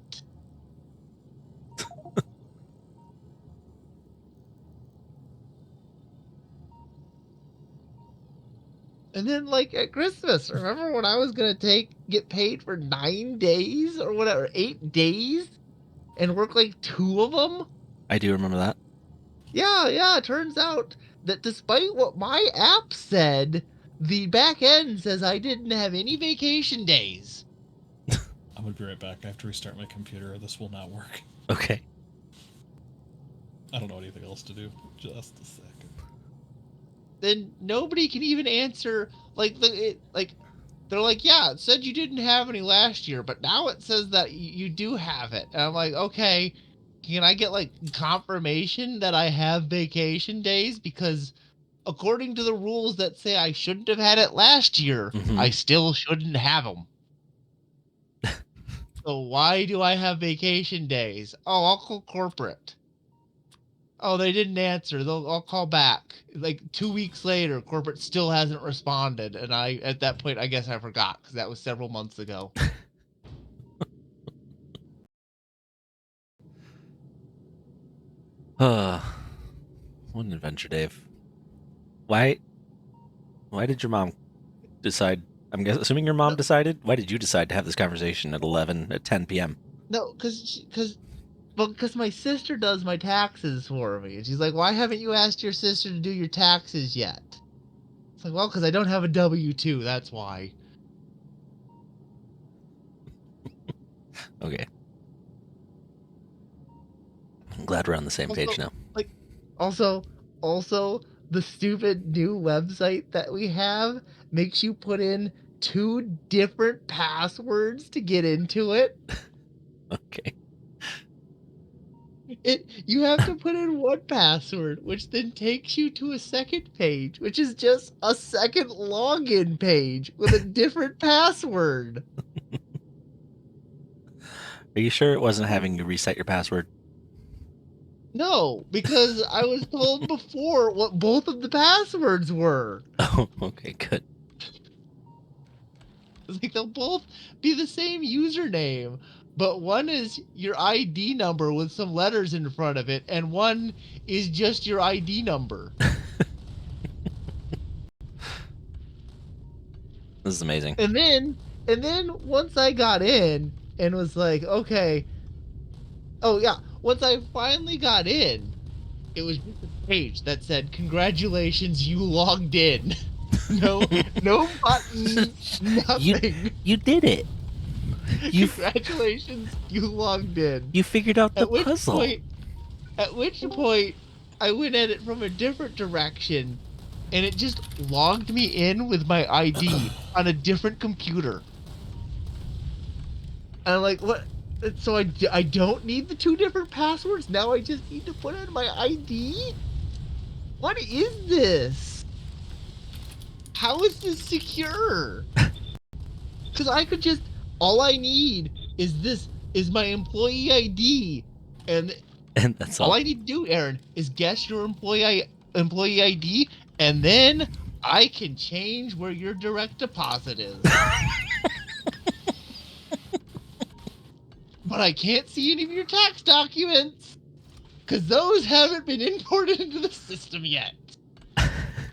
And then, like, at Christmas, remember when I was gonna get paid for 9 days or whatever, 8 days, and work like 2 of them? I do remember that. Yeah, it turns out that despite what my app said, the back end says I didn't have any vacation days. I'm gonna be right back. I have to restart my computer or this will not work. Okay. I don't know anything else to do. Just a second. Then nobody can even answer, they're like, yeah, it said you didn't have any last year, but now it says that you do have it. And I'm like, okay, can I get, like, confirmation that I have vacation days? Because according to the rules that say I shouldn't have had it last year, I still shouldn't have them. So why do I have vacation days? Oh, I'll call corporate. Oh, they didn't answer. I'll call back. Like 2 weeks later, corporate still hasn't responded, and at that point, I guess I forgot because that was several months ago. What an adventure, Dave. Why did your mom decide? I'm assuming your mom decided. Why did you decide to have this conversation at 10 p.m.? No, because my sister does my taxes for me, and she's like, "Why haven't you asked your sister to do your taxes yet?" It's like, well, because I don't have a W-2. That's why. Okay. I'm glad we're on the same page now. Like, also, the stupid new website that we have makes you put in 2 different passwords to get into it. Okay. You have to put in one password, which then takes you to a second page, which is just a second login page with a different password. Are you sure it wasn't having you reset your password? No, because I was told before what both of the passwords were. Oh, okay, good. It's like they'll both be the same username, but one is your ID number with some letters in front of it, and one is just your ID number. This is amazing. And then once I got in and was like, okay, oh yeah, once I finally got in, it was just a page that said, "Congratulations, you logged in." No, no button, nothing. You did it. You Congratulations, you logged in. you figured out the At which puzzle. point, I went at it from a different direction, and it just logged me in with my ID on a different computer. And I'm like, what? So I don't need the 2 different passwords? Now I just need to put in my ID? What is this? How is this secure? Because I could just, all I need is my employee ID. And that's all I need to do, Aaron, is guess your employee ID, and then I can change where your direct deposit is. But I can't see any of your tax documents, because those haven't been imported into the system yet.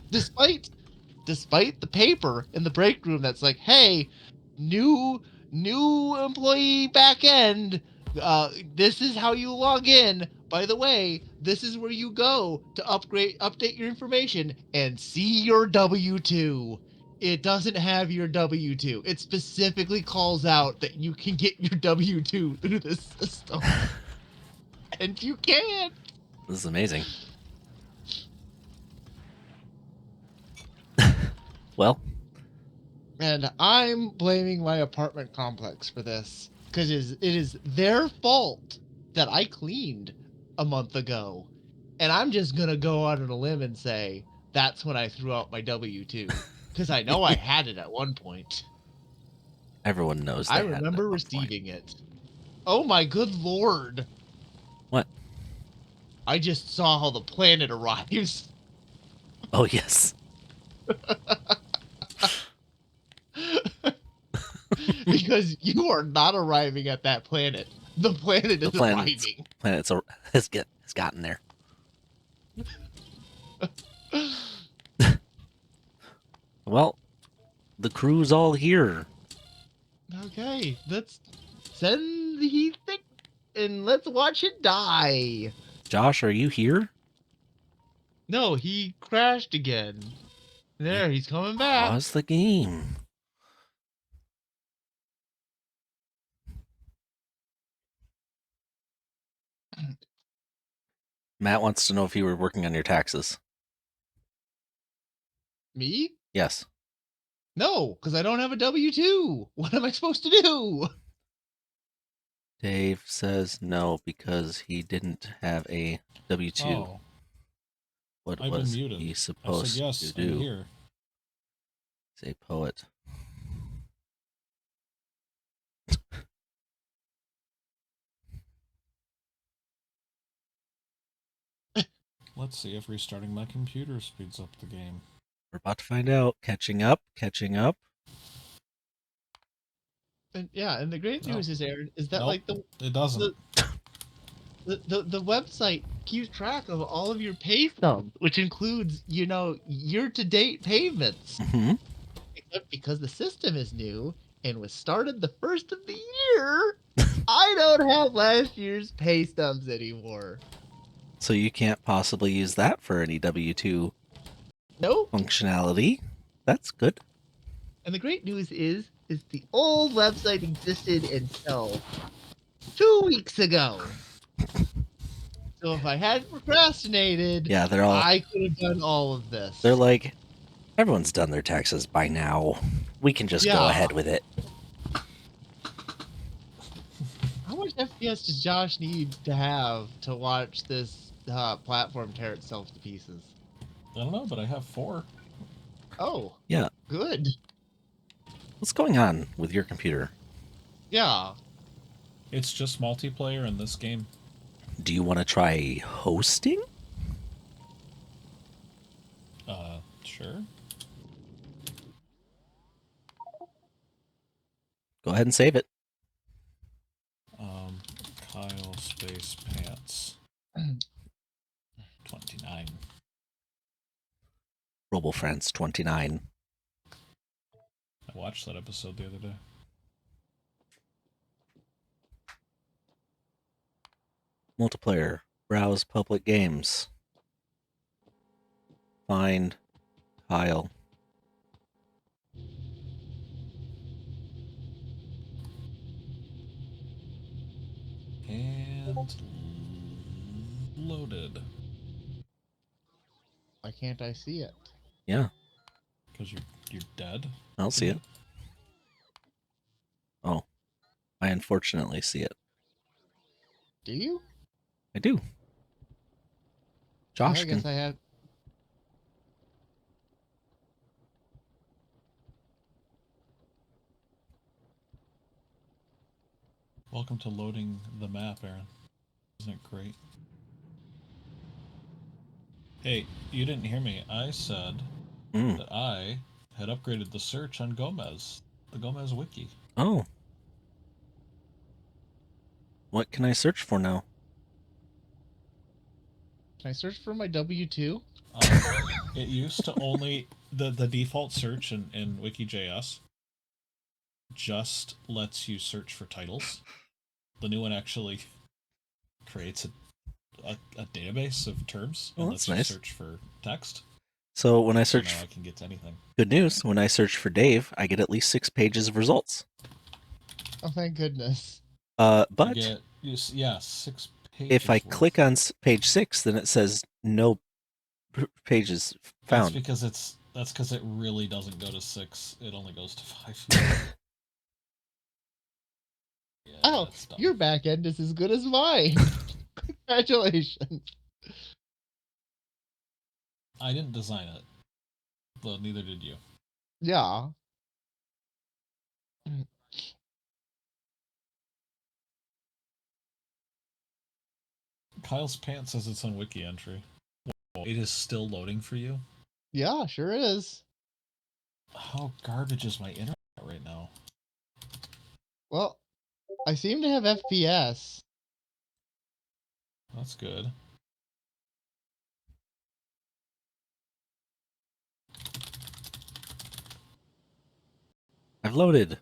Despite the paper in the break room that's like, hey, new employee back end, this is how you log in. By the way, this is where you go to update your information and see your W-2. It doesn't have your W-2. It specifically calls out that you can get your W-2 through the system. And you can't. This is amazing. Well, and I'm blaming my apartment complex for this, because it is their fault that I cleaned a month ago, and I'm just gonna go out on a limb and say that's when I threw out my W-2, because I know I had it at one point. Everyone knows. I remember receiving it. Oh my good lord! What? I just saw how the planet arrives. Oh yes. Because you are not arriving at that planet. The planet is arriving. Planet's has gotten there. Well, the crew's all here. Okay, let's send the heat thing and let's watch it die. Josh, are you here? No, he crashed again. There, he's coming back. Pause the game. Matt wants to know if you were working on your taxes. Me? Yes. No, because I don't have a W-2. What am I supposed to do? Dave says no because he didn't have a W-2. Oh. What I've was been muted. he I supposed said yes, to I'm do? here. He's a poet. Let's see if restarting my computer speeds up the game. We're about to find out. Catching up. And yeah, and the great news is, Aaron, is that like it doesn't. The website keeps track of all of your pay stubs, which includes, year-to-date payments. Mm-hmm. Except because the system is new and was started the first of the year, I don't have last year's pay stubs anymore. So you can't possibly use that for any W-2 functionality. That's good. And the great news is the old website existed until 2 weeks ago. So if I hadn't procrastinated, I could have done all of this. They're like, everyone's done their taxes by now. We can just go ahead with it. How much FPS does Josh need to have to watch this platform tear itself to pieces? I don't know, but I have 4. Oh. Yeah. Good. What's going on with your computer? Yeah. It's just multiplayer in this game. Do you want to try hosting? Sure. Go ahead and save it. Kyle space pants. 29. RoboFriends 29. I watched that episode the other day. Multiplayer. Browse public games. Find Kyle. And loaded. Why can't I see it? Yeah, Because you're dead. I'll see it. Oh, I unfortunately see it. Do you? I do. Yeah, Josh I guess can. I had. Welcome to loading the map, Aaron. Isn't it great? Hey, you didn't hear me. I said that I had upgraded the search on Gomez, the Gomez wiki. Oh. What can I search for now? Can I search for my W-2? It used to only the default search in Wiki.js just lets you search for titles. The new one actually creates a database of terms and lets you nice. search for text. So when I search, now I can get to anything. Good news. When I search for Dave, I get at least 6 pages of results. Oh, thank goodness. But you get, 6 pages. If I click on page 6, then it says no pages found. That's because it really doesn't go to 6. It only goes to 5. Yeah, Oh, your back end is as good as mine. Congratulations. I didn't design it. Well, neither did you. Yeah. Kyle's pants says it's on wiki entry. Whoa, it is still loading for you? Yeah, sure is. How garbage is my internet right now? Well, I seem to have FPS. That's good. I've loaded.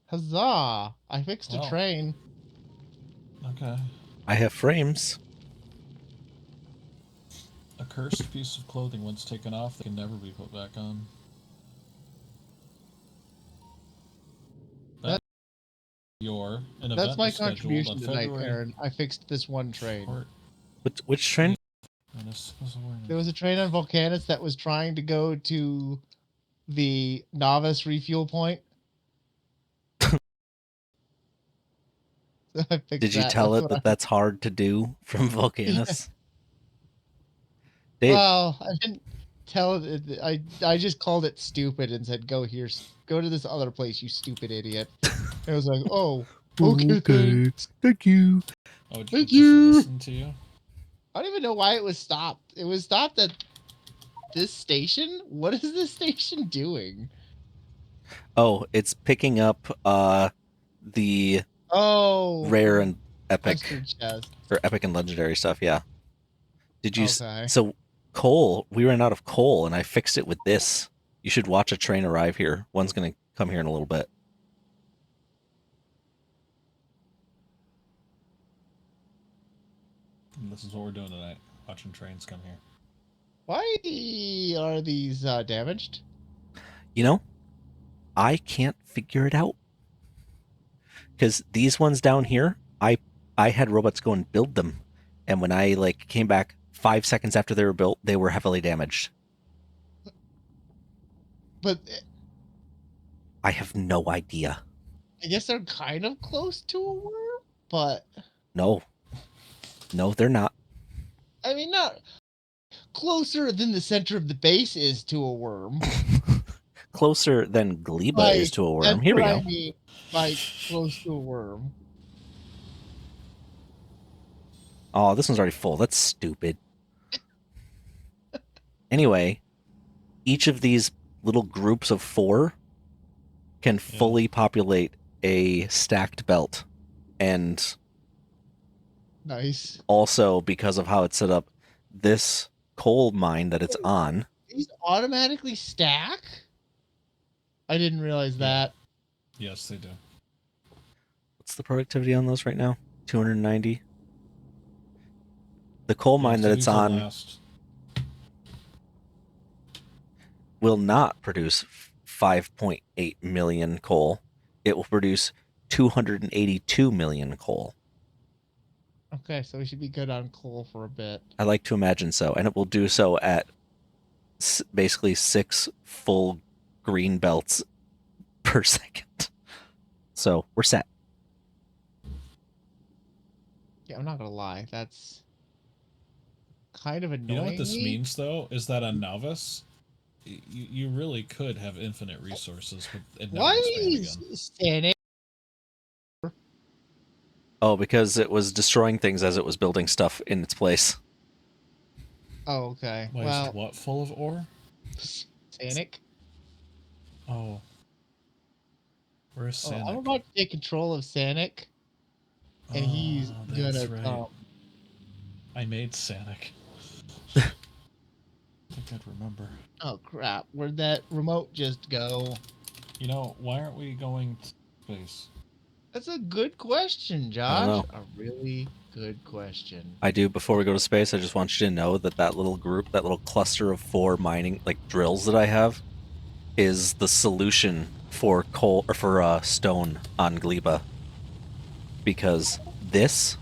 Huzzah! I fixed a train. Okay. I have frames. A cursed piece of clothing once taken off can never be put back on. That's my contribution tonight, Aaron. I fixed this one train. Which train? There was a train on Volcanus that was trying to go to the novice refuel point. I fixed Did you tell it that that's hard to do from Volcanus? Dave. Well, I didn't tell it. I just called it stupid and said, "Go here, go to this other place, you stupid idiot." It was like, "Oh, okay, thank you, thank you." Listen to you. I don't even know why it was stopped. It was stopped at this station. What is this station doing? Oh, it's picking up the rare and epic or epic and legendary stuff. Yeah. Did you? Okay. So coal. We ran out of coal, and I fixed it with this. You should watch a train arrive here. One's gonna come here in a little bit. And this is what we're doing tonight. Watching trains come here. Why are these damaged? You know, I can't figure it out. Because these ones down here, I had robots go and build them, and when I came back 5 seconds after they were built, they were heavily damaged. But I have no idea. I guess they're kind of close to a worm, but no, they're not. I mean, not closer than the center of the base is to a worm. Closer than Gleba is to a worm. Here we go. I mean, like close to a worm. Oh, this one's already full. That's stupid. Anyway, each of these little groups of 4 can fully populate a stacked belt. And nice. Also, because of how it's set up, this coal mine that it's on. These automatically stack? I didn't realize that. Yes, they do. What's the productivity on those right now? 290. The coal mine that it's on will not produce 5.8 million coal. It will produce 282 million coal. Okay, so we should be good on coal for a bit. I like to imagine so, and it will do so at basically 6 full green belts per second. So we're set. Yeah, I'm not gonna lie. That's kind of annoying. You know what this me. means, though, is that on novice, you really could have infinite resources and never Why expand is again. standing? Oh, because it was destroying things as it was building stuff in its place. Oh, okay. Why is Well, what full of ore? Sanic. Oh. Where's Oh, Sanic? I'm about to take control of Sanic, and he's Oh, gonna that's right. come. I made Sanic. I think I'd remember. Oh crap! Where'd that remote just go? You know, why aren't we going to space? That's a good question, I Josh. don't A really good question. I do, before we go to space, I just want you to know that that little group, that little cluster of 4 mining, like, drills that I have, is the solution for coal, or for stone on Gleba. Because this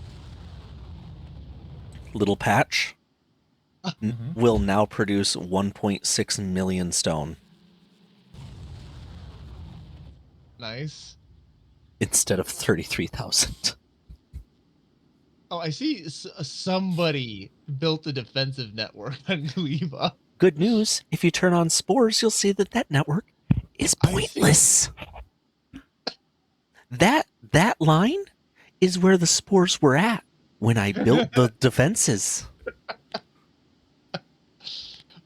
little patch will now produce 1.6 million stone Nice. instead of 33,000. Oh, I see. Somebody built a defensive network on Gleba. Good news, if you turn on spores, you'll see that that network is pointless. That line is where the spores were at when I built the defenses.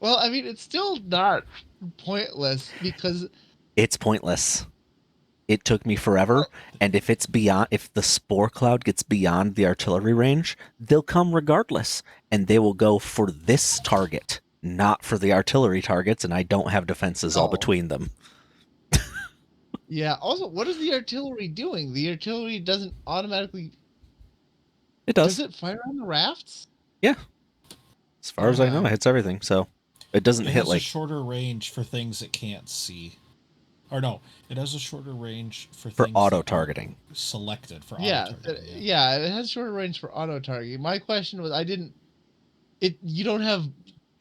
Well, I mean, it's still not pointless because It's pointless. It took me forever, and if the spore cloud gets beyond the artillery range, they'll come regardless, and they will go for this target, not for the artillery targets, and I don't have defenses all between them. yeah. Also, what is the artillery doing? The artillery doesn't automatically. It does. Does it fire on the rafts? Yeah. As far as I know, it hits everything, so it doesn't It hit has like a shorter range for things it can't see. Or no, it has a shorter range for things auto that targeting. aren't selected for Yeah, auto targeting. yeah, it has shorter range for auto targeting. My question was, you don't have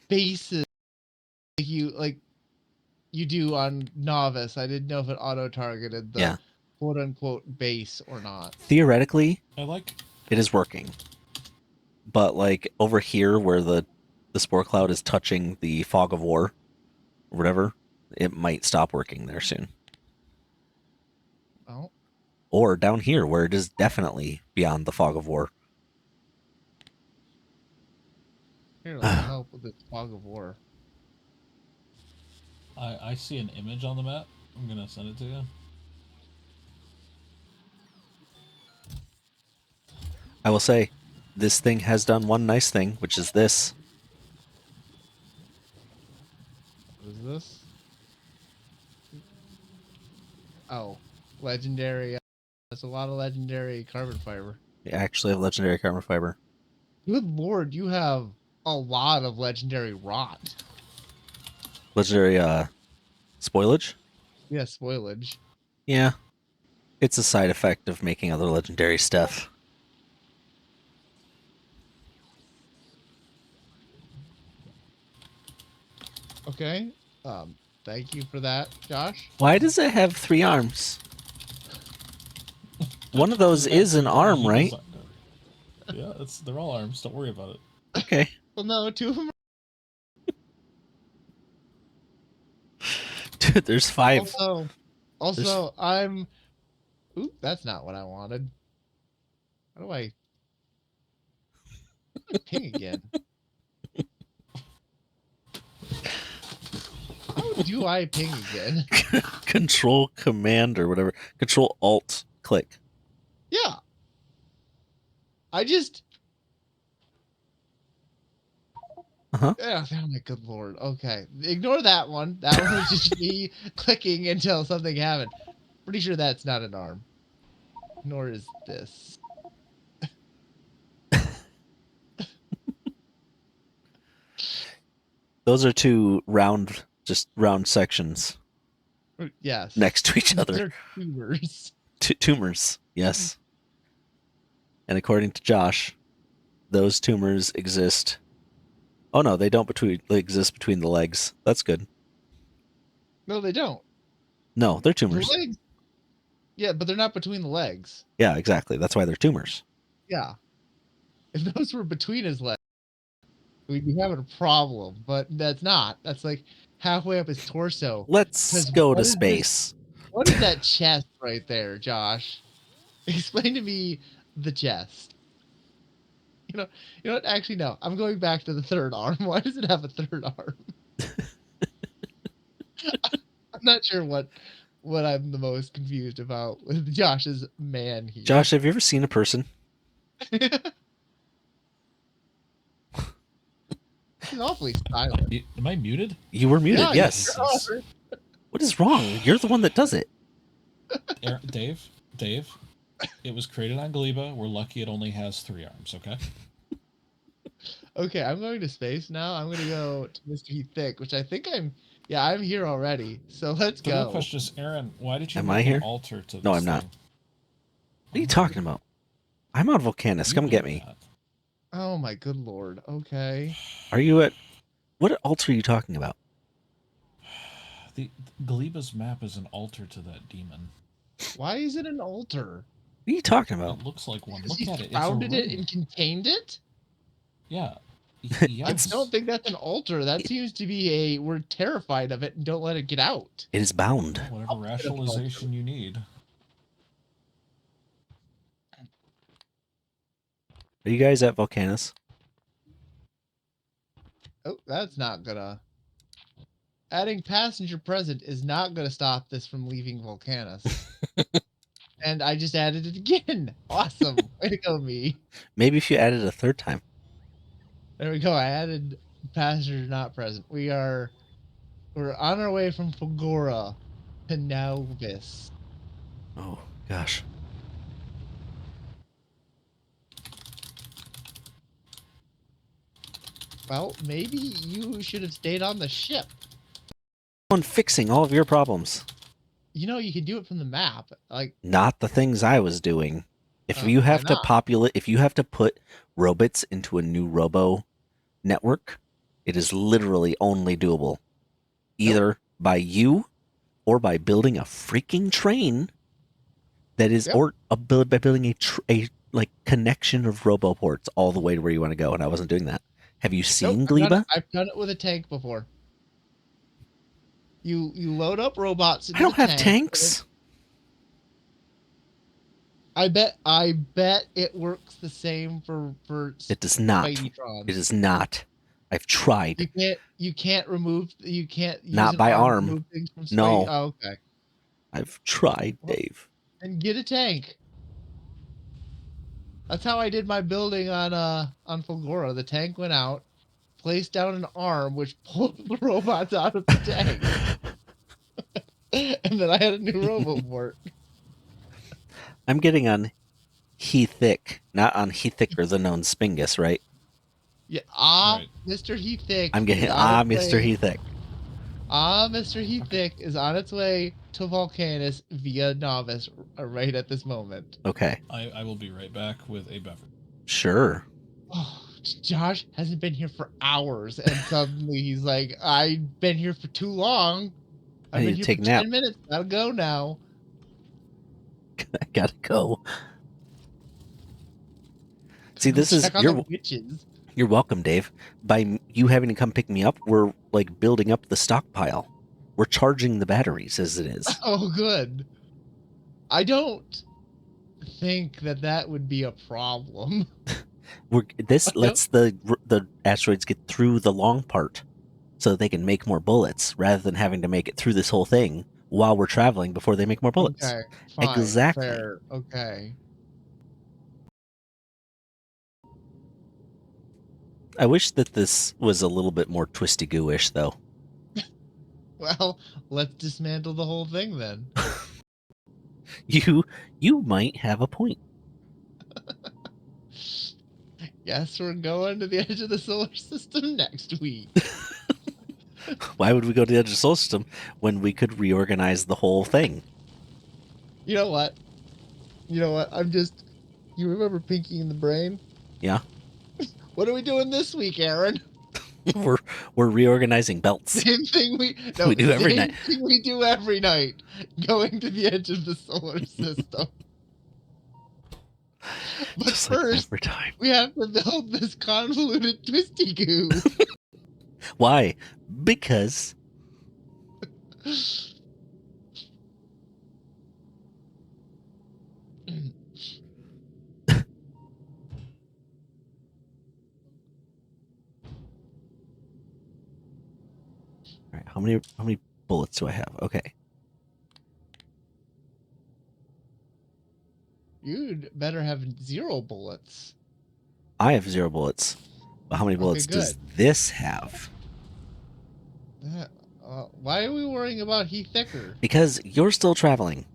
bases like you do on novice. I didn't know if it auto targeted the quote unquote base or not. Theoretically, it is working. But like over here where the spore cloud is touching the fog of war or whatever, it might stop working there soon. Oh. Or down here where it is definitely beyond the fog of war. Here, let me help with this fog of war. I see an image on the map. I'm gonna send it to you. I will say, this thing has done one nice thing, which is this. What is this? Oh, legendary. That's a lot of legendary carbon fiber. We actually have legendary carbon fiber. Good lord, you have a lot of legendary rot. Legendary spoilage? Yeah, spoilage. Yeah. It's a side effect of making other legendary stuff. Okay. Thank you for that, Josh. Why does it have 3 arms? One of those is an arm, right? Yeah, they're all arms. Don't worry about it. Okay. Well, no, 2 of them. Dude, there's 5. Also, I'm. Oop, that's not what I wanted. How do I ping again? How do I ping again? Control Command or whatever. Control Alt click. Yeah. I just. Yeah, oh my good lord. Okay. Ignore that one. That one was just me clicking until something happened. Pretty sure that's not an arm. Nor is this. Those are 2 round sections. Yes. Next to each other. They're tumors. Tumors, yes. And according to Josh, those tumors exist. Oh no, they don't exist between the legs. That's good. No, they don't. No, they're The tumors. legs. Yeah, but they're not between the legs. Yeah, exactly. That's why they're tumors. Yeah. If those were between his legs, we'd be having a problem. But that's not. That's like halfway up his torso. Let's 'Cause go what to is this- space. What is that chest right there, Josh? Explain to me the chest. You know what? Actually, no. I'm going back to the third arm. Why does it have a third arm? I'm not sure what I'm the most confused about with Josh's man here. Josh, have you ever seen a person? He's awfully silent. Am I muted? You were muted, Yeah, yes. you are. What is wrong? You're the one that does it. Dave, it was created on Gleba. We're lucky it only has 3 arms, okay? Okay, I'm going to space now. I'm going to go to Mr. Heath Thick, which I think I'm here already. So let's The go. real question is, Aaron, why did you Am make I here? an altar to this No, I'm not. thing? What are you talking about? I'm on Volcanus. You Come know get me. that. Oh my good lord. Okay. Are you at... What altar are you talking about? The Gleba's map is an altar to that demon. Why is it an altar? What are you talking about? It looks like one. Because Look he at it. It's founded a it ring. and contained it? Yeah. I Yes. don't think that's an altar. That seems to be we're terrified of it and don't let it get out. It is bound. Whatever rationalization you need. Are you guys at Volcanus? Oh, that's not gonna. Adding passenger present is not gonna stop this from leaving Volcanus. And I just added it again. Awesome. Way to go, me. Maybe if you added a third time. There we go. I added passenger not present. We're on our way from Fagora to Nauvis. Oh, gosh. Well, maybe you should have stayed on the ship. On fixing all of your problems. You know, you can do it from the map. Like, Not the things I was doing. If you why have to not? populate, if you have to put robots into a new robo network, it is literally only doable either by you or by building a freaking train that is, Yep. or by building a like connection of roboports all the way to where you want to go. And I wasn't doing that. Have you seen Nope, Gleba? I've done it with a tank before. You load up robots. I don't have tanks. I bet it works the same for It does not. Spideytrons. It does not. I've tried. You can't use Not an by arm to arm. remove things from No. Oh, okay. I've tried, Well- Dave. And get a tank. That's how I did my building on Fulgora. The tank went out, placed down an arm which pulled the robots out of the tank. And then I had a new roboport. I'm getting on Heathick, not on Heathicker, the known Spingus, right? Yeah, Right. Mr. Heathick. I'm getting is on its Mr. way- Heathick. Mr. Heathick is on its way to Volcanus via Novice right at this moment. Okay, I will be right back with a beverage. sure. Oh, Josh hasn't been here for hours, and suddenly he's like, "I've been here for too long. I I've need been to here take for a nap. 10 minutes. Gotta go now." I gotta go. See, this is Check on the witches. you're welcome, Dave. By you having to come pick me up, we're like building up the stockpile. We're charging the batteries as it is. Oh, good. I don't think that would be a problem. This lets the asteroids get through the long part, so that they can make more bullets, rather than having to make it through this whole thing while we're traveling before they make more bullets. Okay, fine, Exactly. fair, okay. I wish that this was a little bit more twisty goo-ish, though. Well, let's dismantle the whole thing then. You might have a point. Guess we're going to the edge of the solar system next week. Why would we go to the edge of the solar system when we could reorganize the whole thing? You know what? You remember Pinky in the Brain? Yeah. What are we doing this week, Aaron? we're reorganizing belts. Same thing we do every same night. thing we do every night. Going to the edge of the solar system. But Just like first, every time. we have to build this convoluted twisty goo. Why? Because all right, how many bullets do I have? Okay. You'd better have 0 bullets. I have 0 bullets. But how many bullets does good. this have? Why are we worrying about Heath Thicker? Because you're still traveling.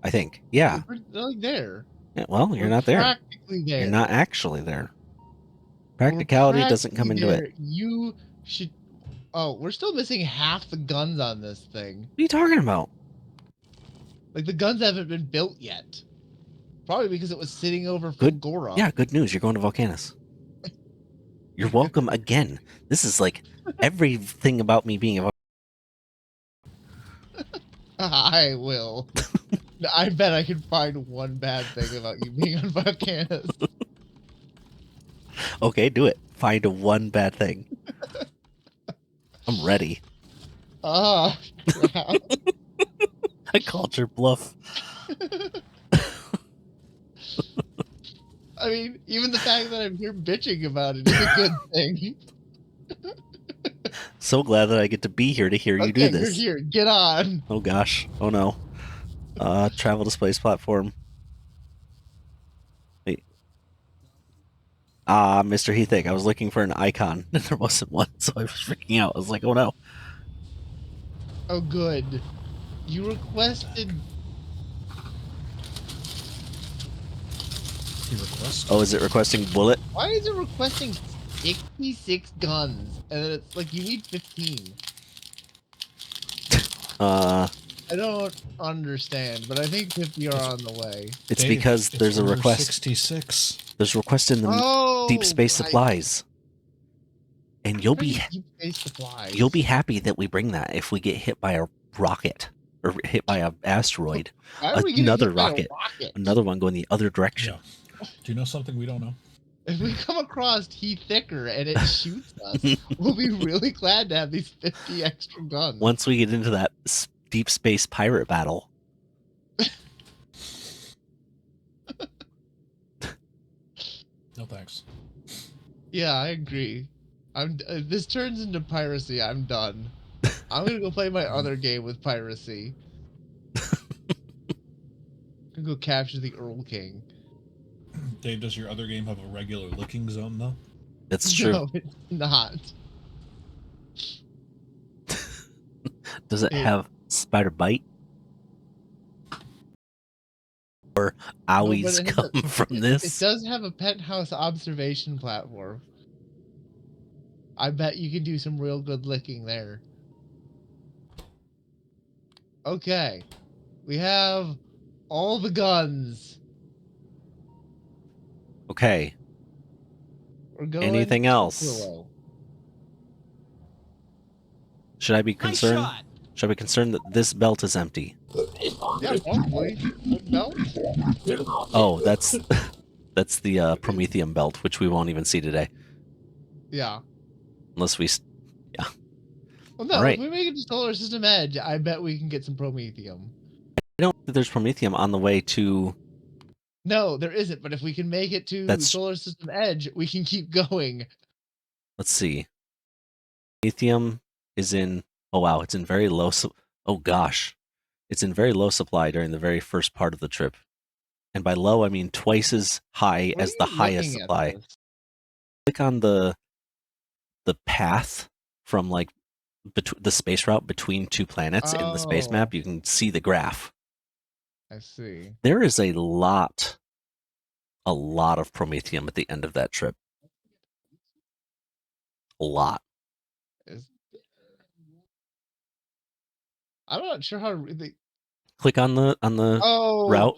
I think. Yeah. We're like there. Yeah, well, you're We're not there. practically there. You're not actually there. We're Practicality doesn't come into practically it. there. You should. Oh, we're still missing half the guns on this thing. What are you talking about? Like the guns haven't been built yet. Probably because it was sitting over Fulgora. Yeah, good news. You're going to Volcanus. You're welcome again. This is like everything about me being a I will. I bet I can find one bad thing about you being on Volcanus. Okay, do it. Find one bad thing. I'm ready. Ah, crap. I called your bluff. I mean, even the fact that I'm here bitching about it is a good thing. So glad that I get to be here to hear you do this. You're here. Get on. Oh gosh. Oh no. Travel displays platform. Wait. Mr. Heathig, I was looking for an icon and there wasn't one, so I was freaking out. I was like, oh no. Oh, good. You requested. He requests. Oh, is it requesting bullet? Why is it requesting 66 guns? And then it's like you need 15. Uh, I don't understand, but I think 50 are on the way. it's Dave, because it's there's a order request. 66. There's a request in the deep space supplies. And you'll be happy that we bring that if we get hit by a rocket or hit by an asteroid. Another rocket. Another one going the other direction. Yeah. Do you know something we don't know? If we come across Heath Thicker and it shoots us, we'll be really glad to have these 50 extra guns. Once we get into that deep space pirate battle. No thanks. Yeah, I agree. This turns into piracy. I'm done. I'm gonna go play my other game with piracy. I'm gonna go capture the Earl King. Dave, does your other game have a regular licking zone though? That's true. No, it's not. Does it have spider bite? Or owies come from this? It does have a penthouse observation platform. I bet you can do some real good licking there. Okay. We have all the guns. Okay. We're going Anything else? Willow. Should I be concerned? Nice shot. Should I be concerned that this belt is empty? Yeah, probably. What belt? Oh, that's the Prometheum belt, which we won't even see today. Yeah. Unless we... Yeah. Well, no, Right. if we make it to Solar System Edge, I bet we can get some Prometheum. I don't think there's Prometheum on the way to... No, there isn't, but if we can make it to Solar System Edge, we can keep going. Let's see. Prometheum is in... Oh, wow. It's in very low... Oh, gosh. It's in very low supply during the very first part of the trip. And by low, I mean twice as high as the highest supply. Click on the path from, like, the space route between two planets in the space map. You can see the graph. I see. There is a lot of Prometheum at the end of that trip. A lot. I'm not sure how to really... Click on the route.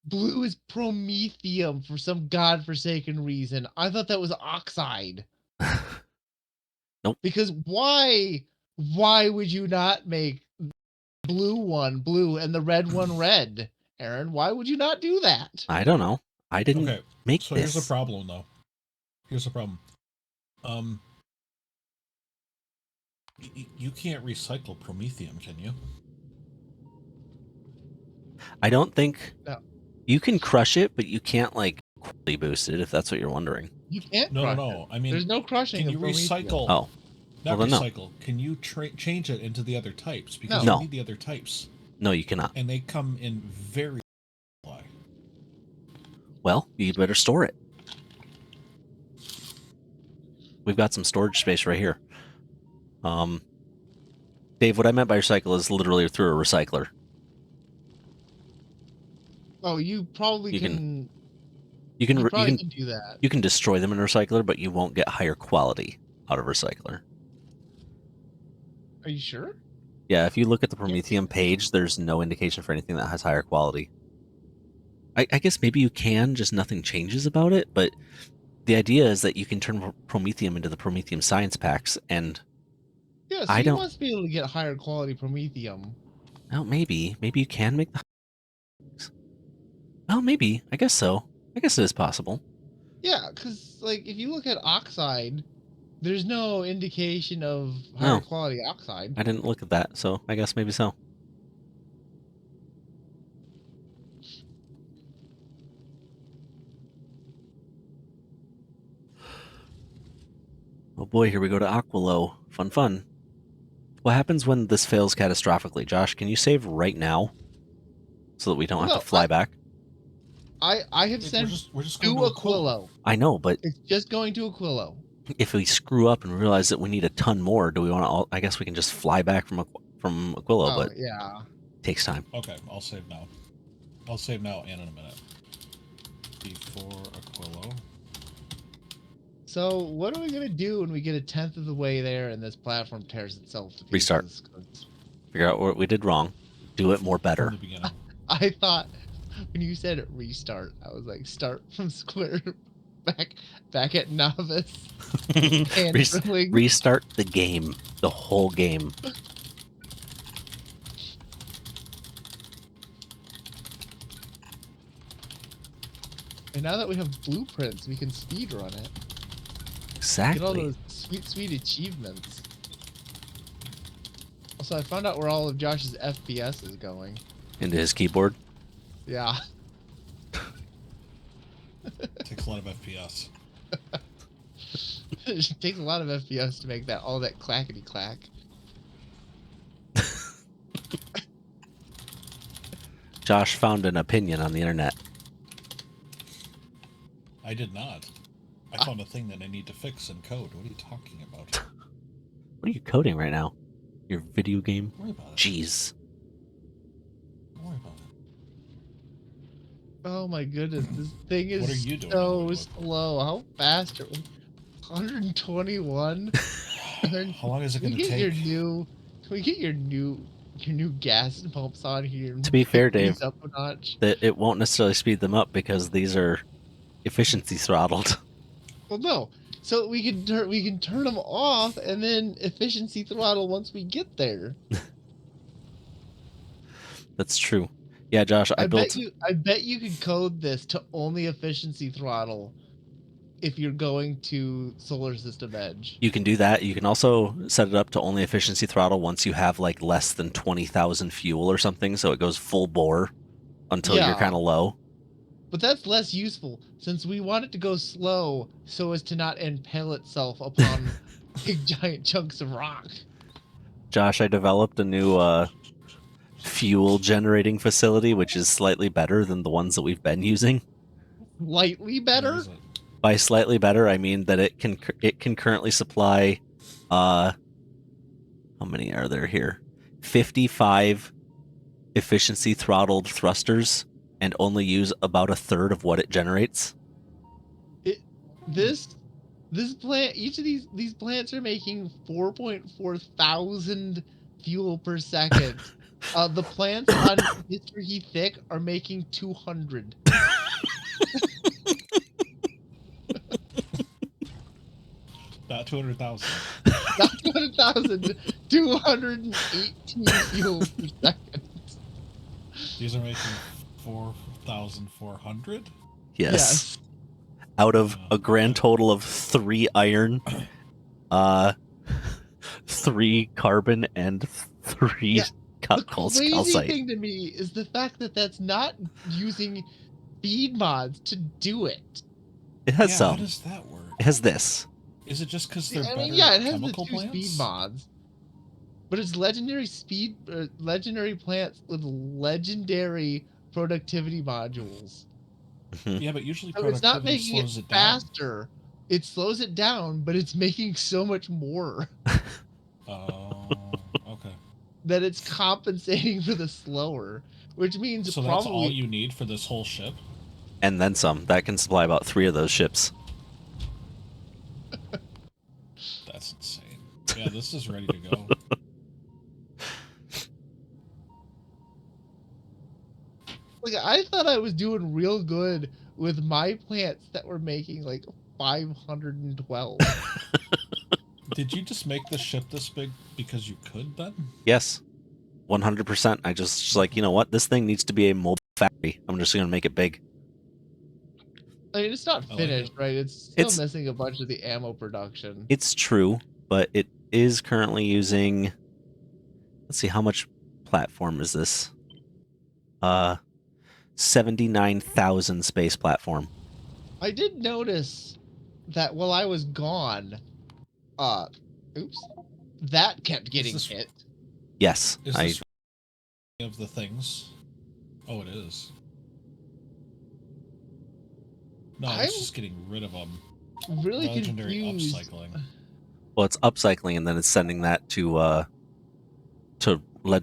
Blue is promethium for some godforsaken reason. I thought that was oxide. Nope. Because why? Why would you not make blue one blue and the red one red, Aaron? Why would you not do that? I don't know. I didn't Okay, make so this. here's the problem, though. Here's the problem. You can't recycle promethium, can you? I don't think No. you can crush it, but you can't like quality boost it if that's what you're wondering. You can't. No, crush no. it. I mean, there's no crushing. Can of you promethium. recycle? Oh, Not well, then no. recycle. Can you change it into the other types? Because No. you need the other types. No, you cannot. And they come in very supply. Well, you better store it. We've got some storage space right here. Dave, what I meant by recycle is literally through a recycler. Oh, you probably You can. You can do that. You can destroy them in a recycler, but you won't get higher quality out of recycler. Are you sure? Yeah, if you look at the Prometheum page, there's no indication for anything that has higher quality. I guess maybe you can, just nothing changes about it, but the idea is that you can turn Prometheum into the Prometheum science packs, and Yeah, so I you don't... must be able to get higher quality promethium. Oh, maybe. Maybe you can make the... Oh, maybe. I guess so. I guess it is possible. Yeah, because, like, if you look at oxide, there's no indication of higher quality oxide. I didn't look at that, so I guess maybe so. Oh boy, here we go to Aquilo. Fun, fun. What happens when this fails catastrophically? Josh, can you save right now? So that we don't have to fly back? I have sent we're just to going to Aquilo. I know, but... It's just going to Aquilo. If we screw up and realize that we need a ton more, do we want to... I guess we can just fly back from Aquilo, but... yeah. It takes time. Okay, I'll save now. I'll save now and in a minute. Before Aquilo. So, what are we going to do when we get a 10th of the way there and this platform tears itself to pieces? Restart. Figure out what we did wrong. Do it more better. From the beginning. I thought when you said restart, I was like, start from square, back at novice. And restart the game. The whole game. And now that we have blueprints, we can speedrun it. Exactly. Get all those sweet achievements. Also, I found out where all of Josh's FPS is going. Into his keyboard? Yeah. Takes a lot of FPS. It takes a lot of FPS to make all that clackety clack. Josh found an opinion on the internet. I did not. I found a thing that I need to fix in code. What are you talking about? What are you coding right now? Your video game? Don't worry about it. Jeez. Don't worry about it. Oh my goodness, this thing is What are you doing? so slow. How fast are we? 121? How long is it going to take? Can we get your new gas pumps on here? To be fair, Dave, up a notch? that it won't necessarily speed them up because these are efficiency throttled. Well, no. So we can turn them off and then efficiency throttle once we get there. That's true. Yeah, Josh, I bet you could code this to only efficiency throttle if you're going to Solar System Edge. You can do that. You can also set it up to only efficiency throttle once you have like less than 20,000 fuel or something, so it goes full bore until you're kind of low. But that's less useful since we want it to go slow so as to not impale itself upon big giant chunks of rock. Josh, I developed a new fuel generating facility, which is slightly better than the ones that we've been using. Slightly better? By slightly better, I mean that it can currently supply, how many are there here? 55 efficiency throttled thrusters and only use about a third of what it generates. This plant, each of these plants are making 4.4 thousand fuel per second The plants on Mr. He Thick are making 200. Not 200,000. Not 200,000. 218 fuel per second. These are making 4,400? Yes. Out of a grand total of 3 iron, 3 carbon, and 3 The crazy calcite. thing to me is the fact that that's not using speed mods to do it. It has How some. does that work? It has this. Is it just because they're I better mean, yeah, it has the chemical 2 plants? speed mods. But it's legendary plants with legendary productivity modules. Yeah, but usually So it's not productivity making slows it it down. faster. It slows it down, but it's making so much more Oh, okay. that it's compensating for the slower, which means So probably that's all you need for this whole ship? And then some. That can supply about 3 of those ships. That's insane. Yeah, this is ready to go. like I thought I was doing real good with my plants that were making like 512. Did you just make the ship this big because you could then? Yes. 100%. I just like, you know what? This thing needs to be a mobile factory. I'm just going to make it big. I mean, it's not I like finished, it. right? It's still missing a bunch of the ammo production. It's true, but it is currently using... Let's see, how much platform is this? 79,000 space platform. I did notice that while I was gone, oops, that kept getting hit. Yes. Is this of the things? Oh, it is. No, it's just getting rid of them. Really Legendary confused. upcycling. Well, it's upcycling, and then it's sending that to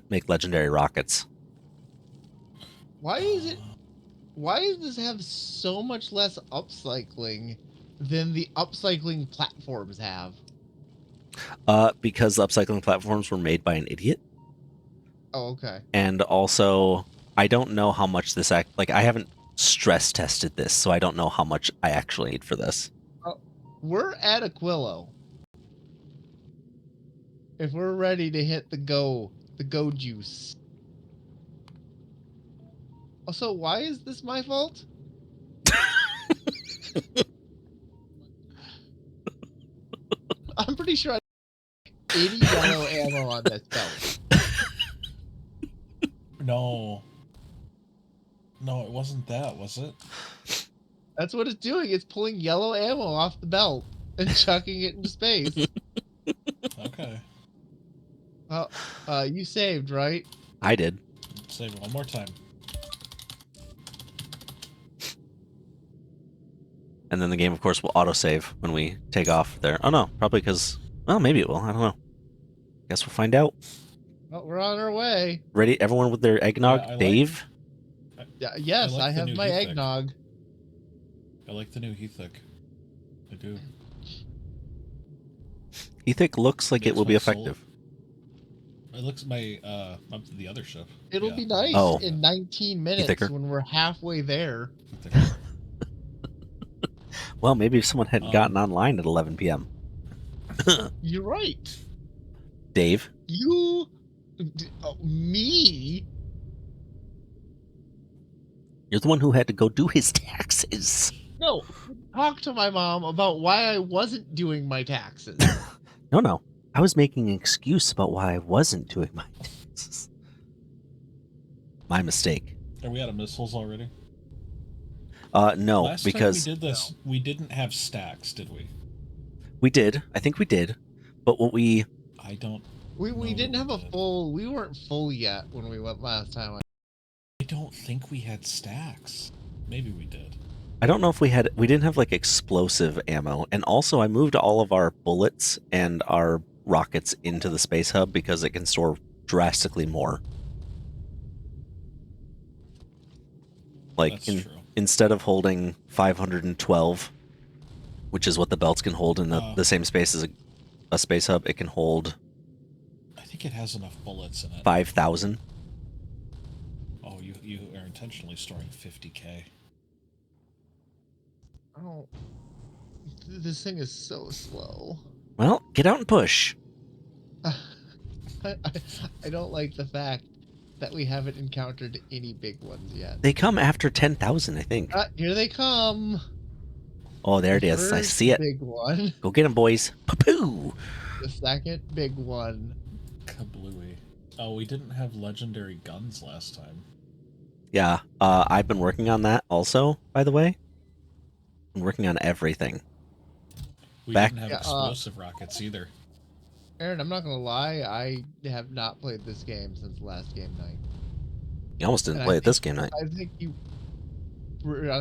make legendary rockets. Why is this have so much less upcycling than the upcycling platforms have? Because the upcycling platforms were made by an idiot. Oh, okay. And also, I don't know how much this I haven't stress tested this, so I don't know how much I actually need for this. We're at Aquilo. If we're ready to hit the go juice. Also, why is this my fault? I'm pretty sure I have 80 yellow ammo on this belt. No. No, it wasn't that, was it? That's what it's doing. It's pulling yellow ammo off the belt and chucking it into space. Okay. Oh, you saved, right? I did. Save it one more time. And then the game, of course, will autosave when we take off there. Oh, no. Probably because... Well, maybe it will. I don't know. Guess we'll find out. Well, we're on our way. Ready? Everyone with their eggnog? Yeah, Dave? Yes, I the have new my Heathik. eggnog. I like the new Heathik. I do. Heathik looks like it Makes will be my soul- effective. It looks my up to the other ship. It'll Yeah. be nice Oh. in 19 minutes thicker? when we're halfway there. Well, maybe if someone had gotten online at 11 p.m. You're right. Dave? Me? You're the one who had to go do his taxes. No, talk to my mom about why I wasn't doing my taxes. No. I was making an excuse about why I wasn't doing my taxes. My mistake. Are we out of missiles already? No, Last because... time we did this, we didn't have stacks, did we? We did. I think we did. But what we... I don't... We didn't have a full... We weren't full yet when we went last time. I don't think we had stacks. Maybe we did. I don't know if we had... We didn't have, like, explosive ammo. And also, I moved all of our bullets and our rockets into the space hub because it can store drastically more. Like, That's true. Instead of holding 512, which is what the belts can hold in the same space as a space hub, it can hold... I think it has enough bullets in it. 5,000. intentionally storing 50k. Oh, this thing is so slow. Well, get out and push. I don't like the fact that we haven't encountered any big ones yet. They come after 10,000, I think. Here they come. Oh, there it The is. I first see it. Big one. Go get him, boys. Poo-poo! The second big one. Kablooey. Oh, we didn't have legendary guns last time. Yeah, I've been working on that also, by the way. I'm working on everything. We Back- didn't have Yeah, explosive rockets either. Aaron, I'm not gonna lie, I have not played this game since last game night. You almost didn't And play it this game night. I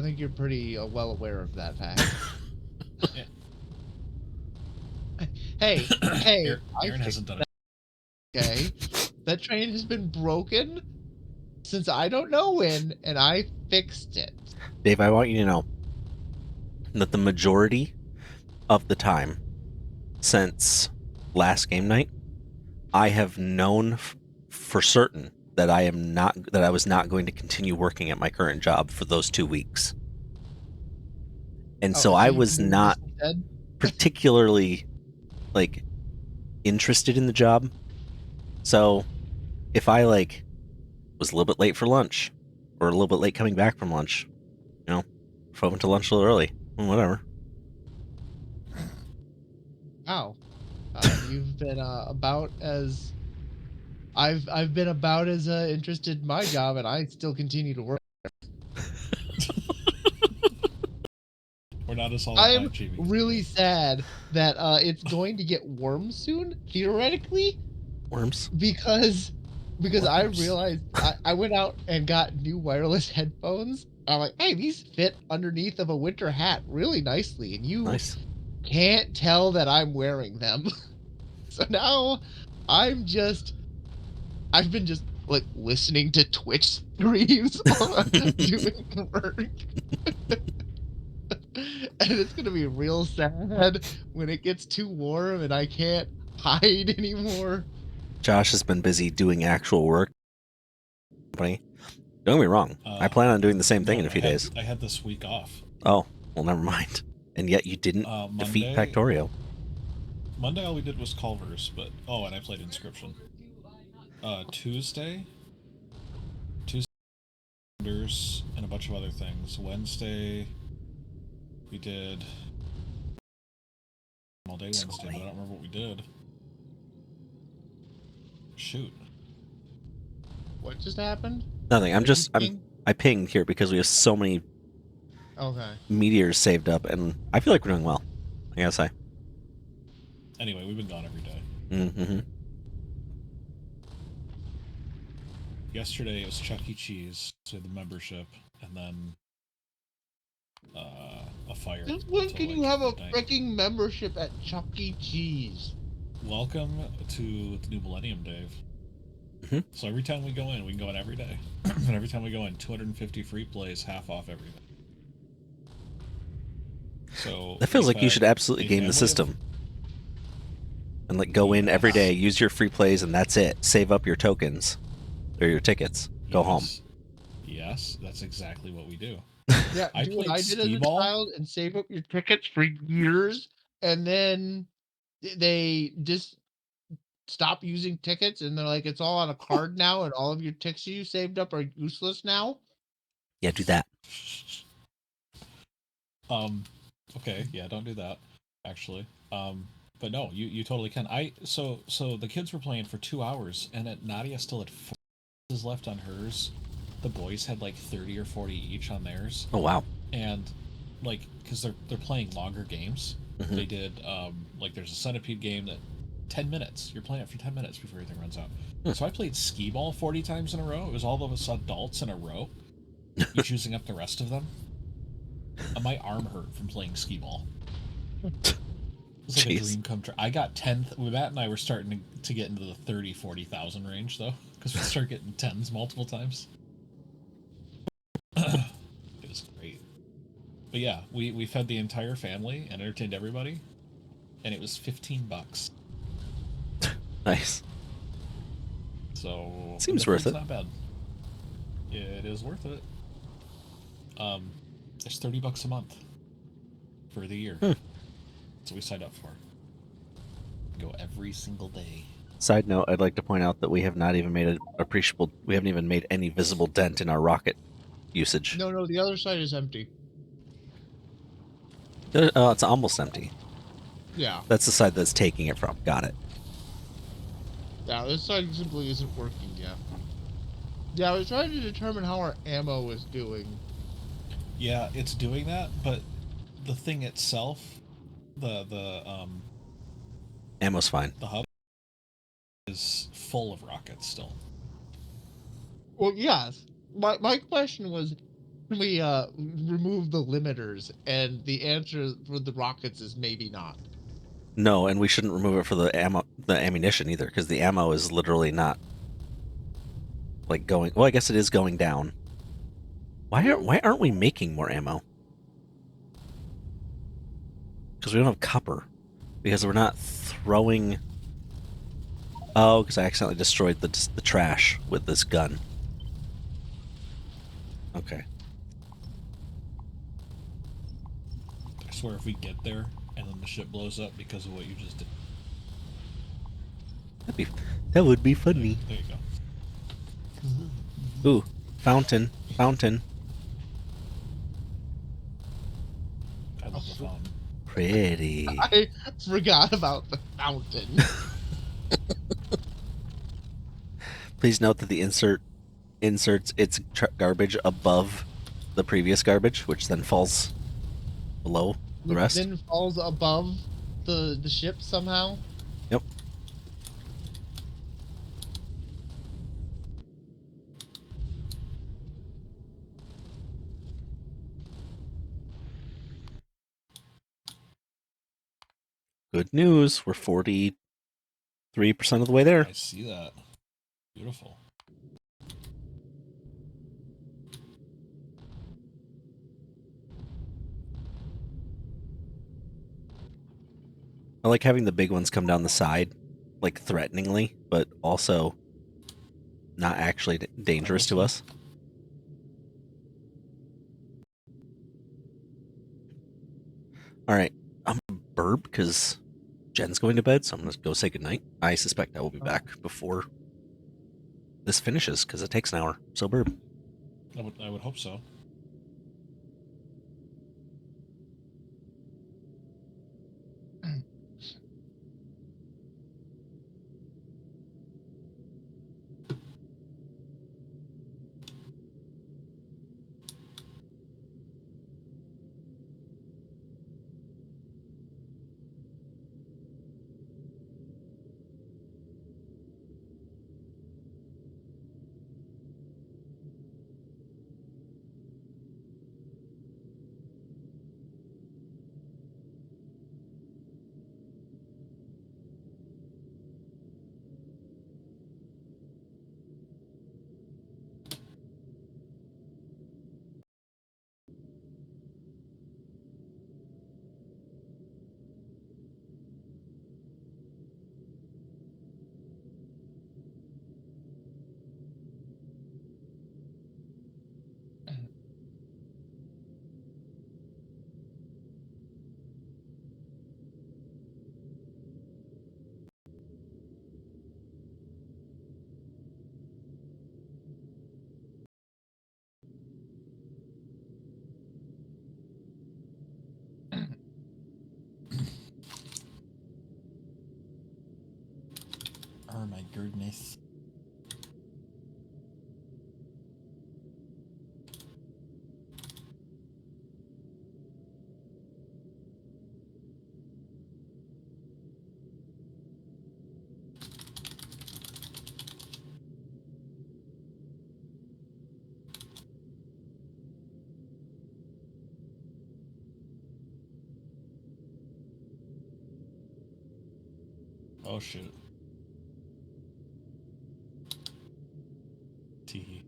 think you're pretty well aware of that fact. Hey, Aaron hasn't done it. Okay, that train has been broken since I don't know when, and I fixed it. Dave, I want you to know that the majority of the time since last game night, I have known for certain that I was not going to continue working at my current job for those 2 weeks. And so I was not particularly like interested in the job. So if I like was a little bit late for lunch or a little bit late coming back from lunch, you know, if I went to lunch a little early, whatever. Wow, you've been about as I've been about as interested in my job, and I still continue to work. We're not as all I'm achieving. really sad that it's going to get worms soon, theoretically. Worms? Because I Worms. realized I went out and got new wireless headphones. I'm like, hey, these fit underneath of a winter hat really nicely, and you Nice. can't tell that I'm wearing them. So now I've been just like listening to Twitch streams while I'm doing work. And it's gonna be real sad when it gets too warm and I can't hide anymore. Josh has been busy doing actual work. Don't get me wrong. I plan on doing the same thing in a few days. I had this week off. Oh, well, never mind. And yet you didn't defeat Factorio. Monday, all we did was Culver's, but and I played Inscription. Tuesday, and a bunch of other things. Wednesday, we did all day Wednesday, but I don't remember what we did. Shoot. What just happened? Nothing. I pinged here because we have so many meteors saved up, and I feel like we're doing well. I gotta say. Anyway, we've been gone every day. Mm-hmm. Yesterday it was Chuck E. Cheese, so the membership, and then a fire. Since when can you have a freaking membership at Chuck E. Cheese? Welcome to the new millennium, Dave. Mm-hmm. So every time we go in every day. And every time we go in, 250 free plays, half off every day. So that feels like you should absolutely game the system. And like go in every day, use your free plays, and that's it. Save up your tokens or your tickets. Go home. Yes, that's exactly what we do. Yeah, I do what played I did as a Skee-Ball. child and save up your tickets for years, and then they just stop using tickets, and they're like, it's all on a card now, and all of your tickets you saved up are useless now. Yeah, do that. Okay, yeah, don't do that. Actually, but no, you totally can. So the kids were playing for 2 hours, and Nadia still had 4 left on hers. The boys had like 30 or 40 each on theirs. Oh wow! And like, because they're playing longer games. Mm-hmm. They did like there's a Centipede game that 10 minutes. You're playing it for 10 minutes before everything runs out. So I played Skee-Ball 40 times in a row. It was all of us adults in a row. You choosing up the rest of them. My arm hurt from playing Skee-Ball. It was like a dream come true. I got 10th. Matt and I were starting to get into the 30, 40,000 range, though, because we start getting 10s multiple times. It was great. But yeah, we fed the entire family and entertained everybody, and it was $15. Nice. So seems worth it. Not bad. It is worth it. It's $30 a month for the year. So we signed up for. Go every single day. Side note, I'd like to point out that we have not even made an appreciable, we haven't even made any visible dent in our rocket usage. No, the other side is empty. Oh, it's almost empty. Yeah. That's the side that's taking it from. Got it. Yeah, this side simply isn't working yet. Yeah, I was trying to determine how our ammo was doing. Yeah, it's doing that, but the thing itself, the Ammo's fine. The hub is full of rockets still. Well, yes. My question was, can we remove the limiters? And the answer for the rockets is maybe not. No, and we shouldn't remove it for the ammunition either, because the ammo is literally not like going. Well, I guess it is going down. Why aren't we making more ammo? Because we don't have copper. Because we're not throwing. Oh, because I accidentally destroyed the trash with this gun. Okay. I swear, if we get there and then the ship blows up because of what you just did, that would be funny. there you go. Ooh, fountain. I love the fountain. Pretty. I forgot about the fountain. Please note that the inserts its garbage above the previous garbage, which then falls below the rest. Then falls above the ship somehow. Yep. Good news. We're 43% of the way there. I see that. Beautiful. I like having the big ones come down the side, like threateningly, but also not actually dangerous to us. All right, I'm gonna burp because Jen's going to bed, so I'm gonna go say goodnight. I suspect I will be back before this finishes because it takes an hour. So burp. I would hope so. Oh my goodness. Oh shit. Tee.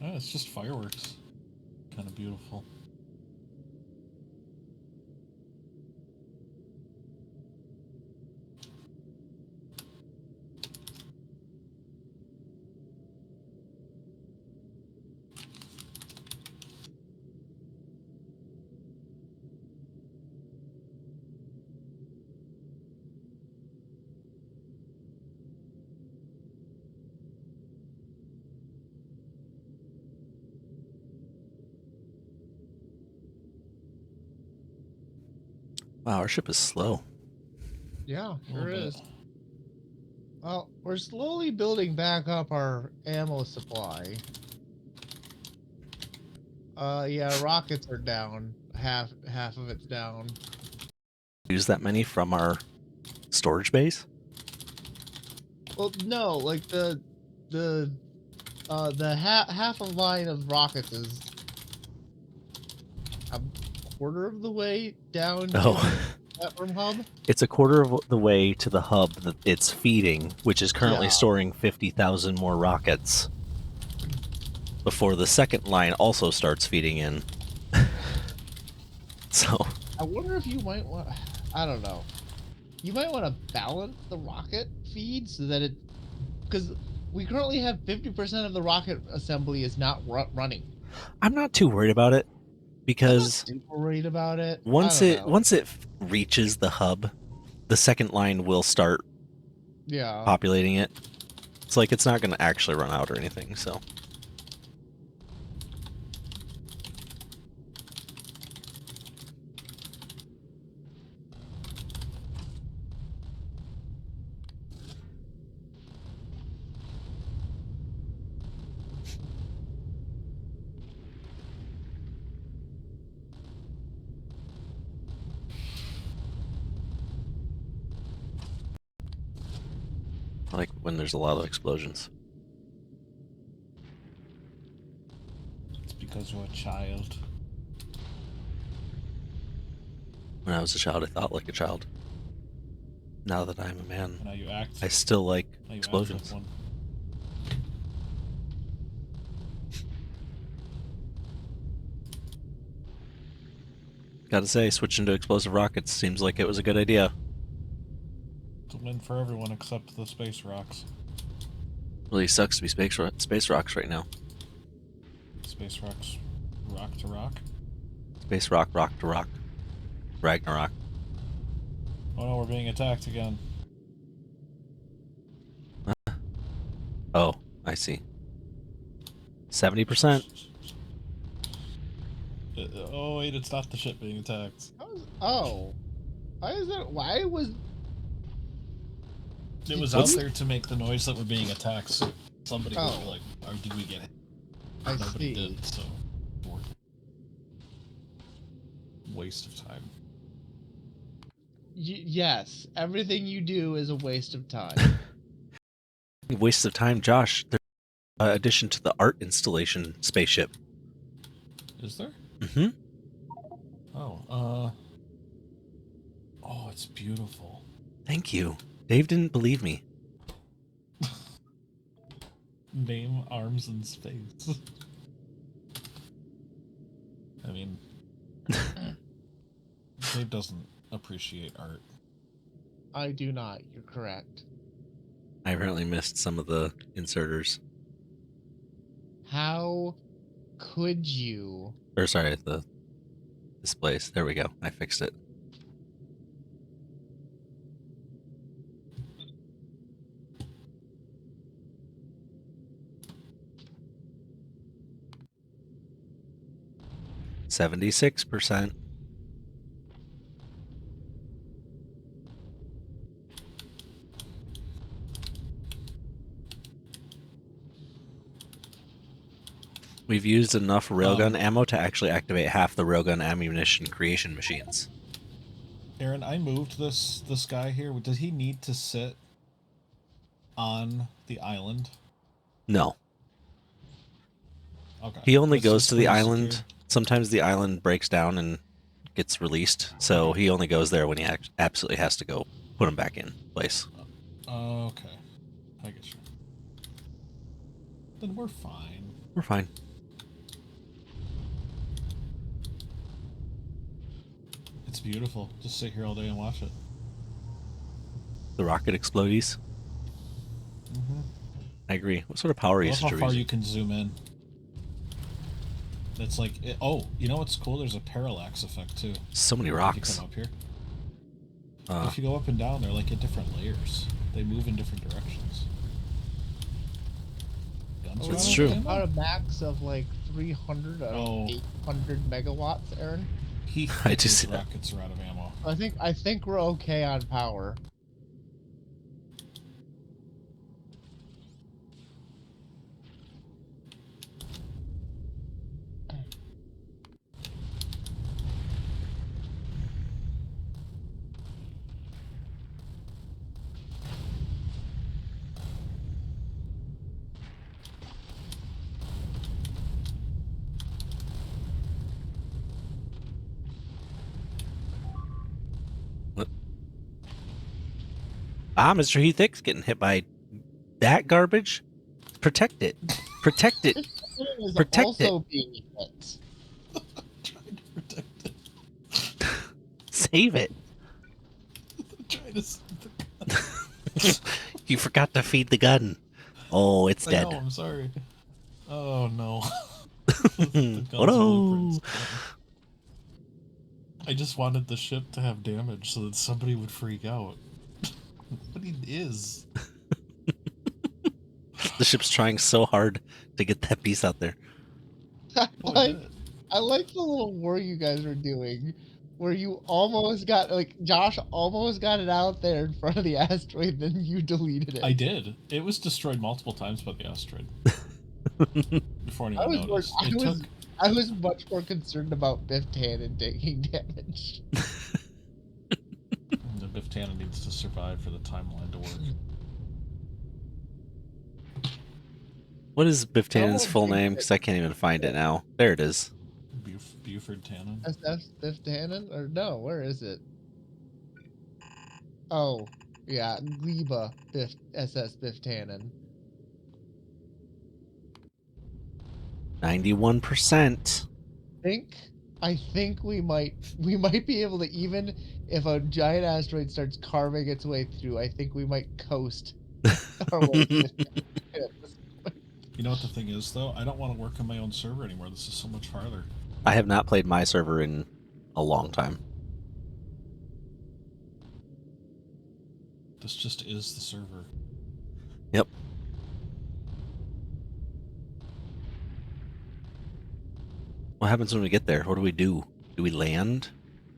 Oh, it's just fireworks. Kind of beautiful. Wow, our ship is slow. Yeah, A sure little is. bit. Well, we're slowly building back up our ammo supply. Yeah, rockets are down. Half of it's down. Use that many from our storage base? Well, no, like the half a line of rockets is a quarter of the way down to Oh. the platform hub. It's a quarter of the way to the hub that it's feeding, which is currently Yeah. storing 50,000 more rockets before the second line also starts feeding in. So I wonder if you might want. I don't know. You might want to balance the rocket feed so that it, because we currently have 50% of the rocket assembly is not running. I'm not too worried about it I'm not because super worried about it. I once don't it know. once it reaches the hub, the second line will start Yeah. populating it. It's like it's not going to actually run out or anything, so. I like when there's a lot of explosions. It's because you're a child. When I was a child, I thought like a child. Now that I'm a man, Now you act. I still like Now you explosions. act like one. Gotta say, switching to explosive rockets seems like it was a good idea. It's a win for everyone except the space rocks. Really sucks to be space rocks right now. Space rocks, rock to rock. Space rock, rock to rock. Ragnarok. Oh no, we're being attacked again. Oh, I see. 70%. Oh wait, it's not the ship being attacked. Oh, why is that? Why was It was out there to make the noise that we're being attacked. So somebody would be like, "Or did we get hit?" I Nobody see. did, so waste of time. Yes, everything you do is a waste of time. Waste of time, Josh. There's addition to the art installation spaceship. Is there? Mm-hmm. Oh, oh, it's beautiful. Thank you. Dave didn't believe me. Name arms in space. I mean, Dave doesn't appreciate art. I do not. You're correct. I apparently missed some of the inserters. How could you? Or sorry, the displays. There we go. I fixed it. %76%. We've used enough railgun ammo to actually activate half the railgun ammunition creation machines. Aaron, I moved this guy here. Did he need to sit on the island? No. Okay. He only It's goes to the pretty island. secure. Sometimes the island breaks down and gets released, so he only goes there when he absolutely has to go put him back in place. Okay. I get you. Then we're fine. We're fine. It's beautiful. Just sit here all day and watch it. The rocket explodies. Mm-hmm. I agree. What sort of power I love usage how are far we you using? can zoom in. It's like, oh, you know what's cool? There's a parallax effect too. So many If you rocks. come up here. If you go up and down, they're like in different layers. They move in different directions. Guns That's are true. out About a max of like 300 or Oh. 800 megawatts, Aaron. He I his just rockets are out of ammo. I think we're okay on power. Mr. Heathix getting hit by that garbage. Protect it. Protect it. Is Protect it. also being hit. Trying to protect it. Save it. Trying to save the gun. You forgot to feed the gun. Oh, it's I dead. know, I'm sorry. Oh no. Oh no. I just wanted the ship to have damage so that somebody would freak out. But he is. The ship's trying so hard to get that piece out there. I like the little war you guys are doing, where you almost got Josh almost got it out there in front of the asteroid, then you deleted it. I did. It was destroyed multiple times by the asteroid. Before anyone noticed. I was much more concerned about Biff Tannen taking damage. The Biff Tannen needs to survive for the timeline to work. What is Biff Tannen's full name? Because I can't even find it now. There it is. Buford Tannen? SS Biff Tannen? Or no, where is it? Oh, yeah, Gleba SS Biff Tannen. 91%. I think we might be able to, even if a giant asteroid starts carving its way through, I think we might coast our way through. You know what the thing is, though? I don't want to work on my own server anymore. This is so much farther. I have not played my server in a long time. This just is the server. Yep. What happens when we get there? What do we do? Do we land?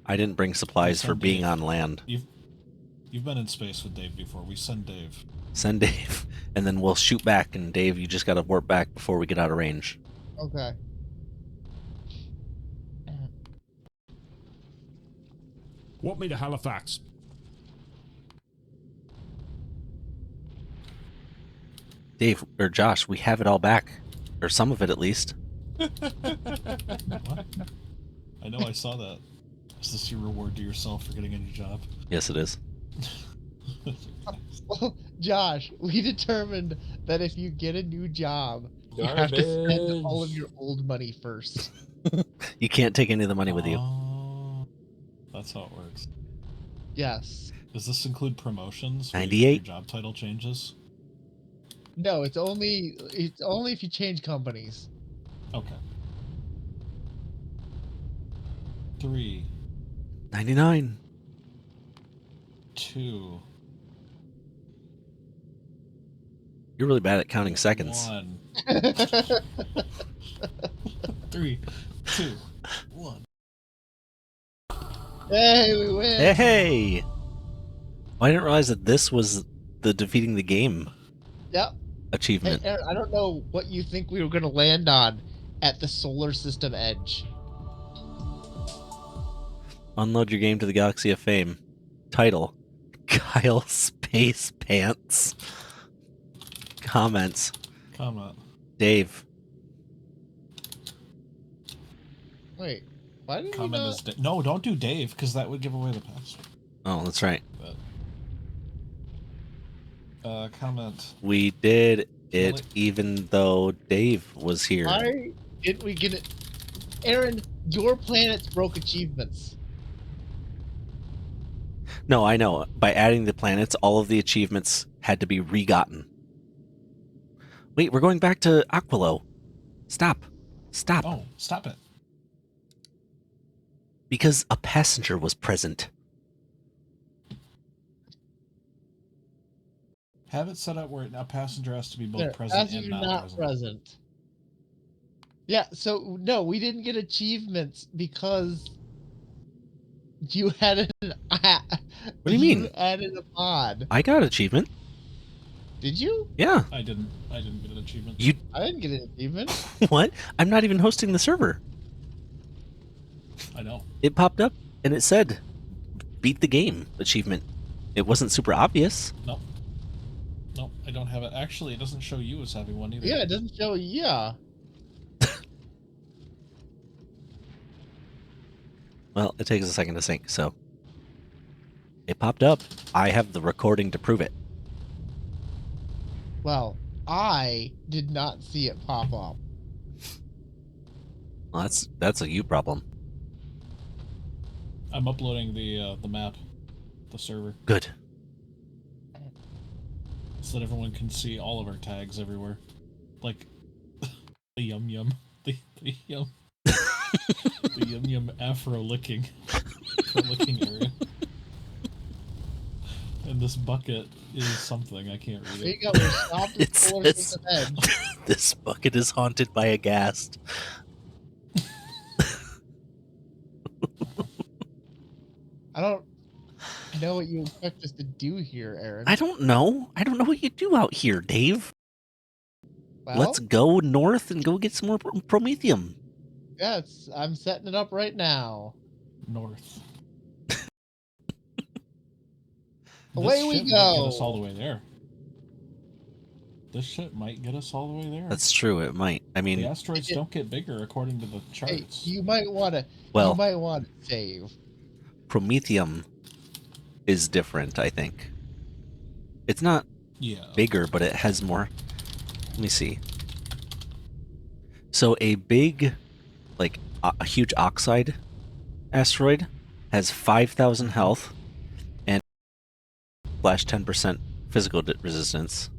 I didn't bring supplies for being on land. You've been in space with Dave before. We send Dave. Send Dave, and then we'll shoot back, and Dave, you just gotta warp back before we get out of range. Okay. Want me to Halifax? Dave, or Josh, we have it all back. Or some of it, at least. What? I know, I saw that. Is this your reward to yourself for getting a new job? Yes, it is. Well, Josh, we determined that if you get a new job, you have to spend all of your old money first. You can't take any of the money with you. Oh, that's how it works. Yes. Does this include promotions? 98? Your job title changes? No, it's only if you change companies. Okay. 3, 99. 2, You're really bad at counting seconds. 1. 3, 2, 1. Hey, we win! Hey! Oh, I didn't realize that this was the defeating the game Yep. achievement. Hey, Aaron, I don't know what you think we were going to land on at the solar system edge. Unload your game to the Galaxy of Fame. Title: Kyle Space Pants. Comments: Comment. Dave. Wait, why did Comment we is no, don't do Dave, because that would give away the password. Oh, that's right. Comment. We did it even though Dave was here. Why didn't we get it? Aaron, your planets broke achievements. No, I know. By adding the planets, all of the achievements had to be re-gotten. Wait, we're going back to Aquilo. Stop. Stop. Oh, stop it. Because a passenger was present. Have it set up where a passenger has to be both There, present passenger and not present. Yeah, so no, we didn't get achievements because You had an. What do you mean? You added a mod. I got an achievement. Did you? Yeah. I didn't get an achievement. You I didn't get an achievement. what? I'm not even hosting the server. I know. It popped up and it said, "Beat the game" achievement. It wasn't super obvious. No. No, I don't have it. Actually, it doesn't show you as having one either. Yeah, it doesn't show. Yeah. Well, it takes a second to sync, so it popped up. I have the recording to prove it. Well, I did not see it pop up. Well, that's a you problem. I'm uploading the map, the server, Good. so that everyone can see all of our tags everywhere, like the yum yum, the yum, the yum yum afro licking area. And this bucket is something I can't read. There It. you go. We're stopped It before says, the bed. "This bucket is haunted by a ghast." I don't know what you expect us to do here, Aaron. I don't know. I don't know what you do out here, Dave. Well, Let's go north and go get some more promethium. yes, I'm setting it up right now. North. Away This we shit might get us go. all the way there. This shit might get us all the way there. That's true. It might. I mean, The asteroids don't get bigger according to the Hey, charts. you might want to. Well- you might want to save. promethium is different, I think. It's not Yeah. bigger, but it has more. Let me see. So a big, like a huge oxide asteroid has 5,000 health and slash 10% physical resistance.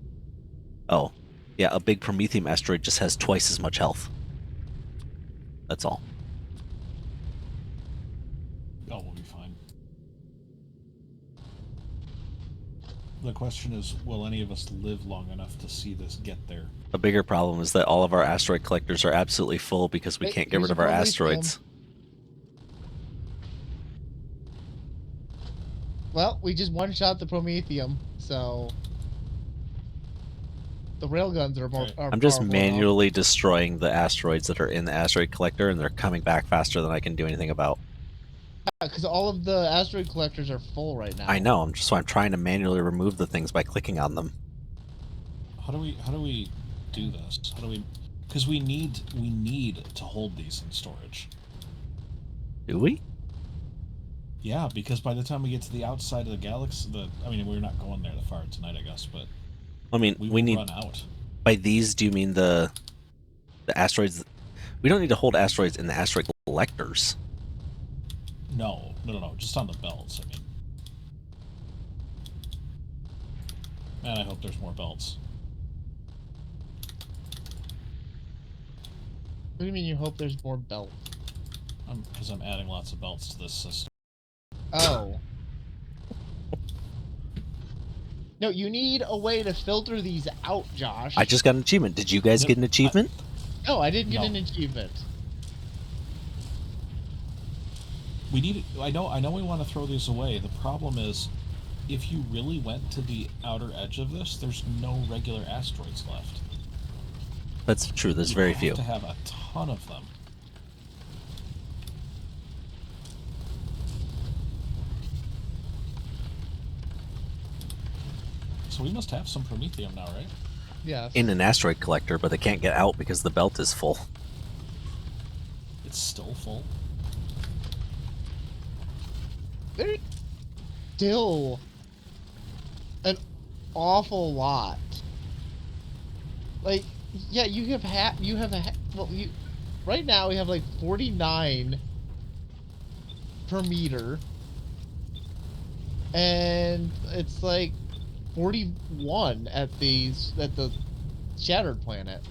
Oh, yeah, a big promethium asteroid just has twice as much health. That's all. Oh, we'll be fine. The question is, will any of us live long enough to see this get there? A bigger problem is that all of our asteroid collectors are absolutely full because we Hey, can't get here's rid of a our promethium. asteroids. Well, we just one-shot the promethium, so the railguns are more. Right. Are I'm just powerful enough. manually destroying the asteroids that are in the asteroid collector, and they're coming back faster than I can do anything about. Because all of the asteroid collectors are full right now. I know. I'm trying to manually remove the things by clicking on them. How do we do this? How do we? Because we need to hold these in storage. Do we? Yeah, because by the time we get to the outside of the galaxy, I mean, we're not going there that far tonight, I guess, but I mean, we we will need. run out. By these, do you mean the asteroids? We don't need to hold asteroids in the asteroid collectors. No, just on the belts. I mean, man, I hope there's more belts. What do you mean you hope there's more belts? Because I'm adding lots of belts to this system. Oh. No, you need a way to filter these out, Josh. I just got an achievement. Did you guys Nope, get an achievement? No, I didn't get No. an achievement. We need. I know. We want to throw these away. The problem is, if you really went to the outer edge of this, there's no regular asteroids left. That's true. There's You very have few. to have a ton of them. So we must have some promethium now, right? Yes. In an asteroid collector, but they can't get out because the belt is full. It's still full. There's still an awful lot. Like, yeah, you have right now we have like 49 per meter, and it's like 41 at the Shattered Planet.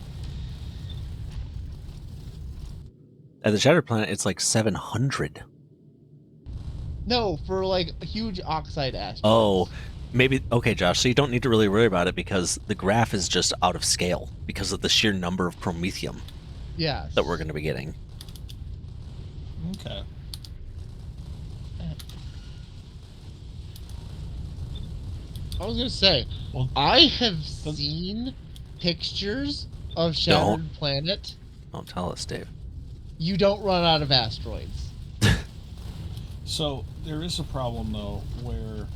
At the Shattered Planet, it's like 700. No, for like a huge oxide asteroids. Oh, maybe. Okay, Josh, so you don't need to really worry about it because the graph is just out of scale because of the sheer number of promethium Yes. that we're going to be getting. Okay. I was gonna say, Well, I have seen pictures of Shattered Planet. Don't tell us, Dave. You don't run out of asteroids. So there is a problem though, where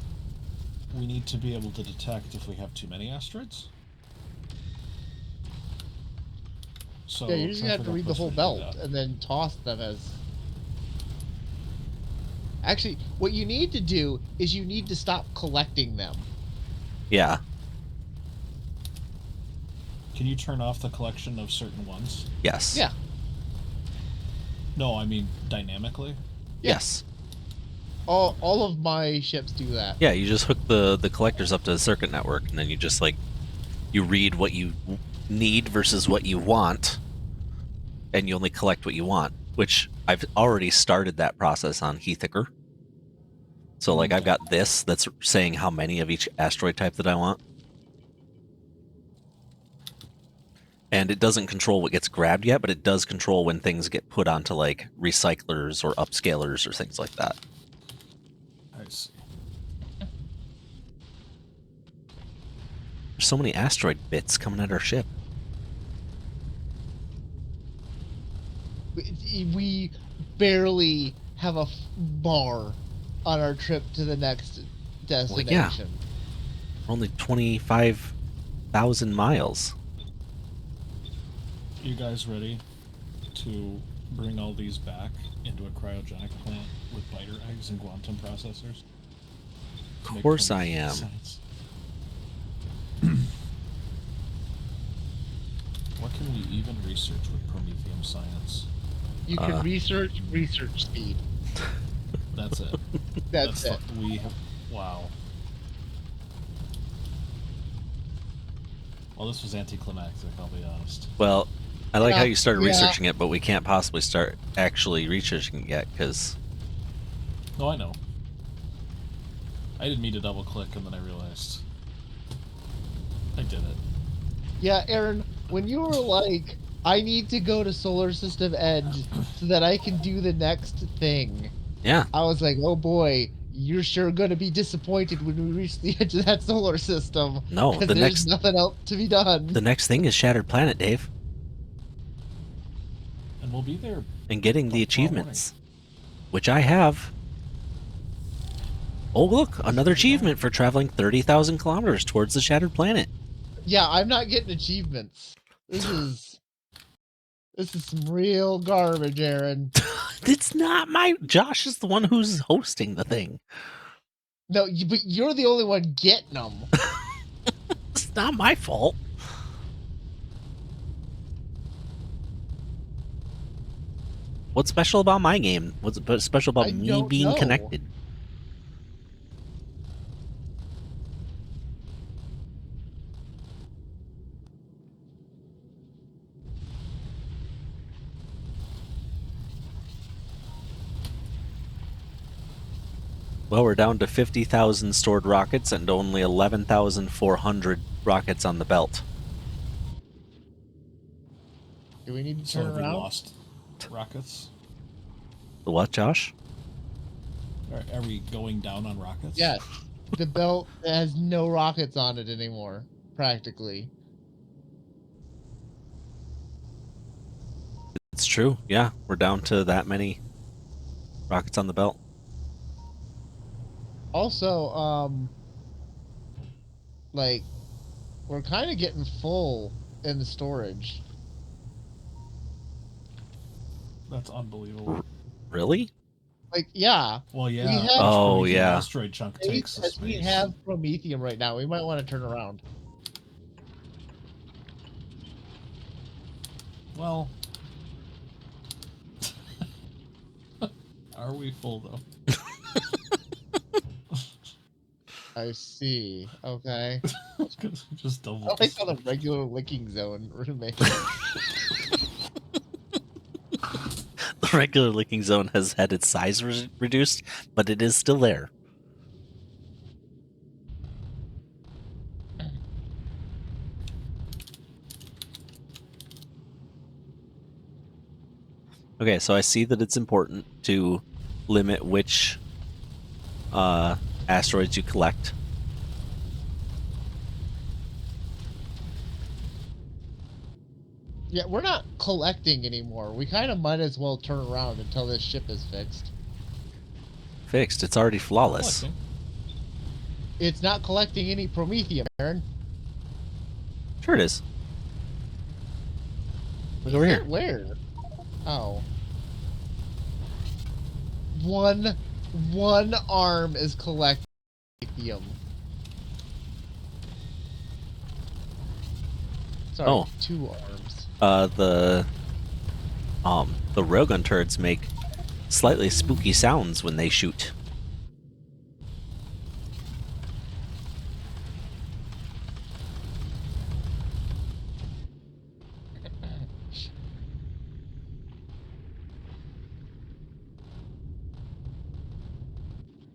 we need to be able to detect if we have too many asteroids. So Yeah, you're just gonna have to Trevor read the knows whole how to do belt that. and then toss them as. Actually, what you need to do is you need to stop collecting them. Yeah. Can you turn off the collection of certain ones? Yes. Yeah. No, I mean dynamically. Yes. All of my ships do that. Yeah, you just hook the collectors up to the circuit network, and then you just like you read what you need versus what you want, and you only collect what you want. Which I've already started that process on Heathicker. So like I've got this that's saying how many of each asteroid type that I want. And it doesn't control what gets grabbed yet, but it does control when things get put onto like recyclers or upscalers or things like that. I see. There's so many asteroid bits coming at our ship. We barely have a bar on our trip to the next destination. We're only 25,000 miles. You guys ready to bring all these back into a cryogenic plant with biter eggs and quantum processors? Of course I am. Science? What can we even research with Prometheum science? You can research speed. That's it. That's it. We have. Wow. Well, this was anticlimactic, I'll be honest. Well, I like how you started Yeah. researching it, but we can't possibly start actually researching it yet, because... No, I know. I didn't mean to double click and then I realized. I did it. Yeah, Aaron, when you were like, I need to go to Solar System Edge so that I can do the next thing. Yeah. I was like, oh boy, you're sure going to be disappointed when we reach the edge of that solar system. No, 'cause the there's next... nothing else to be done. The next thing is Shattered Planet, Dave. And we'll be there. And getting the achievements. Which I have. Oh, look! Another achievement for traveling 30,000 kilometers towards the Shattered Planet. Yeah, I'm not getting achievements. This is some real garbage, Aaron. It's not my... Josh is the one who's hosting the thing. No, but you're the only one getting them. It's not my fault. What's special about my game? What's special about me being connected? Well, we're down to 50,000 stored rockets and only 11,400 rockets on the belt. Do we need to So turn have we around? lost rockets? The what, Josh? Are we going down on rockets? Yes. The belt has no rockets on it anymore, practically. It's true. Yeah, we're down to that many rockets on the belt. Also, like, we're kind of getting full in the storage. That's unbelievable. Really? Like, yeah. Well, yeah. We have Oh, the yeah. asteroid chunk takes the as we space. have Prometheum right now. We might want to turn around. Well, are we full though? I see. Okay. Just double. I like how the regular licking zone remains. The regular licking zone has had its size reduced, but it is still there. Okay, so I see that it's important to limit which asteroids you collect. Yeah, we're not collecting anymore. We kind of might as well turn around until this ship is fixed. Fixed. It's already flawless. Collecting. It's not collecting any promethium, Aaron. Sure it is. Look over here. Where? Oh. One arm is collecting promethium. Sorry, Oh. 2 arms. The railgun turrets make slightly spooky sounds when they shoot.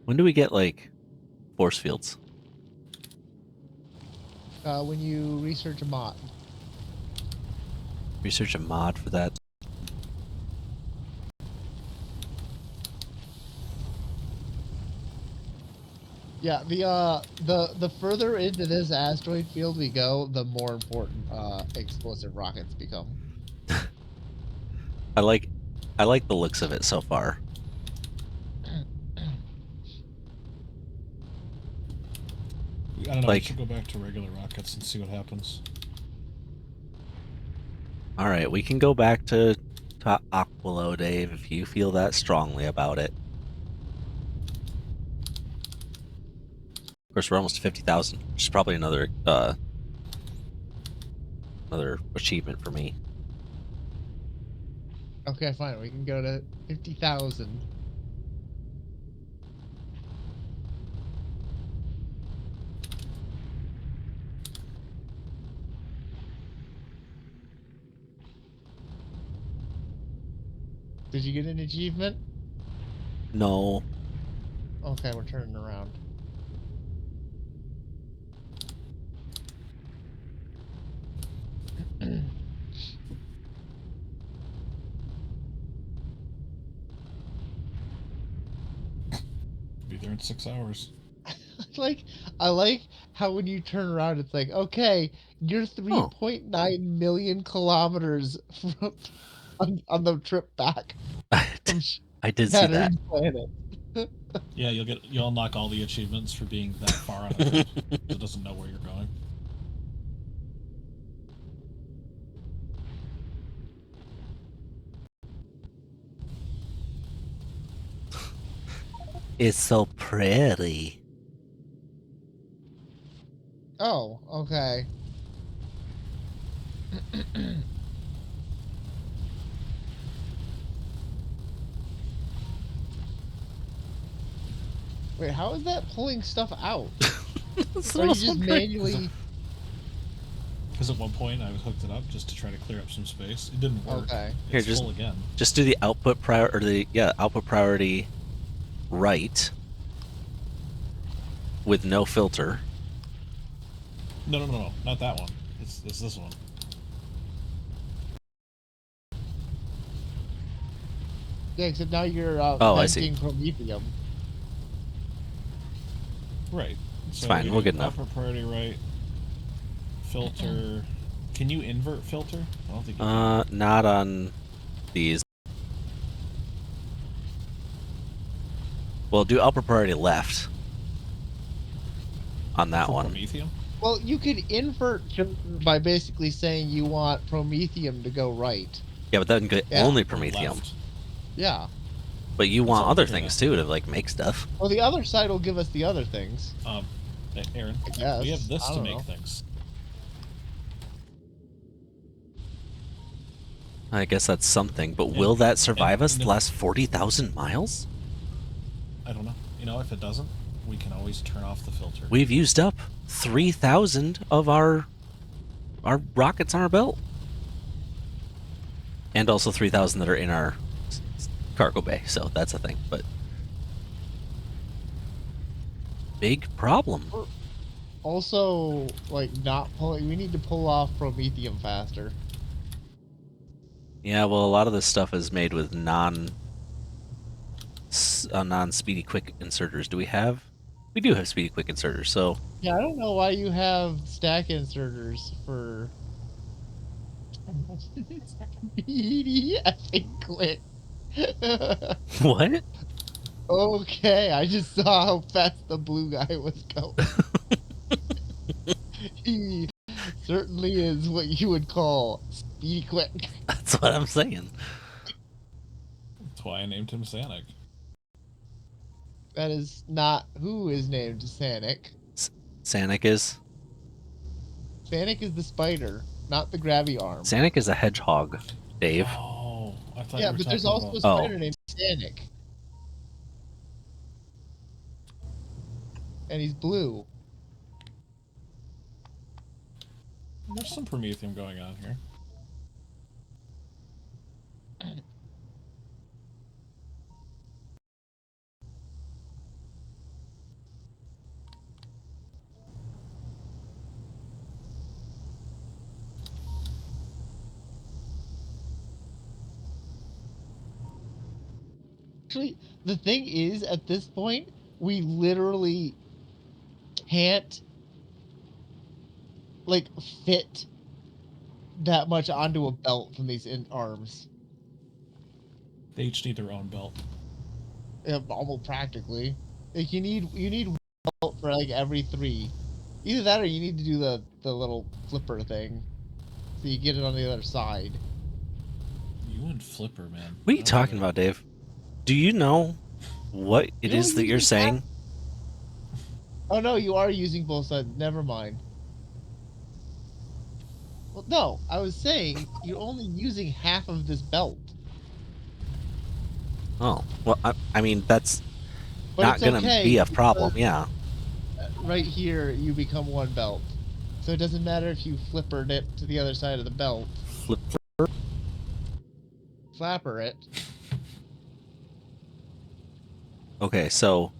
When do we get, like, force fields? When you research a mod. Research a mod for that. Yeah, the further into this asteroid field we go, the more important explosive rockets become. I like the looks of it so far. I don't know. Like- We should go back to regular rockets and see what happens. All right, we can go back to Aquilo, Dave, if you feel that strongly about it. Of course, we're almost to 50,000, which is probably another achievement for me. Okay, fine. We can go to 50,000. Did you get an achievement? No. Okay, we're turning around. Be there in 6 hours. I like how when you turn around, it's like, okay, you're 3.9 million kilometers from, on the trip back. I did see that. Saturn planet. Yeah, you'll unlock all the achievements for being that far on a trip. It doesn't know where you're going. It's so pretty. Oh, okay. Wait, how is that pulling stuff out? Or you just manually... Because at one point I hooked it up just to try to clear up some space. It didn't work. Okay. Here, It's full again. Just do the output output priority right with no filter. No, not that one. It's this one. Yeah, except now you're I see. venting promethium. Right. It's So fine, you we'll do get enough. Output priority right. Filter. Can you invert filter? I don't think you can. Not on these. Well, do upper priority left on that For one. Promethium? Well, you could invert by basically saying you want promethium to go right. Yeah, but that can get Yeah. only Or promethium. left. Yeah. But you want all other good, things yeah. too to like make stuff. Well, the other side will give us the other things. Aaron, I guess. we have this I to don't make know. things. I guess that's something, but will that survive us and the if- last 40,000 miles? I don't know. You know, if it doesn't, we can always turn off the filter. We've used up 3,000 of our rockets on our belt. And also 3,000 that are in our cargo bay, so that's a thing, but big problem. Also, like, not pulling... We need to pull off promethium faster. Yeah, well, a lot of this stuff is made with non-speedy quick inserters. Do we have? We do have speedy quick inserters, so... Yeah, I don't know why you have stack inserters for Speedy effing quick. What? Okay, I just saw how fast the blue guy was going. He certainly is what you would call speedy quick. That's what I'm saying. That's why I named him Sanic. That is not who is named Sanic. Sanic is? Sanic is the spider, not the grabby arm. Sanic is a hedgehog, Dave. Oh, I thought Yeah, you were but there's talking also a about... spider named Sanic. And he's blue. There's some Prometheum going on here. Actually, the thing is, at this point, we literally can't, like, fit that much onto a belt from these arms. They each need their own belt. Yeah, almost practically. Like, you need one belt for, like, every 3. Either that or you need to do the little flipper thing. So you get it on the other side. You and Flipper, man. What are you talking about, Dave? Do you know what it is that you're saying? Oh no, you are using both sides. Never mind. Well, no, I was saying you're only using half of this belt. Oh, well, I mean, that's But not it's going to okay, be a problem, yeah. Right here, you become one belt. So it doesn't matter if you flippered it to the other side of the belt. Flipper? Flapper it. Okay, so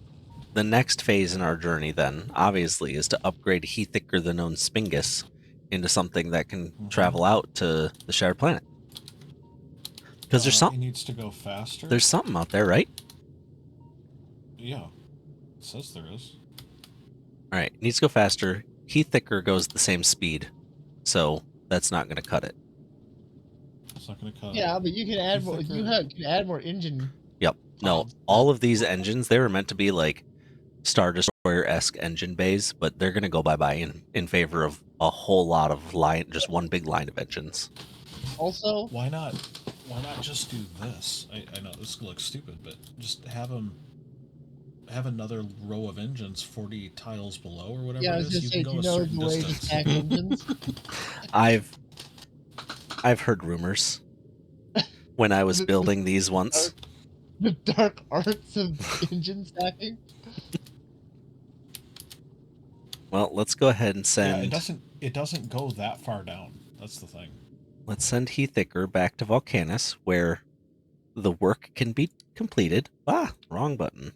the next phase in our journey then, obviously, is to upgrade He Thicker the Known Spingus into something that can travel out to the Shattered Planet. Because there's something... He needs to go faster? There's something out there, right? Yeah. It says there is. Alright, needs to go faster. He Thicker goes the same speed. So that's not going to cut it. It's not going to cut it. Yeah, but you can add more. You can add more engine. Yep. No, all of these engines, they were meant to be like Star Destroyer-esque engine bays, but they're going to go bye-bye in favor of a whole lot of just one big line of engines. Also, why not just do this? I know this looks stupid, but just have another row of engines 40 tiles below or whatever yeah, I it was is. gonna say, do you know the way to stack engines? I've heard rumors when I was building these once. The dark arts of engine stacking. Well, let's go ahead and send... Yeah, it doesn't go that far down. That's the thing. Let's send He Thicker back to Volcanus, where the work can be completed. Ah, wrong button.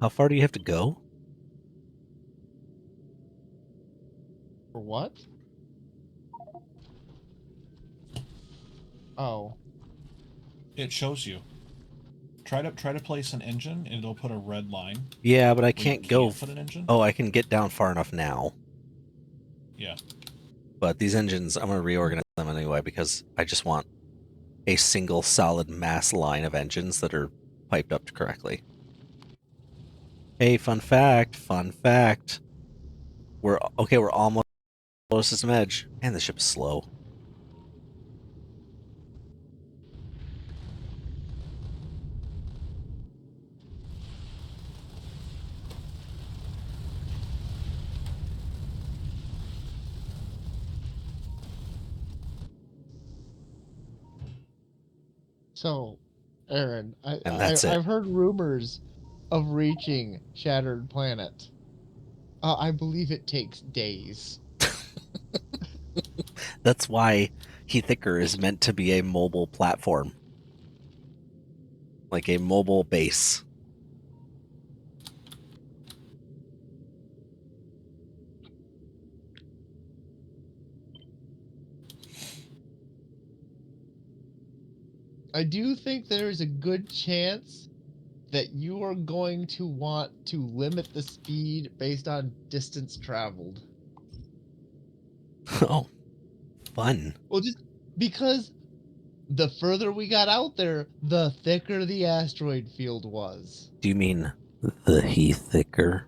How far do you have to go? For what? Oh. It shows you. Try to place an engine, and it'll put a red line. Yeah, but I can't go... put an engine. Oh, I can get down far enough now. Yeah. But these engines, I'm going to reorganize them anyway, because I just want a single solid mass line of engines that are piped up correctly. Hey, fun fact. We're almost system edge. Man, the ship is slow. So, Aaron, And that's it. I've heard rumors of reaching Shattered Planet. I believe it takes days. That's why Heathicker is meant to be a mobile platform. Like a mobile base. I do think there is a good chance that you are going to want to limit the speed based on distance traveled. Oh, fun. Well, just because the further we got out there, the thicker the asteroid field was. Do you mean the Heathicker?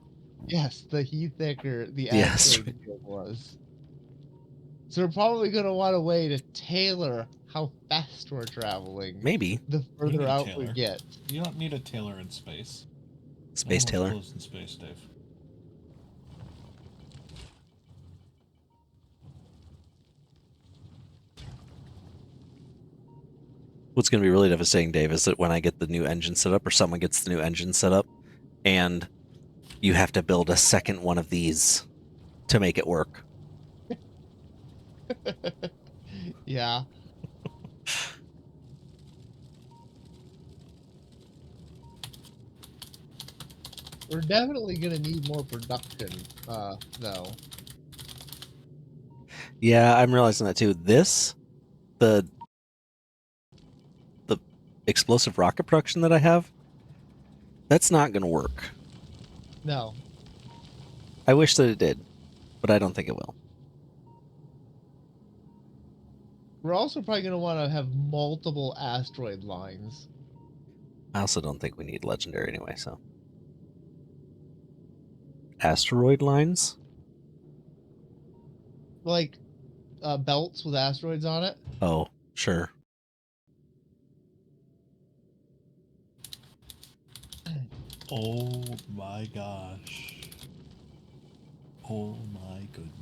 Yes, the thicker the The asteroid field was. So we're probably going to want a way to tailor how fast we're traveling. Maybe. The You further need a out we tailor. get. You don't need a tailor in space. Space No one Tailor. lives in space, Dave. What's going to be really devastating, Dave, is that when I get the new engine set up, or someone gets the new engine set up, and you have to build a second one of these to make it work. Yeah. We're definitely going to need more production, though. Yeah, I'm realizing that too. The explosive rocket production that I have, that's not going to work. No. I wish that it did, but I don't think it will. We're also probably going to want to have multiple asteroid lines. I also don't think we need legendary anyway, so. Asteroid lines? Like, belts with asteroids on it. Oh, sure. Oh my gosh. Oh my goodness.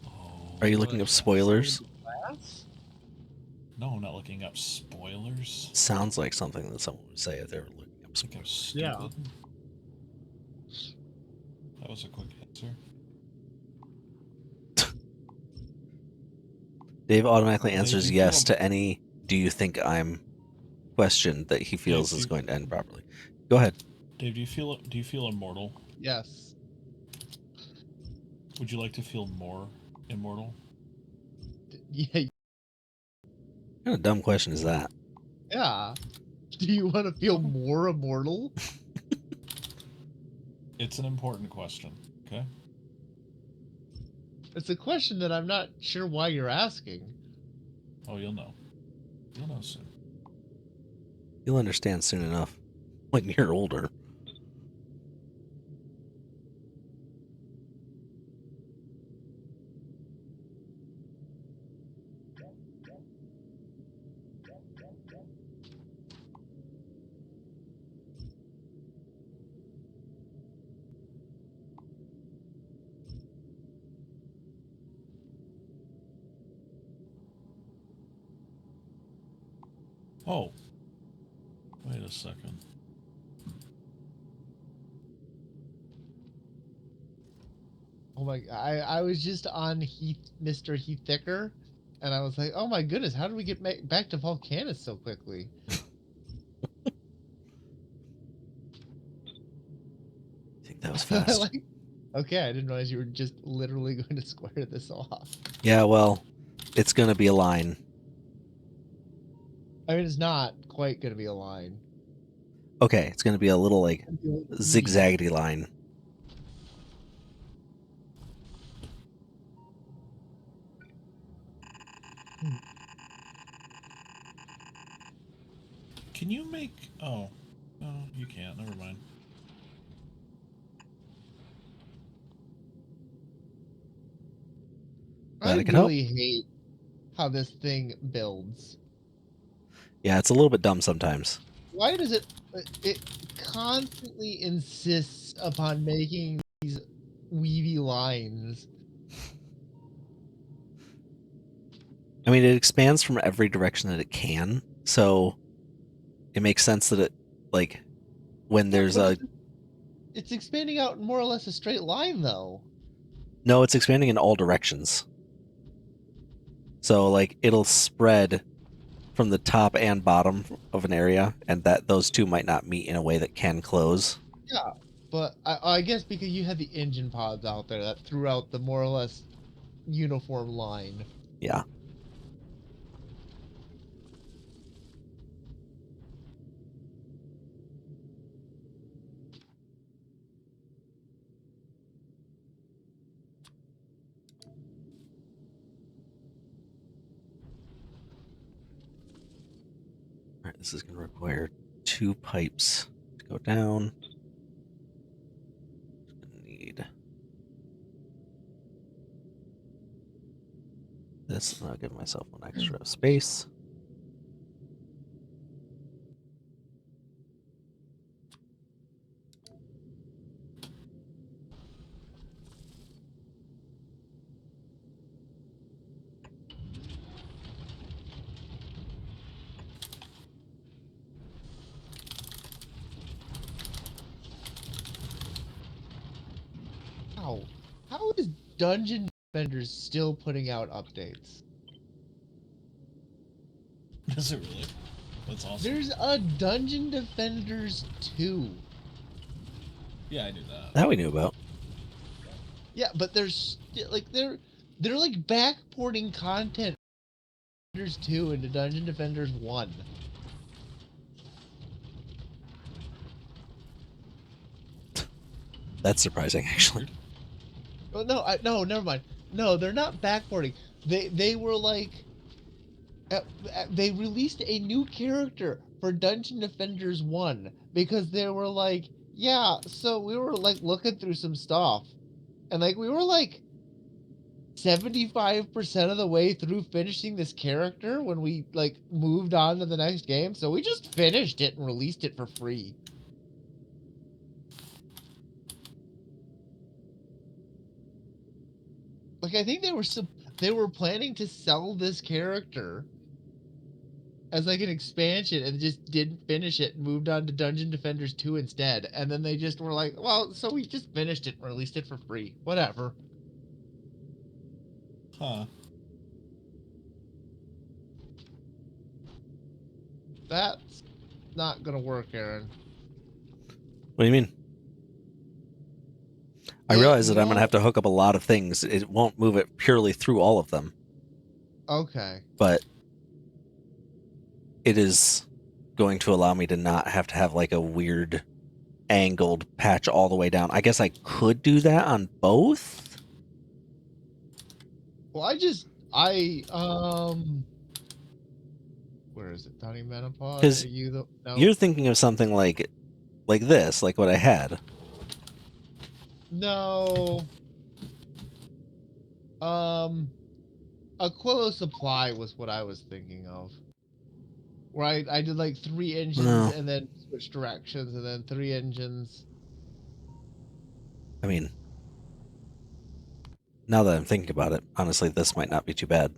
Oh. Are you looking up spoilers? No, I'm not looking up spoilers. Sounds like something that someone would say if they were looking up Think I'm spoilers. stupid. Yeah. That was a quick answer. Dave automatically Dave, answers do you yes feel to any "do you think I'm" question that he feels Dave, is do going to end properly. Go ahead. Dave, do you feel immortal? Yes. Would you like to feel more immortal? Yeah. What kind of dumb question is that? Yeah. Do you want to feel more immortal? It's an important question, okay? It's a question that I'm not sure why you're asking. Oh, you'll know. You'll know soon. You'll understand soon enough when you're older. Oh. Wait a second. Oh my! I was just on Mr. Heathicker, and I was like, oh my goodness, how did we get back to Volcanus so quickly? I think that was fast. Like, okay, I didn't realize you were just literally going to square this off. Yeah, well, it's going to be a line. I mean, it's not quite going to be a line. Okay, it's going to be a little like zigzaggedy line. Can you make... Oh. No, you can't. Never mind. I Glad I could help. really hate how this thing builds. Yeah, it's a little bit dumb sometimes. Why does it constantly insists upon making these weavy lines? I mean, it expands from every direction that it can, so it makes sense that it, like, when there's a... It's expanding out in more or less a straight line, though. No, it's expanding in all directions. So, like, it'll spread from the top and bottom of an area, and that those two might not meet in a way that can close. Yeah, but I guess because you had the engine pods out there that threw out the more or less uniform line. Yeah. Alright, this is going to require 2 pipes to go down. Need this, and I'll give myself one extra space. How is Dungeon Defenders still putting out updates? Is it really? That's awesome. There's a Dungeon Defenders 2. Yeah, I knew that. That we knew about. Yeah, but there's like they're like backporting content from Defenders 2 into Dungeon Defenders 1. That's surprising, actually. Oh no, never mind. No, they're not backporting. They were like they released a new character for Dungeon Defenders 1 because they were like, yeah, so we were like looking through some stuff and like we were like 75% of the way through finishing this character when we like moved on to the next game, so we just finished it and released it for free. Like I think they were planning to sell this character as like an expansion and just didn't finish it and moved on to Dungeon Defenders 2 instead. And then they just were like, well, so we just finished it and released it for free. Whatever. Huh. That's not gonna work, Aaron. What do you mean? I realize that I'm going to have to hook up a lot of things. It won't move it purely through all of them. Okay. But it is going to allow me to not have to have like a weird angled patch all the way down. I guess I could do that on both. Well, where is it? Tiny Menopause? Because No. you're thinking of something like this, like what I had. No. Aquila Supply was what I was thinking of. Where I did like 3 engines No. and then switched directions and then 3 engines. I mean, now that I'm thinking about it, honestly, this might not be too bad.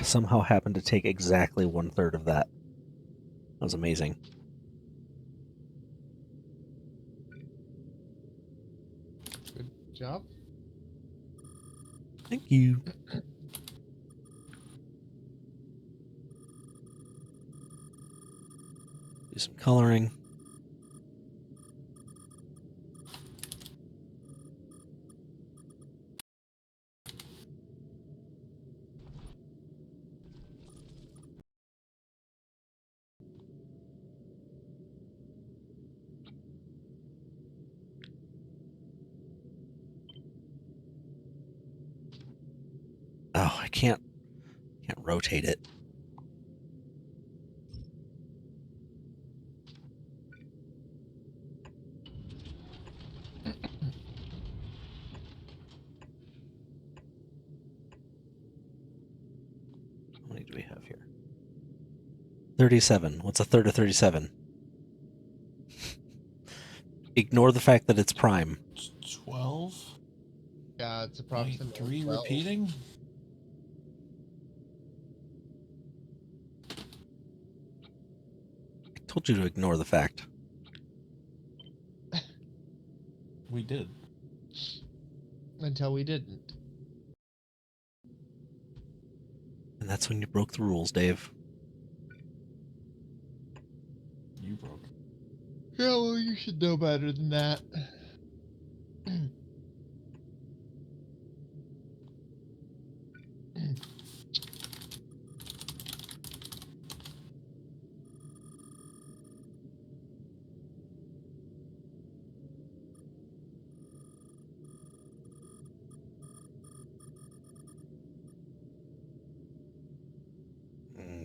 Somehow happened to take exactly 1/3 of that. That was amazing. Good job. Thank you. Do some coloring. Oh, I can't rotate it. How many do we have here? 37. What's a third of 37? Ignore the fact that it's prime. 12? Yeah, it's approximately 3 12. repeating? I told you to ignore the fact. We did. Until we didn't. And that's when you broke the rules, Dave. You broke. Yeah, well, you should know better than that.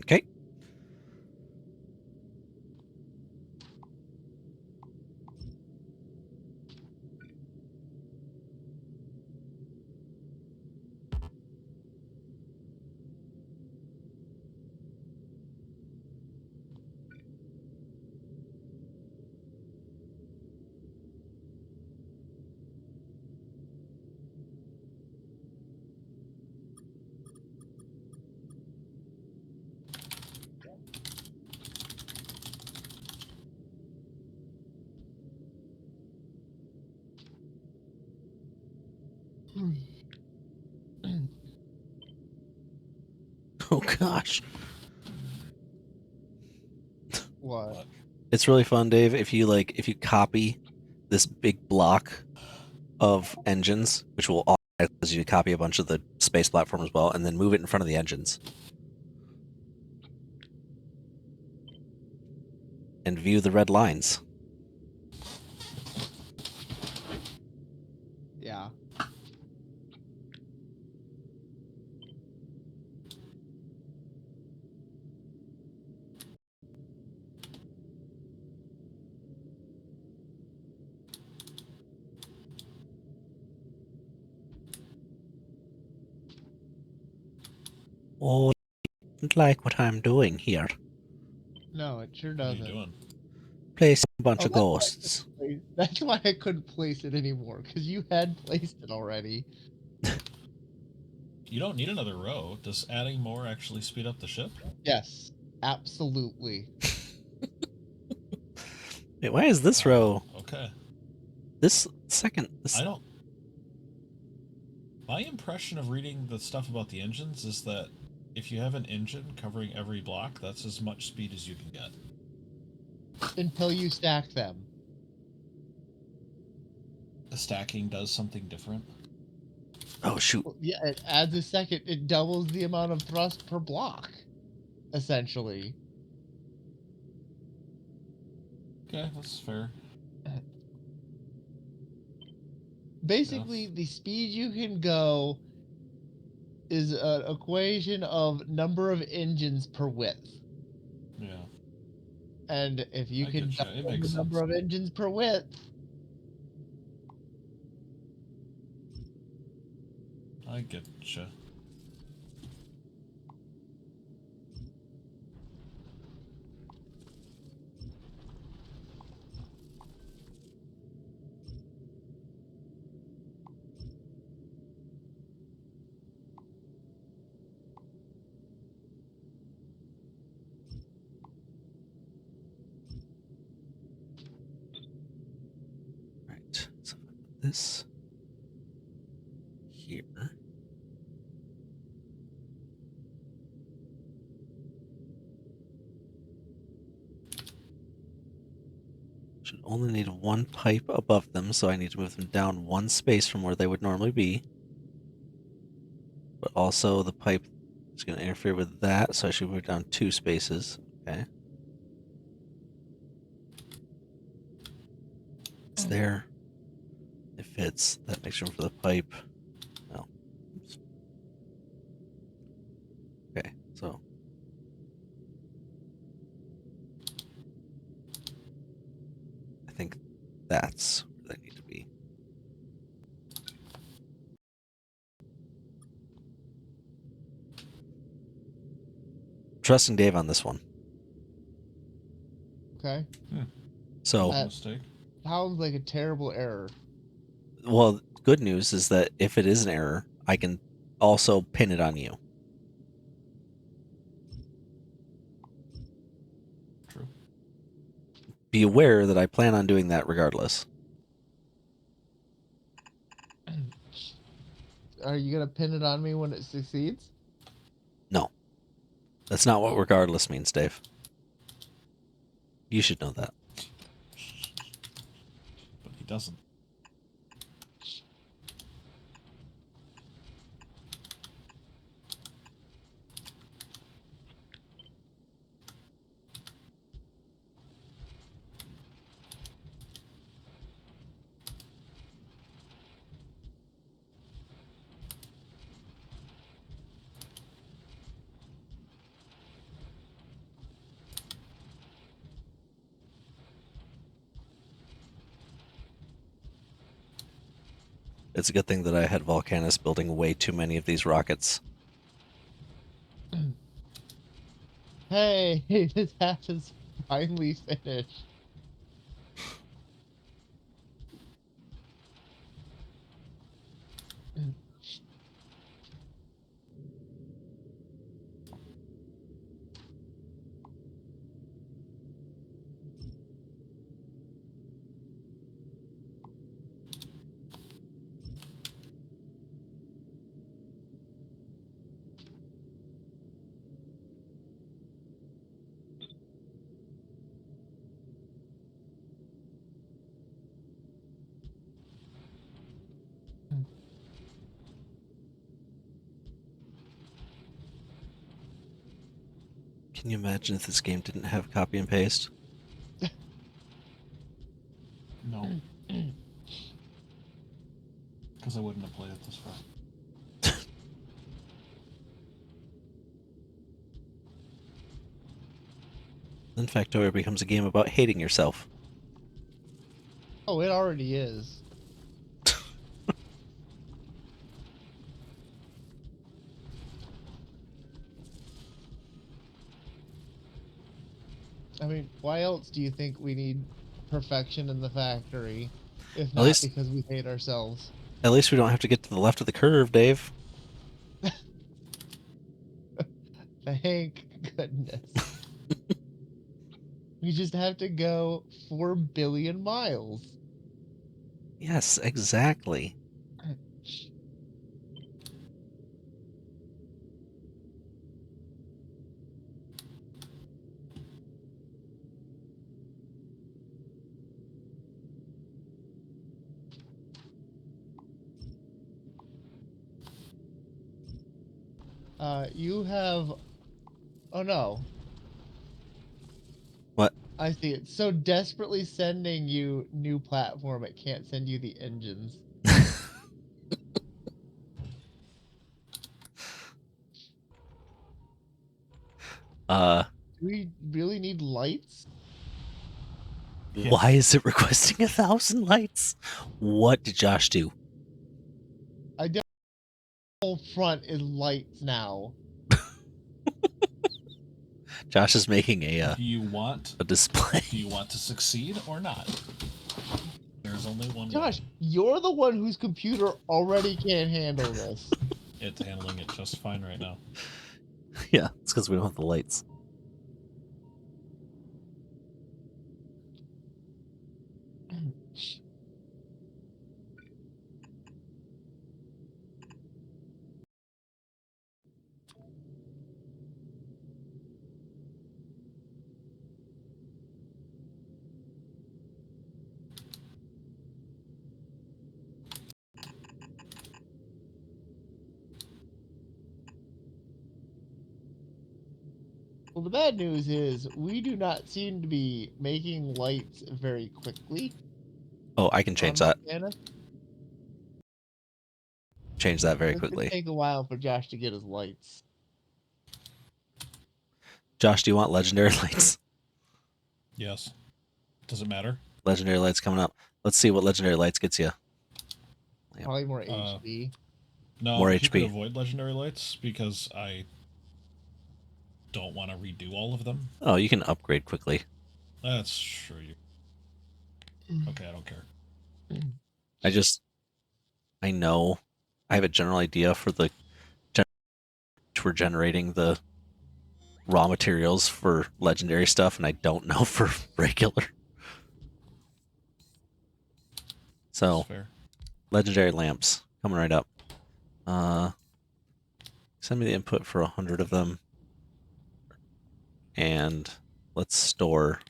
Okay. Oh gosh. What? It's really fun, Dave, if you copy this big block of engines, which will automatically cause you to copy a bunch of the space platform as well, and then move it in front of the engines. And view the red lines. Yeah. Oh, I don't like what I'm doing here. No, it sure What are you doesn't. doing? Placing a bunch Oh, of ghosts. That's why I couldn't place it anymore, because you had placed it already. You don't need another row. Does adding more actually speed up the ship? Yes, absolutely. Wait, why is this row? Okay. This second. This, I don't. My impression of reading the stuff about the engines is that if you have an engine covering every block, that's as much speed as you can get. Until you stack them. The stacking does something different. oh shoot. Well, yeah, it adds a second. It doubles the amount of thrust per block, essentially. Okay, that's fair. Basically, the speed you can go is an equation of number of engines per width. Yeah. And if you I can getcha. It double makes the number sense. of engines per width, I getcha. Right. So if I put this here. Should only need one pipe above them, so I need to move them down one space from where they would normally be. But also the pipe is going to interfere with that, so I should move down 2 spaces. Okay. It's there. It fits. That makes room for the pipe. Oh. Oops. That's where they need to be. Trusting Dave on this one. Okay. So, Mistake. Sounds like a terrible error. well, good news is that if it is an error, I can also pin it on you. True. Be aware that I plan on doing that regardless. Are you gonna pin it on me when it succeeds? No. That's not what regardless means, Dave. You should know that. But he doesn't. It's a good thing that I had Volcanus building way too many of these rockets. Hey, this half is finally finished. Can you imagine if this game didn't have copy and paste? No. Because I wouldn't have played it this far. In fact, it becomes a game about hating yourself. Oh, it already is. I mean, why else do you think we need perfection in the factory, if not least- because we hate ourselves? At least we don't have to get to the left of the curve, Dave. Thank goodness. We just have to go 4 billion miles. Yes, exactly. You have... Oh no. What? I see. It's so desperately sending you new platform, it can't send you the engines. Do we really need lights? Why is it requesting 1,000 lights? What did Josh do? I don't. The whole front is lights now. Josh is making a Do you want display. Do you want to succeed or not? There's only one Josh, way. you're the one whose computer already can't handle this. It's handling it just fine right now. Yeah, it's because we don't have the lights. Well, the bad news is we do not seem to be making lights very quickly. Oh, I can change on that. Montana. Change that very It's gonna quickly. take a while for Josh to get his lights. Josh, do you want legendary lights? Yes. Does it matter? Legendary lights coming up. Let's see what legendary lights gets you. Probably more HP. No, More you HP. could avoid legendary lights because I don't want to redo all of them. Oh, you can upgrade quickly. That's true. Okay, I don't care. I know. I have a general idea for the we're generating the raw materials for legendary stuff, and I don't know for regular. So, Fair. legendary lamps coming right up. Send me the input for 100 of them, and let's store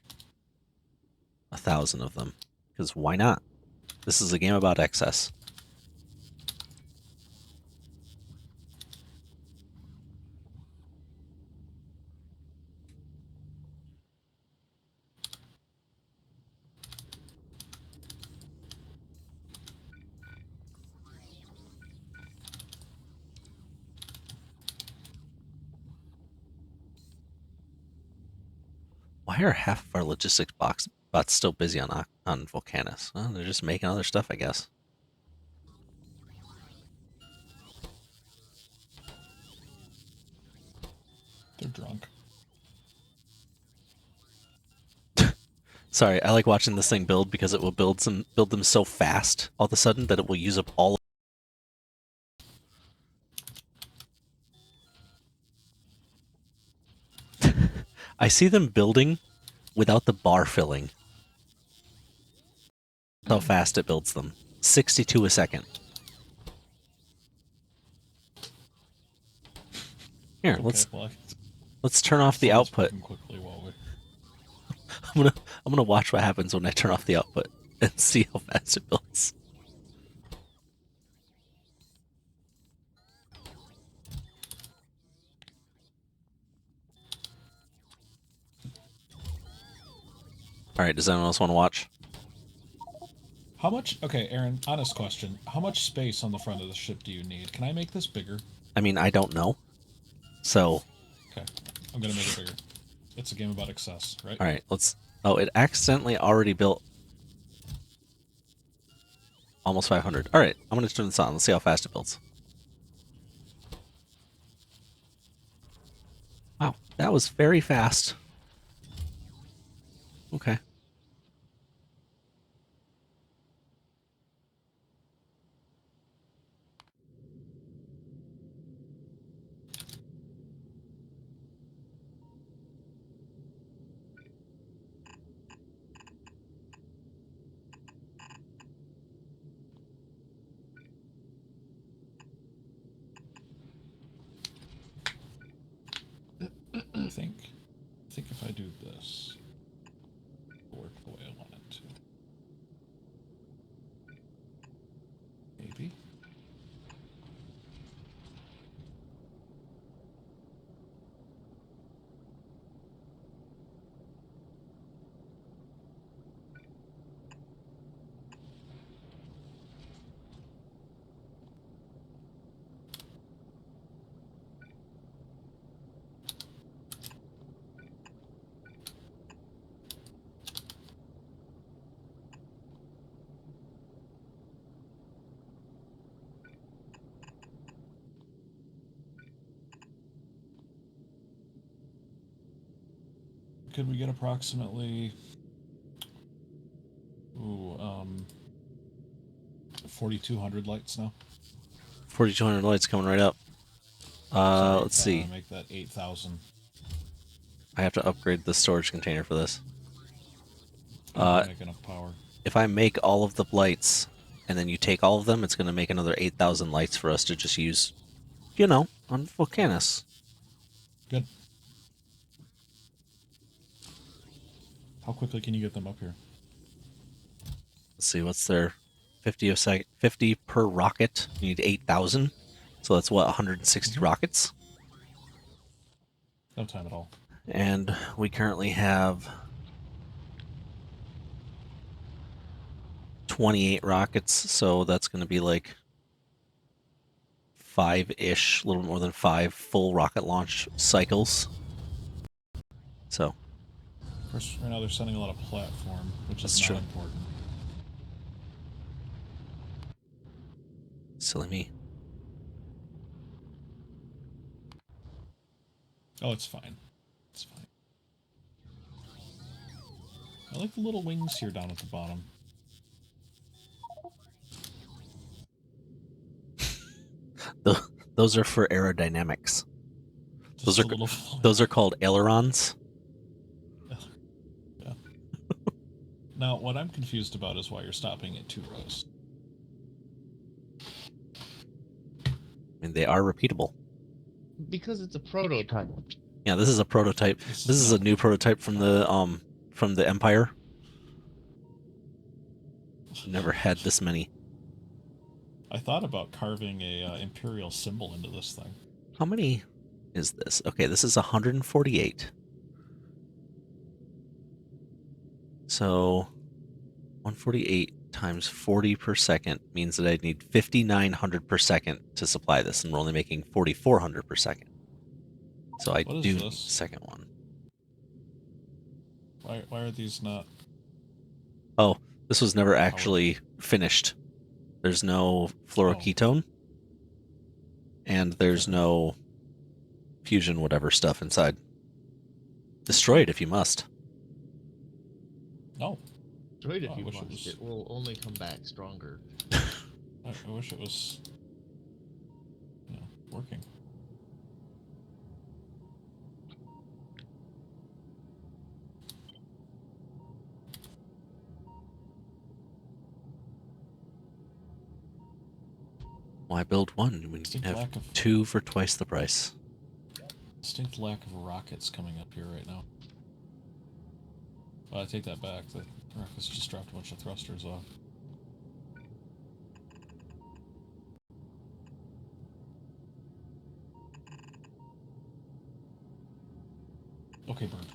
1,000 of them, because why not? This is a game about excess. Why are half of our logistics bots still busy on Volcanus? Well, they're just making other stuff, I guess. They're drunk. Sorry, I like watching this thing build because it will build them so fast all of a sudden that it will use up all. I see them building without the bar filling. How fast it builds them. 62 a second. Here, Okay, let's turn off the output. Quickly while we... I'm gonna watch what happens when I turn off the output and see how fast it builds. All right, does anyone else want to watch? How much? Okay, Aaron. Honest question. How much space on the front of the ship do you need? Can I make this bigger? I mean, I don't know. So. Okay, I'm gonna make it bigger. It's a game about excess, right? All right, let's. Oh, it accidentally already built almost 500. All right, I'm gonna turn this on. Let's see how fast it builds. Wow, that was very fast. Okay. I think if I do this, it'll work the way I want it to. Maybe. Could we get approximately 4,200 lights now? 4,200 lights coming right up. Let's see. Make that 8,000. I have to upgrade the storage container for this. Make enough power. If I make all of the lights and then you take all of them, it's going to make another 8,000 lights for us to just use, you know, on Volcanus. Good. How quickly can you get them up here? Let's see, what's their 50 per rocket? You need 8,000. So that's what, 160 rockets? No time at all. And we currently have 28 rockets, so that's going to be like 5-ish, a little more than 5 full rocket launch cycles. So. Of course, right now they're sending a lot of platform, which is not important. Silly me. Oh, it's fine. It's fine. I like the little wings here down at the bottom. Those are for aerodynamics. Just a little Those are called ailerons. Yeah. Now, what I'm confused about is why you're stopping at 2 rows. I mean, they are repeatable. Because it's a prototype. Yeah, this is a prototype. This is a new prototype from the Empire. Never had this many. I thought about carving a Imperial symbol into this thing. How many is this? Okay, this is 148. So 148 times 40 per second means that I need 5,900 per second to supply this, and we're only making 4,400 per second. So I do need the second one. Why are these not? Oh, this was never actually finished. There's no fluoroketone, and there's no fusion whatever stuff inside. Destroy it if you must. No. Destroy it if you must. It will only come back stronger. I wish it was, working. Why build one when you can have 2 for twice the price? Distinct lack of rockets coming up here right now. Well, I take that back. The rockets just dropped a bunch of thrusters off. Okay, bird.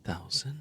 $3,000.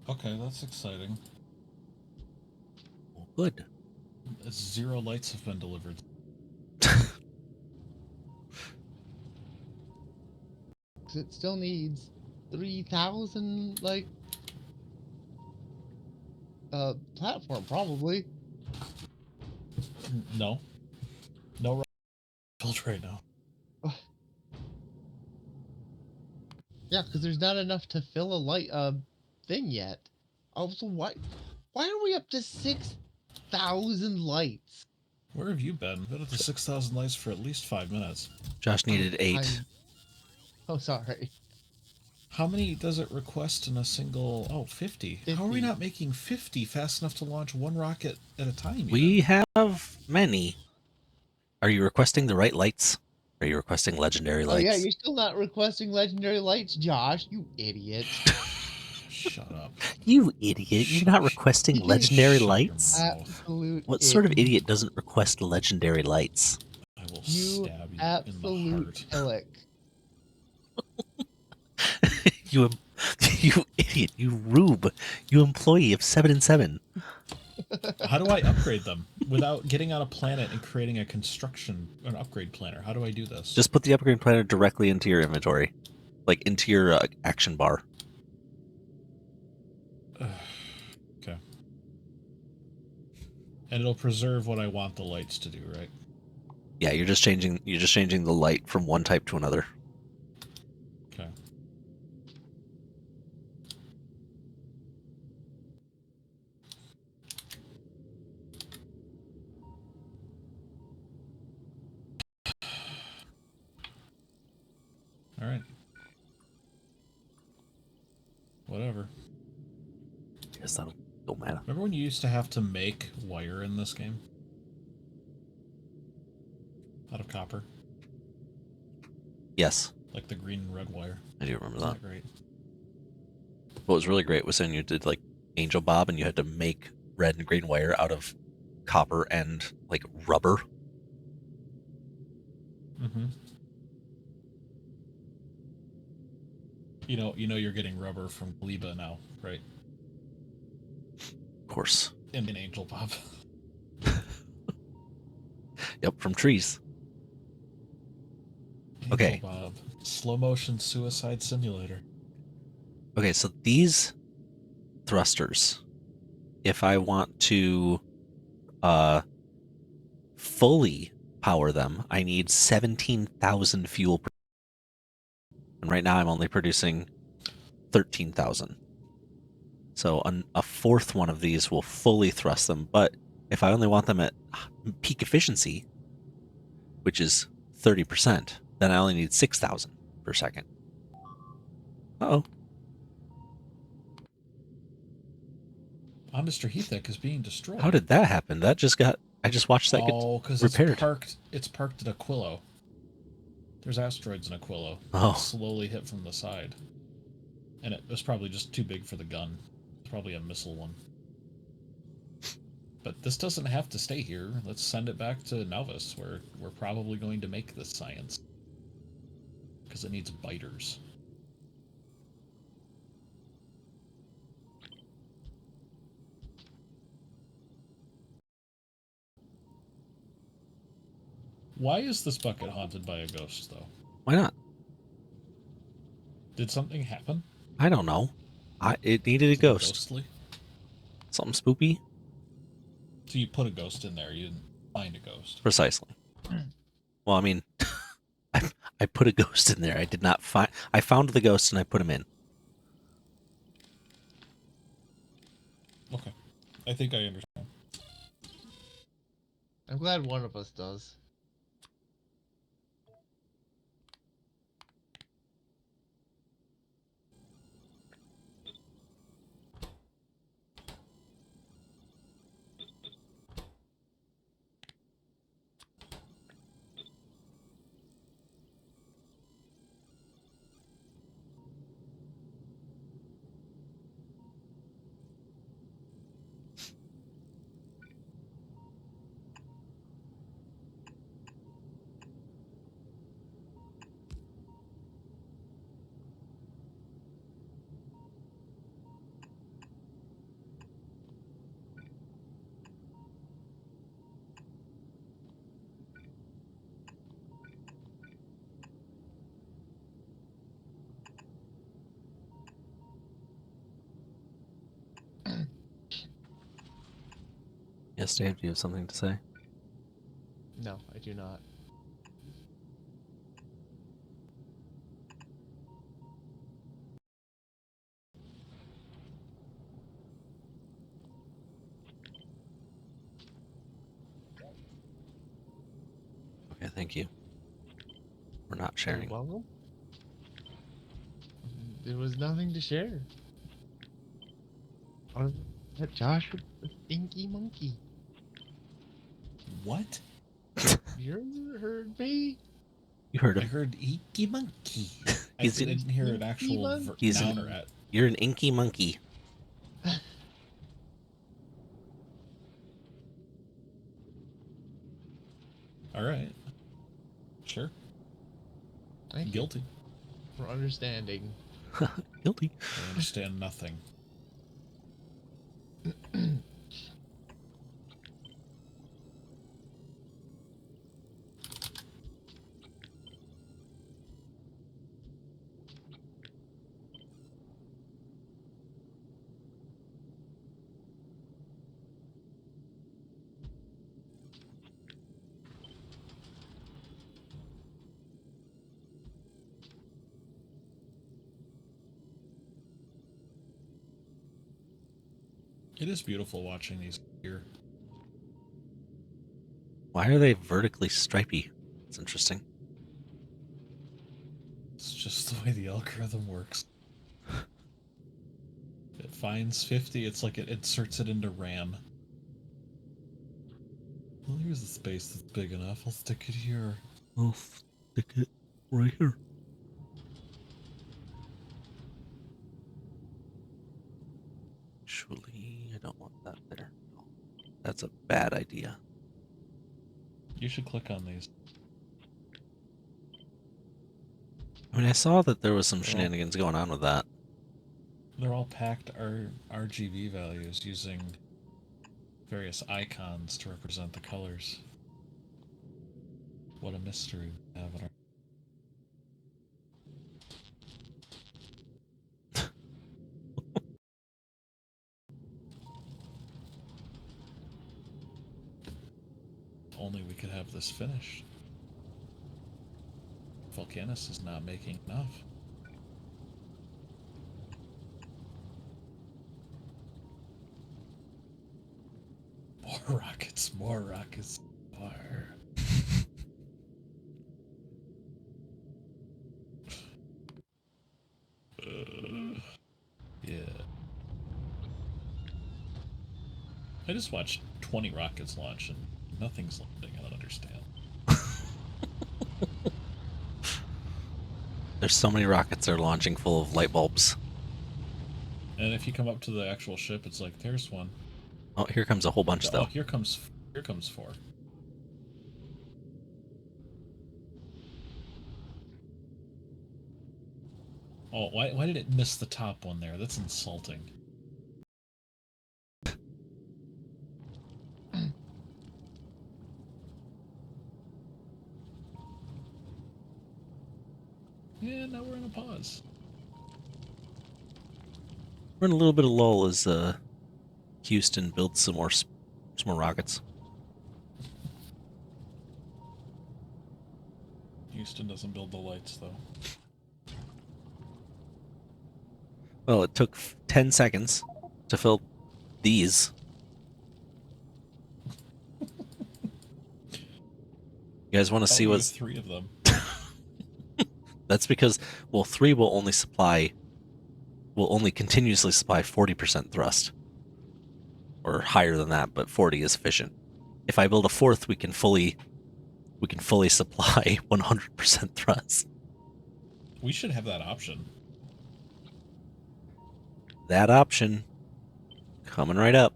Okay, that's exciting. Well, good. 0 lights have been delivered. It still needs 3,000 platform probably. No. No built right now. Yeah, because there's not enough to fill a light thing yet. Also, why are we up to 6,000 6,000 lights. Where have you been? Been at the 6,000 lights for at least 5 minutes. Josh needed 8. Oh, sorry. How many does it request in a single... Oh, 50. How are we 50. not making 50 fast enough to launch one rocket at a time? We have many. Are you requesting the right lights? Are you requesting legendary Oh lights? yeah, you're still not requesting legendary lights, Josh. You idiot. Shut up. You idiot. You're not requesting You legendary shut lights? your mouth. Absolute What sort of idiot. idiot doesn't request legendary lights? I will You stab you in the absolute heart. pillock. you idiot. You rube. You employee of 7 and 7. How do I upgrade them without getting on a planet and creating an upgrade planner? How do I do this? Just put the upgrade planner directly into your inventory. Like, into your action bar. Okay. And it'll preserve what I want the lights to do, right? Yeah, you're just changing the light from one type to another. Okay. All right. Whatever. I guess that'll don't matter. Remember when you used to have to make wire in this game? Out of copper? Yes, Like the green and red wire. I do remember Isn't that. that great? What was really great was when you did like Angel Bob and you had to make red and green wire out of copper and like rubber. Mm-hmm. You know you're getting rubber from Gleba now, right? Of course. In Angel Bob. Yep, from trees. Okay. Angel Bob. Slow motion suicide simulator. Okay, so these thrusters, if I want to fully power them, I need 17,000 fuel per. And right now I'm only producing 13,000. So a fourth one of these will fully thrust them, but if I only want them at peak efficiency, which is 30%, then I only need 6,000 per second. Uh-oh. Mr. Heathek is being destroyed. How did that happen? That just got... I just watched that get repaired. It's parked at Aquilo. There's asteroids in Aquilo. Oh. It slowly hit from the side. And it was probably just too big for the gun. It's probably a missile one. But this doesn't have to stay here. Let's send it back to Novus, where we're probably going to make this science. Because it needs biters. Why is this bucket haunted by a ghost, though? Why not? Did something happen? I don't know. It needed a ghost. Ghostly? Something spoopy? So you put a ghost in there, you didn't find a ghost. Precisely. Well, I mean, I put a ghost in there. I did not find... I found the ghost and I put him in. Okay. I think I understand. I'm glad one of us does. Yes, Dave, do you have something to say? No, I do not. thank you. We're not You're sharing. welcome. There was nothing to share. Josh was the stinky monkey. What? You heard me? You heard I him. heard Inky Monkey. I He's an didn't hear an Inky actual Monkey. noun or at. You're an inky monkey. Alright. Sure. Thank you Guilty. for understanding. Guilty. I understand nothing. It is beautiful watching these here. Why are they vertically stripy? It's interesting. It's just the way the algorithm works. It finds 50, it's like it inserts it into RAM. Well, here's a space that's big enough. I'll stick it here. I'll stick it right here. Actually, I don't want that there. No, that's a bad idea. You should click on these. I mean, I saw that there was some shenanigans going on with that. They're all packed RGB values using various icons to represent the colors. What a mystery we have in our... Only we could have this finished. Volcanus is not making enough. More rockets, more rockets, more. Yeah. I just watched 20 rockets launch and nothing's landing. I don't understand. There's so many rockets that are launching full of light bulbs. And if you come up to the actual ship, it's like, there's one. Oh, here comes a whole bunch, though. Oh, here comes 4. Oh, why did it miss the top one there? That's insulting. Yeah, now we're in a pause. We're in a little bit of lull as Houston builds some more rockets. Houston doesn't build the lights, though. Well, it took 10 seconds to fill these. You guys want to see what's 3 of them? That's because, well, 3 will only continuously supply 40% thrust. Or higher than that, but 40 is sufficient. If I build a 4th, we can fully supply 100% thrust. We should have that option. That option coming right up.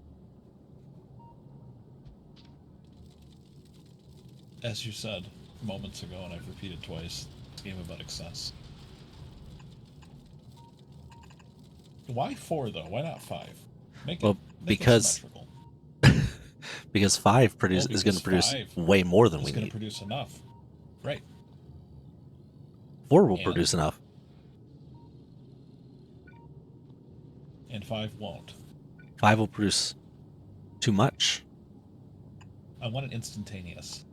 As you said moments ago, and I've repeated twice, it's a game about excess. Why 4 though? Why not 5? Make it because symmetrical. because 5 is going to produce way more than we need. It's going to produce enough, right? 4 will produce enough. And 5 won't. 5 will produce too much. I want it instantaneous.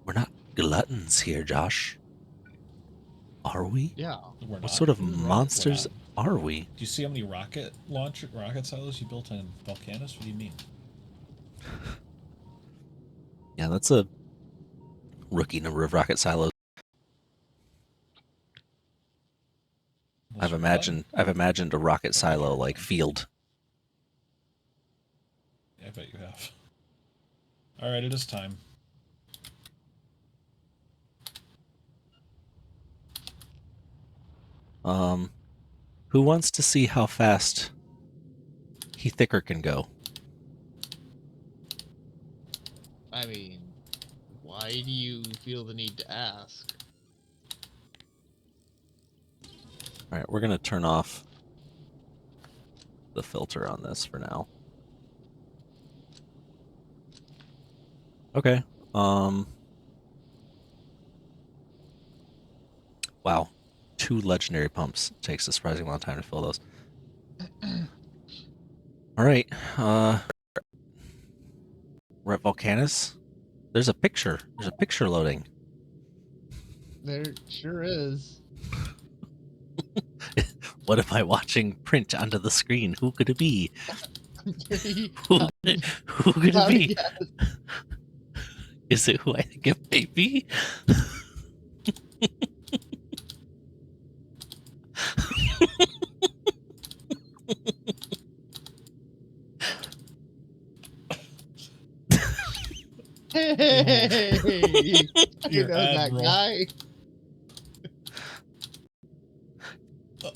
We're not gluttons here, Josh. Are we? Yeah. We're not. What sort of monsters are we? Do you see how many rocket silos you built in Volcanus? What do you mean? Yeah, that's a rookie number of rocket silos. I've imagined a rocket silo like field. Yeah, I bet you have. Alright, it is time. Who wants to see how fast he thicker can go? I mean, why do you feel the need to ask? Alright, we're gonna turn off the filter on this for now. Okay. Wow. 2 legendary pumps. It takes a surprisingly long time to fill those. Alright, we're at Volcanus. There's a picture. There's a picture loading. There sure is. What am I watching print onto the screen? Who could it be? Who could it be? Is it who I think it may be? Hey, you know that Admiral. guy.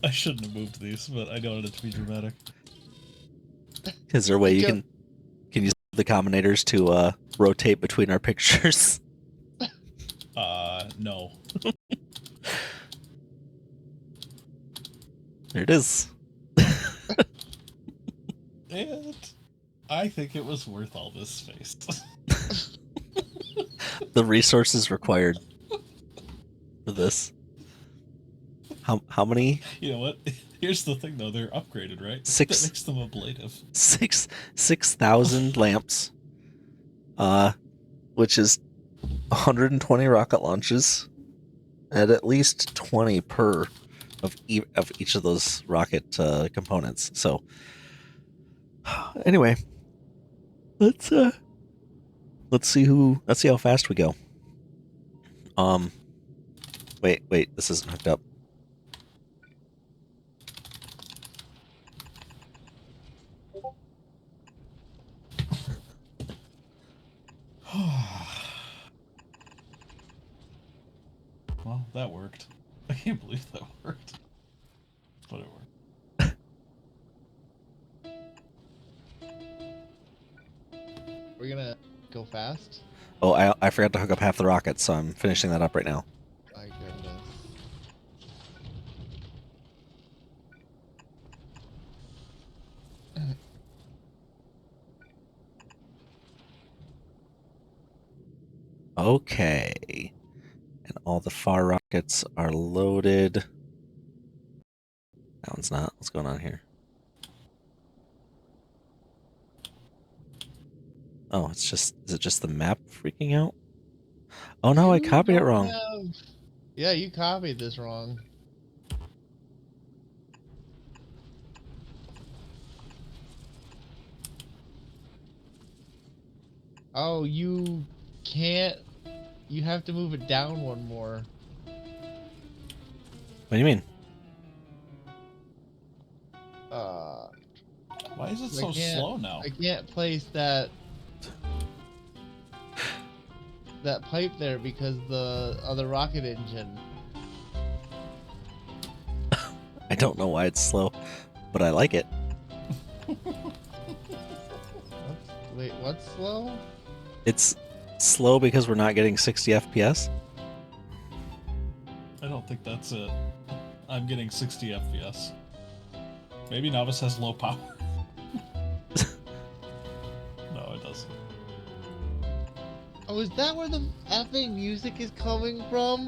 I shouldn't have moved these, but I wanted it to be dramatic. Is there a way you can use the combinators to rotate between our pictures? No. There it is. And I think it was worth all this space. The resources required for this. How many? You know what? Here's the thing, though. They're upgraded, right? Six- That makes them ablative. 6,000 lamps. Which is 120 rocket launches, at least 20 per of each of those rocket components. So, anyway, let's see how fast we go. Wait, this isn't hooked up. Well, that worked. I can't believe that worked. But it worked. We're gonna go fast. Oh, I forgot to hook up half the rockets, so I'm finishing that up right now. My goodness. Okay. And all the far rockets are loaded. That one's not. What's going on here? Oh, is it just the map freaking out? Oh no, I You copied it don't wrong. Yeah, you copied this wrong. Oh, you can't. You have to move it down one more. What do you mean? Why is it I so can't- slow now? I can't place that pipe there because the other rocket engine. I don't know why it's slow, but I like it. Wait, what's slow? It's slow because we're not getting 60 FPS. I don't think that's it. I'm getting 60 FPS. Maybe Novice has low power. No, it doesn't. Oh, is that where the effing music is coming from?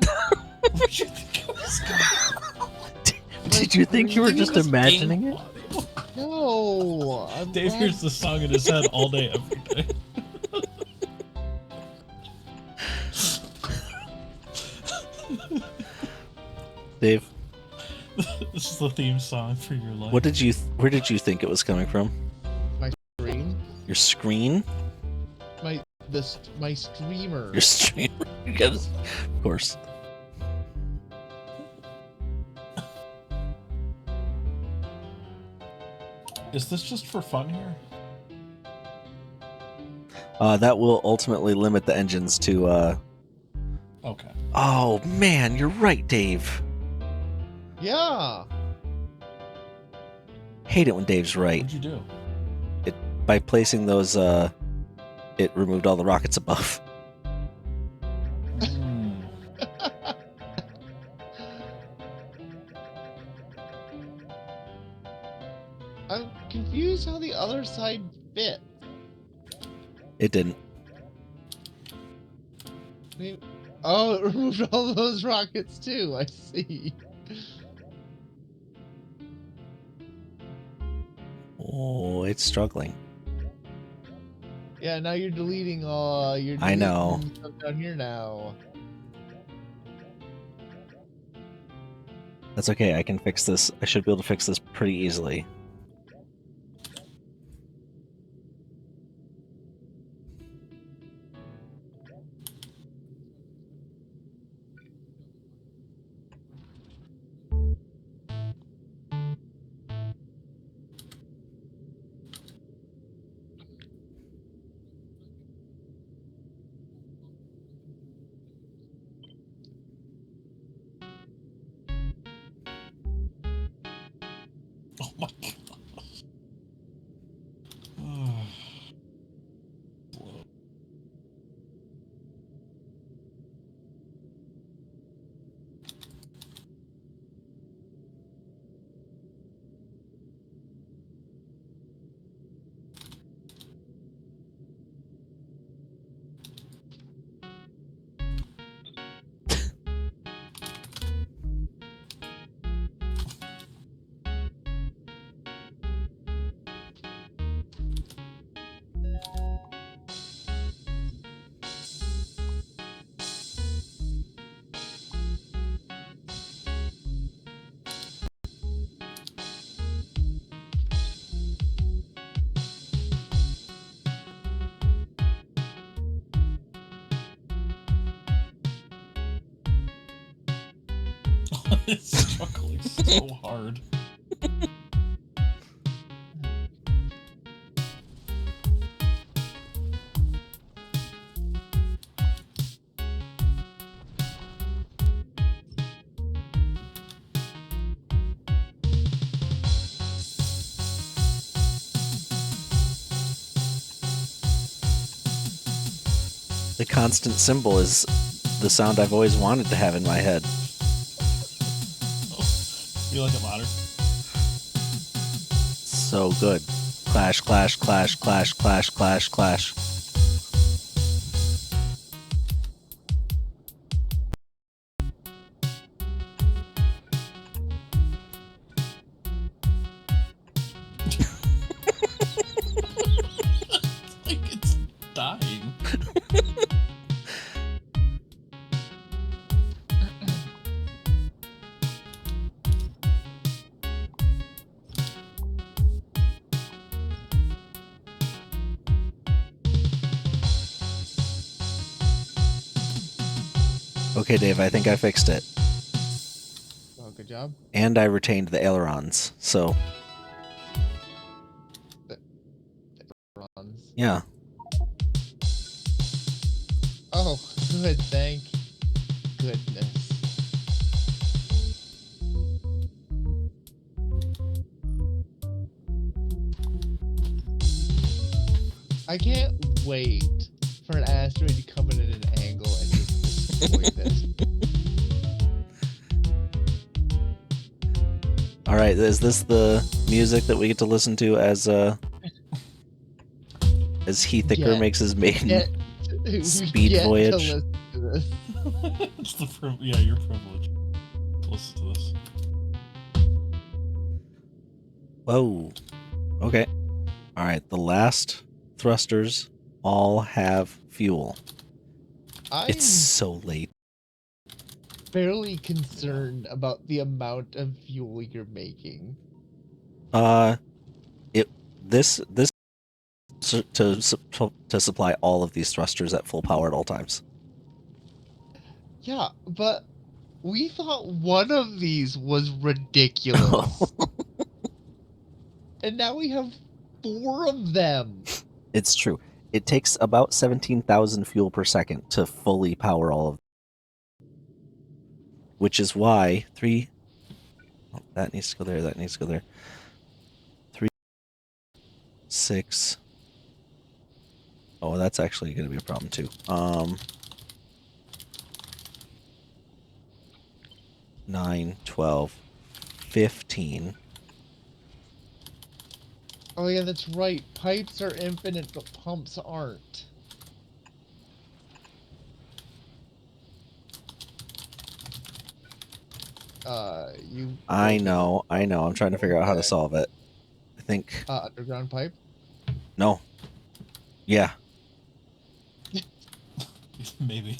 What did you think it was Did you think you were just imagining it? No. Dave hears the song in his head all day, every day. Dave, This is the theme song for your life. where did you think it was coming from? My screen. Your screen? My my streamer. Your streamer. Of course. Is this just for fun here? That will ultimately limit the engines to. Okay. Oh man, you're right, Dave. Yeah. Hate it when Dave's right. What'd you do? By placing those, it removed all the rockets above. I'm confused how the other side fit. It didn't. Oh, it removed all those rockets too. I see. Oh, it's struggling. Yeah, now you're deleting I know. stuff down here now. That's okay, I can fix this. I should be able to fix this pretty easily. Oh my god. It's struggling so hard. The constant symbol is the sound I've always wanted to have in my head. You like it louder? So good. Clash, clash, clash, clash, clash, clash, clash. It's like it's dying. Okay, Dave, I think I fixed it. Oh, good job. And I retained the ailerons, so... Bronze. Yeah. Oh, good. Thank goodness. I can't wait for an asteroid to come in at an angle and just destroy this. Alright, is this the music that we get to listen to as Heathicker makes his maiden speed voyage? To listen to this. It's the yeah, your privilege to listen to this. Whoa. Okay. Alright, the last thrusters all have fuel. I'm It's so late. fairly concerned about the amount of fuel you're making. This to supply all of these thrusters at full power at all times. Yeah, but we thought one of these was ridiculous. And now we have 4 of them. It's true. It takes about 17,000 fuel per second to fully power all of them. Which is why 3... Oh, that needs to go there, that needs to go there. 3, 6... Oh, that's actually going to be a problem too. 9, 12, 15. Oh yeah, that's right. Pipes are infinite, but pumps aren't. You... I know. I'm trying to figure out how to solve it. I think... underground pipe? No. Yeah. Maybe.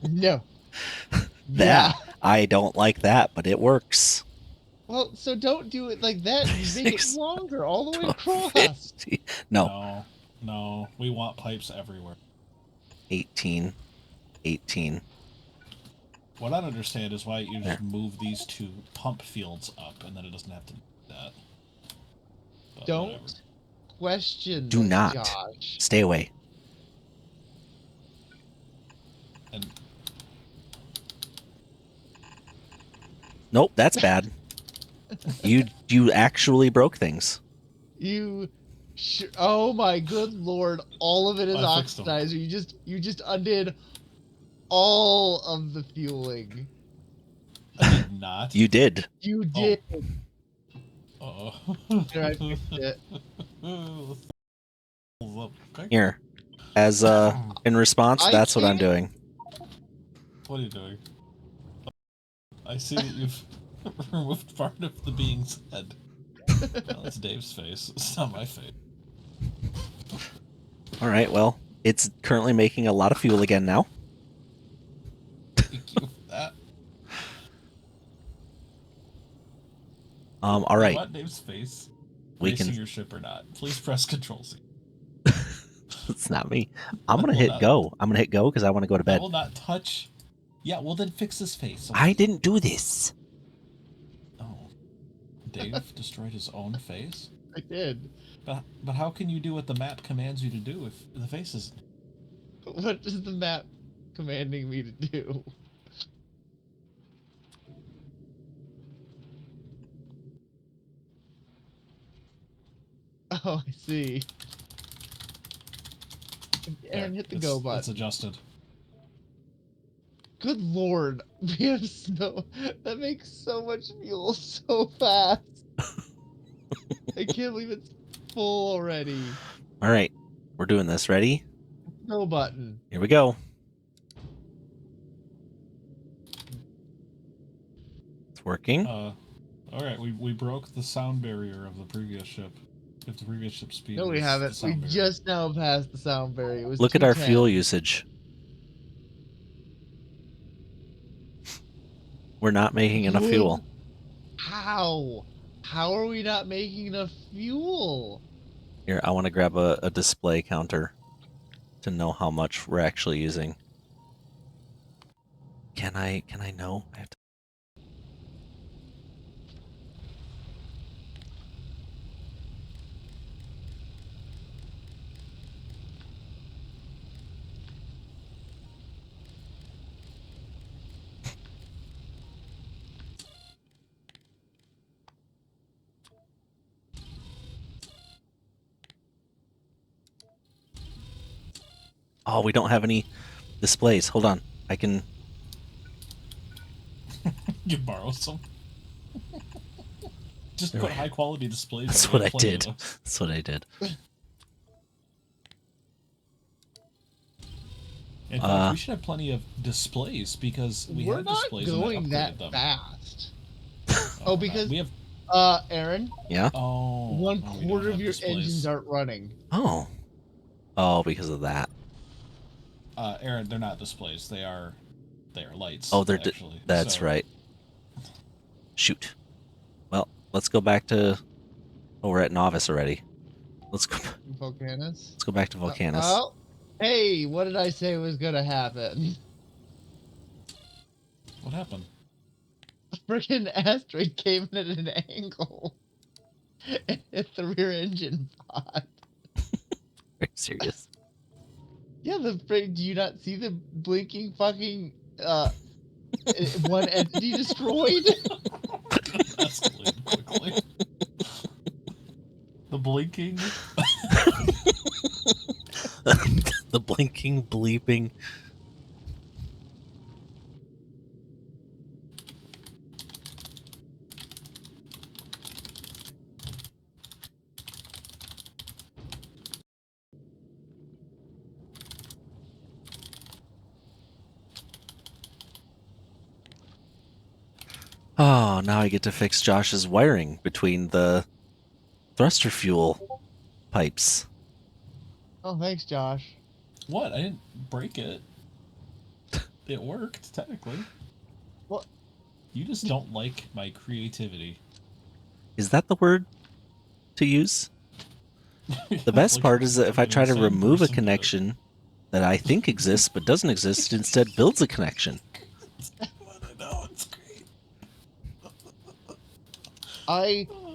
No. That. I don't like that, but it works. Well, so don't do it like that. You make it longer all the way across. 50. No. No. We want pipes everywhere. 18. 18. What I don't understand is why you just move these 2 pump fields up, and then it doesn't have to do that. But don't whatever. question Do this, not. Josh. Stay away. And Nope, that's bad. You actually broke things. Oh my good lord! All of it is I fixed them. oxidizer. You just undid all of the fueling. I did not. You did. You did. Uh-oh. Here, I fixed it. Here. As in response, that's what I'm doing. What are you doing? I see that you've removed part of the being's head. Well, that's Dave's face. It's not my face. Alright, well, it's currently making a lot of fuel again now. Thank you for that. Alright. I want Dave's face. We Racing can... your ship or not. Please press Control C. It's not me. I'm gonna hit go. I'm gonna hit go because I want to go to bed. I will not touch... Yeah, well then fix his face. Okay? I didn't do this. Oh. Dave destroyed his own face? I did. But how can you do what the map commands you to do if the face is... What is the map commanding me to do? Oh, I see. Aaron, hit the go button. It's adjusted. Good lord, we have snow. That makes so much fuel so fast. I can't believe it's full already. Alright, we're doing this. Ready? No button. Here we go. It's working. Alright, we broke the sound barrier of the previous ship. If the previous ship speed No, we was haven't. the sound We barrier. just now passed the sound barrier. It was Look at our 210. fuel usage. We're not making enough fuel. How? How are we not making enough fuel? Here, I want to grab a display counter to know how much we're actually using. Can I know? I have to... Oh, we don't have any displays. Hold on. I can... You borrow some? Just put high quality displays. That's on what it, I plenty did. of those. That's what I did. In fact, we should have plenty of displays because We're had not displays and I going that upgraded them. fast. Oh, because we have... Aaron. Yeah? Oh. One oh, we quarter don't of have your displays. engines aren't running. Oh. Oh, because of that. Aaron, they're not displays. They are lights. Oh, they're... actually. That's So, right. Shoot. Well, let's go back to... Oh, we're at Novice already. Let's go. Volcanus. Let's go back to Volcanus. Oh, hey, what did I say was gonna happen? What happened? A freaking asteroid came in at an angle. And hit the rear engine pod. Are you serious? Yeah, the freak. Do you not see the blinking fucking one entity destroyed? Escalated quickly. The blinking. The blinking, bleeping. Oh, now I get to fix Josh's wiring between the thruster fuel pipes. Oh, thanks, Josh. What? I didn't break it. It worked, technically. What? You just don't like my creativity. Is that the word to use? The best part is that if I try to remove a connection that I think exists but doesn't exist, it instead builds a connection. I know, it's great.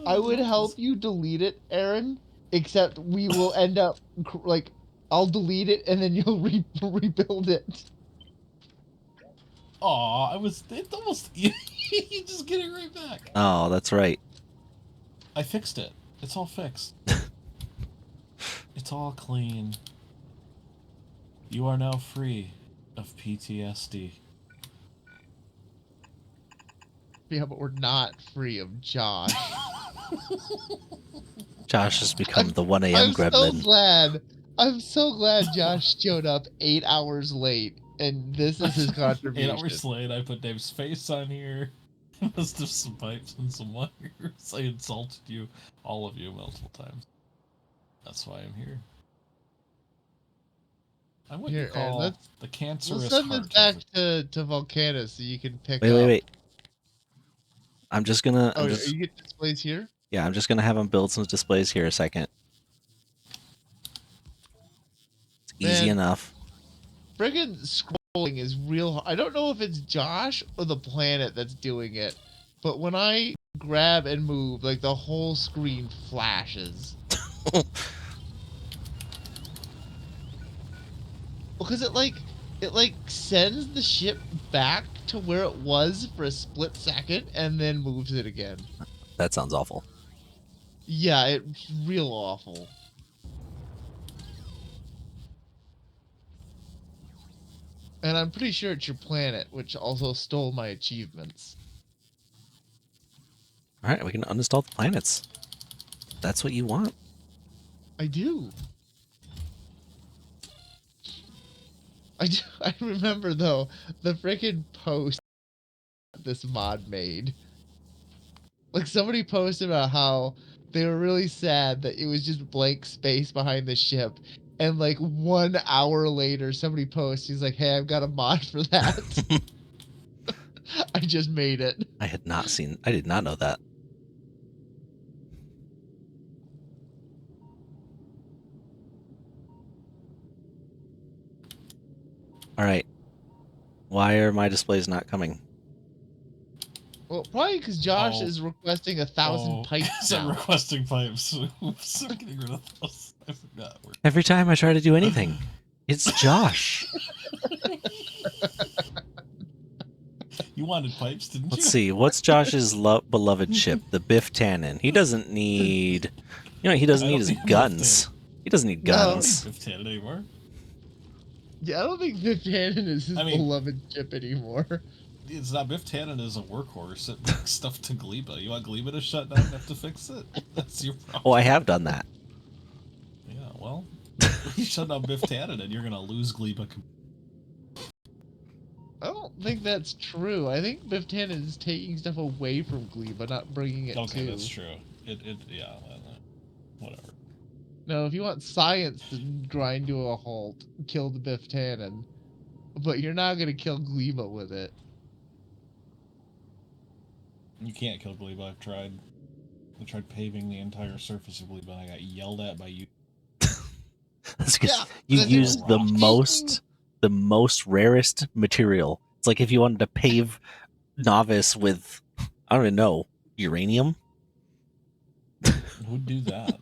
I would help you delete it, Aaron. Except we will end up like I'll delete it and then you'll rebuild it. Aw, it almost, you just get it right back. Oh, that's right. I fixed it. It's all fixed. It's all clean. You are now free of PTSD. Yeah, but we're not free of Josh. Josh has become the 1 a.m. gremlin. I'm so glad Josh showed up 8 hours late, and this is his contribution. 8 hours late, I put Dave's face on here. Must have some pipes and some wires. I insulted you, all of you, multiple times. That's why I'm here. I'm what you call the cancerous We'll send this heart. back to Volcanus so you can pick up. Wait. I'm just gonna... Oh, you get displays here? Yeah, I'm just gonna have him build some displays here a second. It's easy enough. Friggin' scrolling is real hard. I don't know if it's Josh or the planet that's doing it, but when I grab and move, like the whole screen flashes. Because it sends the ship back to where it was for a split second and then moves it again. That sounds awful. Yeah, it's real awful. And I'm pretty sure it's your planet, which also stole my achievements. Alright, we can uninstall the planets. That's what you want. I do. I remember, though, the frickin' post this mod made. Like, somebody posted about how they were really sad that it was just blank space behind the ship. And, like, 1 hour later, somebody posts, he's like, hey, I've got a mod for that. I just made it. I did not know that. Alright. Why are my displays not coming? Well, probably because Josh is requesting 1,000 pipes now. I'm requesting pipes. Oops, I'm getting rid of those. I forgot. Every time I try to do anything, it's Josh. You wanted pipes, didn't you? Let's see. What's Josh's beloved ship? The Biff Tannen. He doesn't need... You know what he doesn't need is guns. He doesn't need guns. Biff Tannen anymore. Yeah, I don't think Biff Tannen is his beloved ship anymore. It's not. Biff Tannen is a workhorse. It brings stuff to Gleba. You want Gleba to shut down and have to fix it? That's your problem. Oh, I have done that. Yeah, well, you shut down Biff Tannen and you're going to lose Gleba. I don't think that's true. I think Biff Tannen is taking stuff away from Gleba, not bringing it to. Okay, that's true. Yeah, whatever. No, if you want science to grind to a halt, kill the Biff Tannen. But you're not going to kill Gleba with it. You can't kill Gleba. I've tried. I tried paving the entire surface, I believe, but I got yelled at by you. That's because Yeah, you 'cause it was used the most rarest material. It's like if you wanted to pave Novice with, I don't even know, uranium. Who'd do that?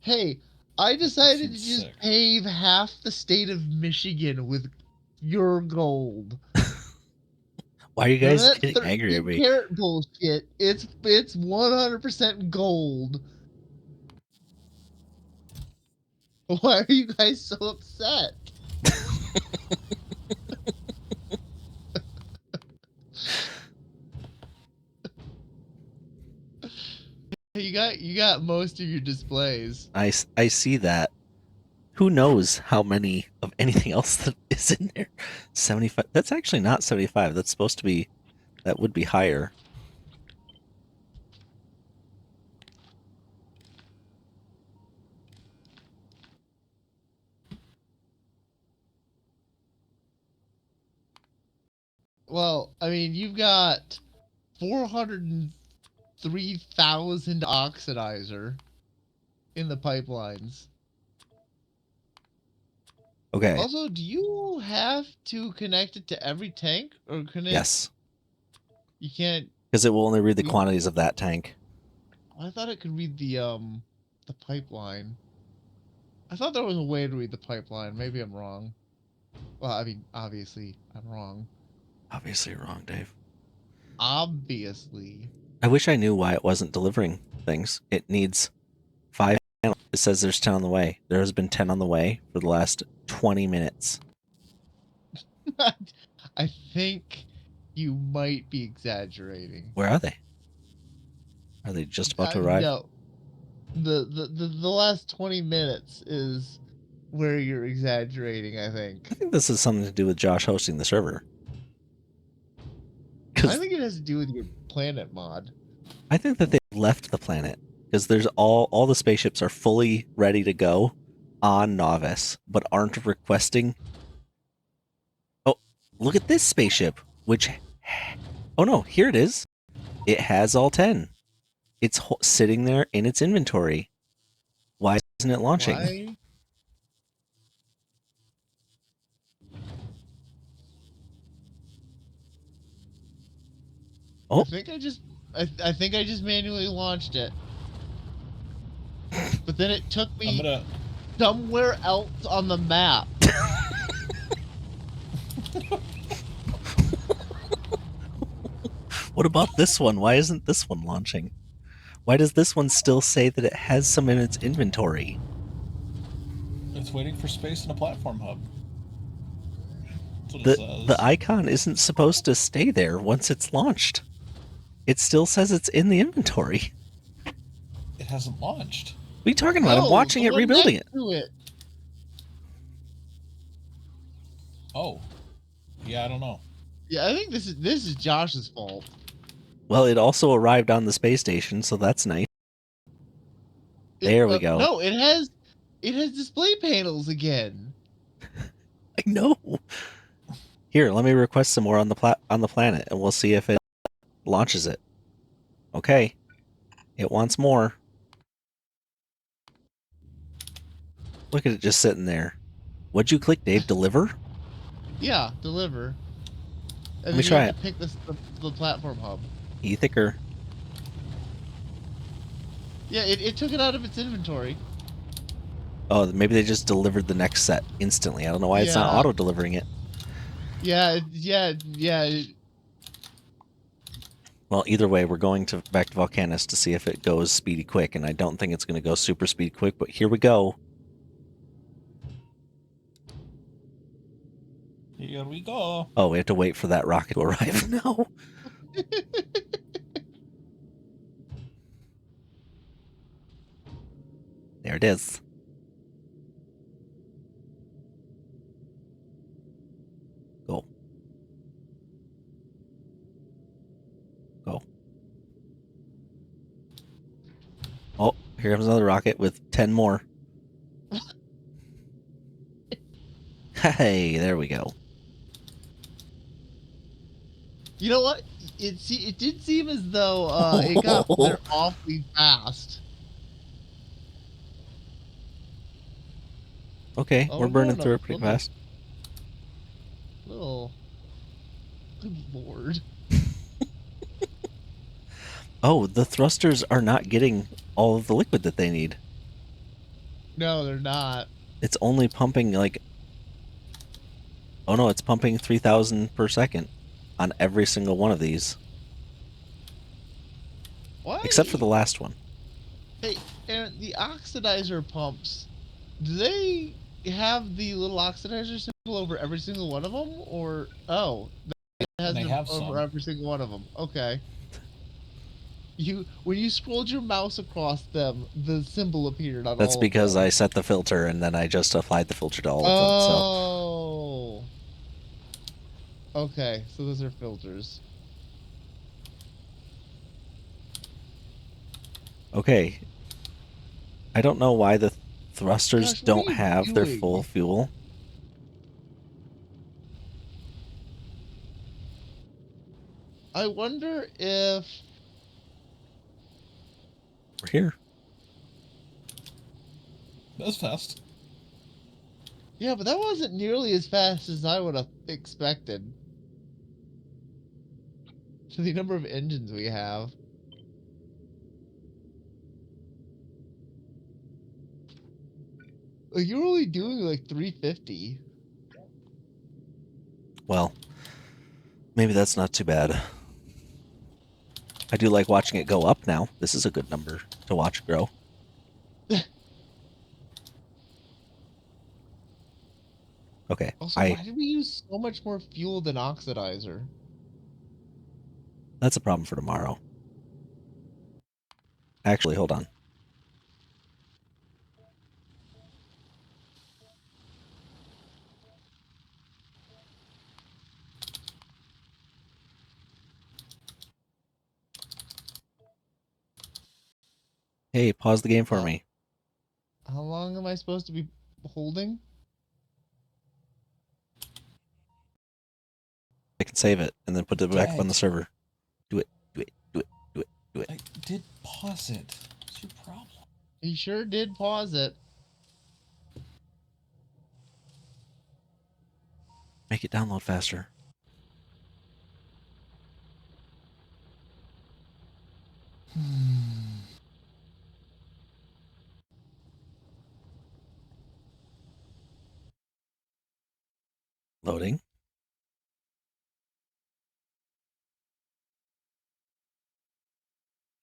Hey, I decided to Seems just sick. pave half the state of Michigan with pure gold. Why are you None of guys that getting angry at 13 me? karat bullshit. It's 100% gold. Why are you guys so upset? You got most of your displays. I see that. Who knows how many of anything else that is in there? 75. That's actually not 75. That's supposed to be, that would be higher. Well, I mean, you've got 403,000 oxidizer in the pipelines. Okay. Also, do you have to connect it to every tank, or can it? Yes. You can't. Because it will only read the We- quantities of that tank. I thought it could read the pipeline. I thought there was a way to read the pipeline. Maybe I'm wrong. Well, I mean, obviously, I'm wrong. Obviously you're wrong, Dave. Obviously. I wish I knew why it wasn't delivering things. It needs 5 panels. It says there's 10 on the way. There has been 10 on the way for the last 20 minutes. I think you might be exaggerating. Where are they? Are they just about to arrive? No. The last 20 minutes is where you're exaggerating, I think. I think this is something to do with Josh hosting the server. I think it has to do with your planet mod. I think that they left the planet because there's all the spaceships are fully ready to go on Novice, but aren't requesting. Oh, look at this spaceship, which, oh no, here it is. It has all 10. It's sitting there in its inventory. Why isn't it launching? Why? Oh, I think I just manually launched it. But then it took me somewhere else on the map. what about this one? Why isn't this one launching? Why does this one still say that it has some in its inventory? It's waiting for space in a platform hub. That's what it says. The icon isn't supposed to stay there once it's launched. It still says it's in the inventory. It hasn't launched. What are you talking about? I'm watching it, rebuilding it. Oh. Yeah, I don't know. Yeah, I think this is Josh's fault. Well, it also arrived on the space station, so that's nice. There we go. No, it has display panels again. I know. Here, let me request some more on the planet, and we'll see if it launches it. Okay. It wants more. Look at it just sitting there. What'd you click, Dave? Deliver? Yeah, deliver. And Let me then try you have to pick the platform hub. E-thicker. Yeah, it took it out of its inventory. Oh, maybe they just delivered the next set instantly. I don't know why it's not Yeah. auto-delivering it. Yeah. Well, either way, we're going back to Volcanus to see if it goes speedy quick, and I don't think it's going to go super speed quick, but here we go. Here we go. Oh, we have to wait for that rocket to arrive. No. There it is. Go. Go. Oh, here comes another rocket with 10 more. Hey, there we go. You know what? It did seem as though it got there awfully fast. Okay, Oh, we're burning through it pretty fast. Little. Good lord. Oh, the thrusters are not getting all of the liquid that they need. No, they're not. It's only pumping like... Oh no, it's pumping 3,000 per second on every single one of these. What? Except for the last one. Hey, and the oxidizer pumps, do they have the little oxidizer symbol over every single one of them? Or, oh, it has They them have over some. every single one of them. Okay. When you scrolled your mouse across them, the symbol appeared on That's all of because them. I set the filter and then I just applied the filter to all of them, so... Oh. Okay, so those are filters. Okay. I don't know why the thrusters Gosh, what are don't you have their doing? full fuel. I wonder if... We're here. That was fast. Yeah, but that wasn't nearly as fast as I would have expected. To the number of engines we have. Like, you're only doing like 350. Well, maybe that's not too bad. I do like watching it go up now. This is a good number to watch grow. Okay, Also, why did we use so much more fuel than oxidizer? that's a problem for tomorrow. Actually, hold on. Hey, pause the game for me. How long am I supposed to be holding? I can save it and then put it back up on the Dad. server. Do it, do it, do it, do it, do it. I did pause it. What's your problem? He sure did pause it. Make it download faster. Loading.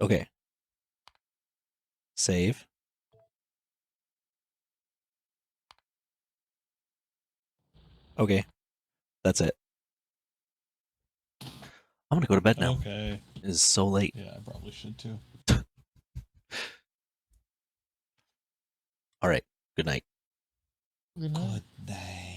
Okay. Save. Okay. That's it. I'm gonna go to bed now. Okay. It's so late. Yeah, I probably should too. All right. Good night. Good night. Good night.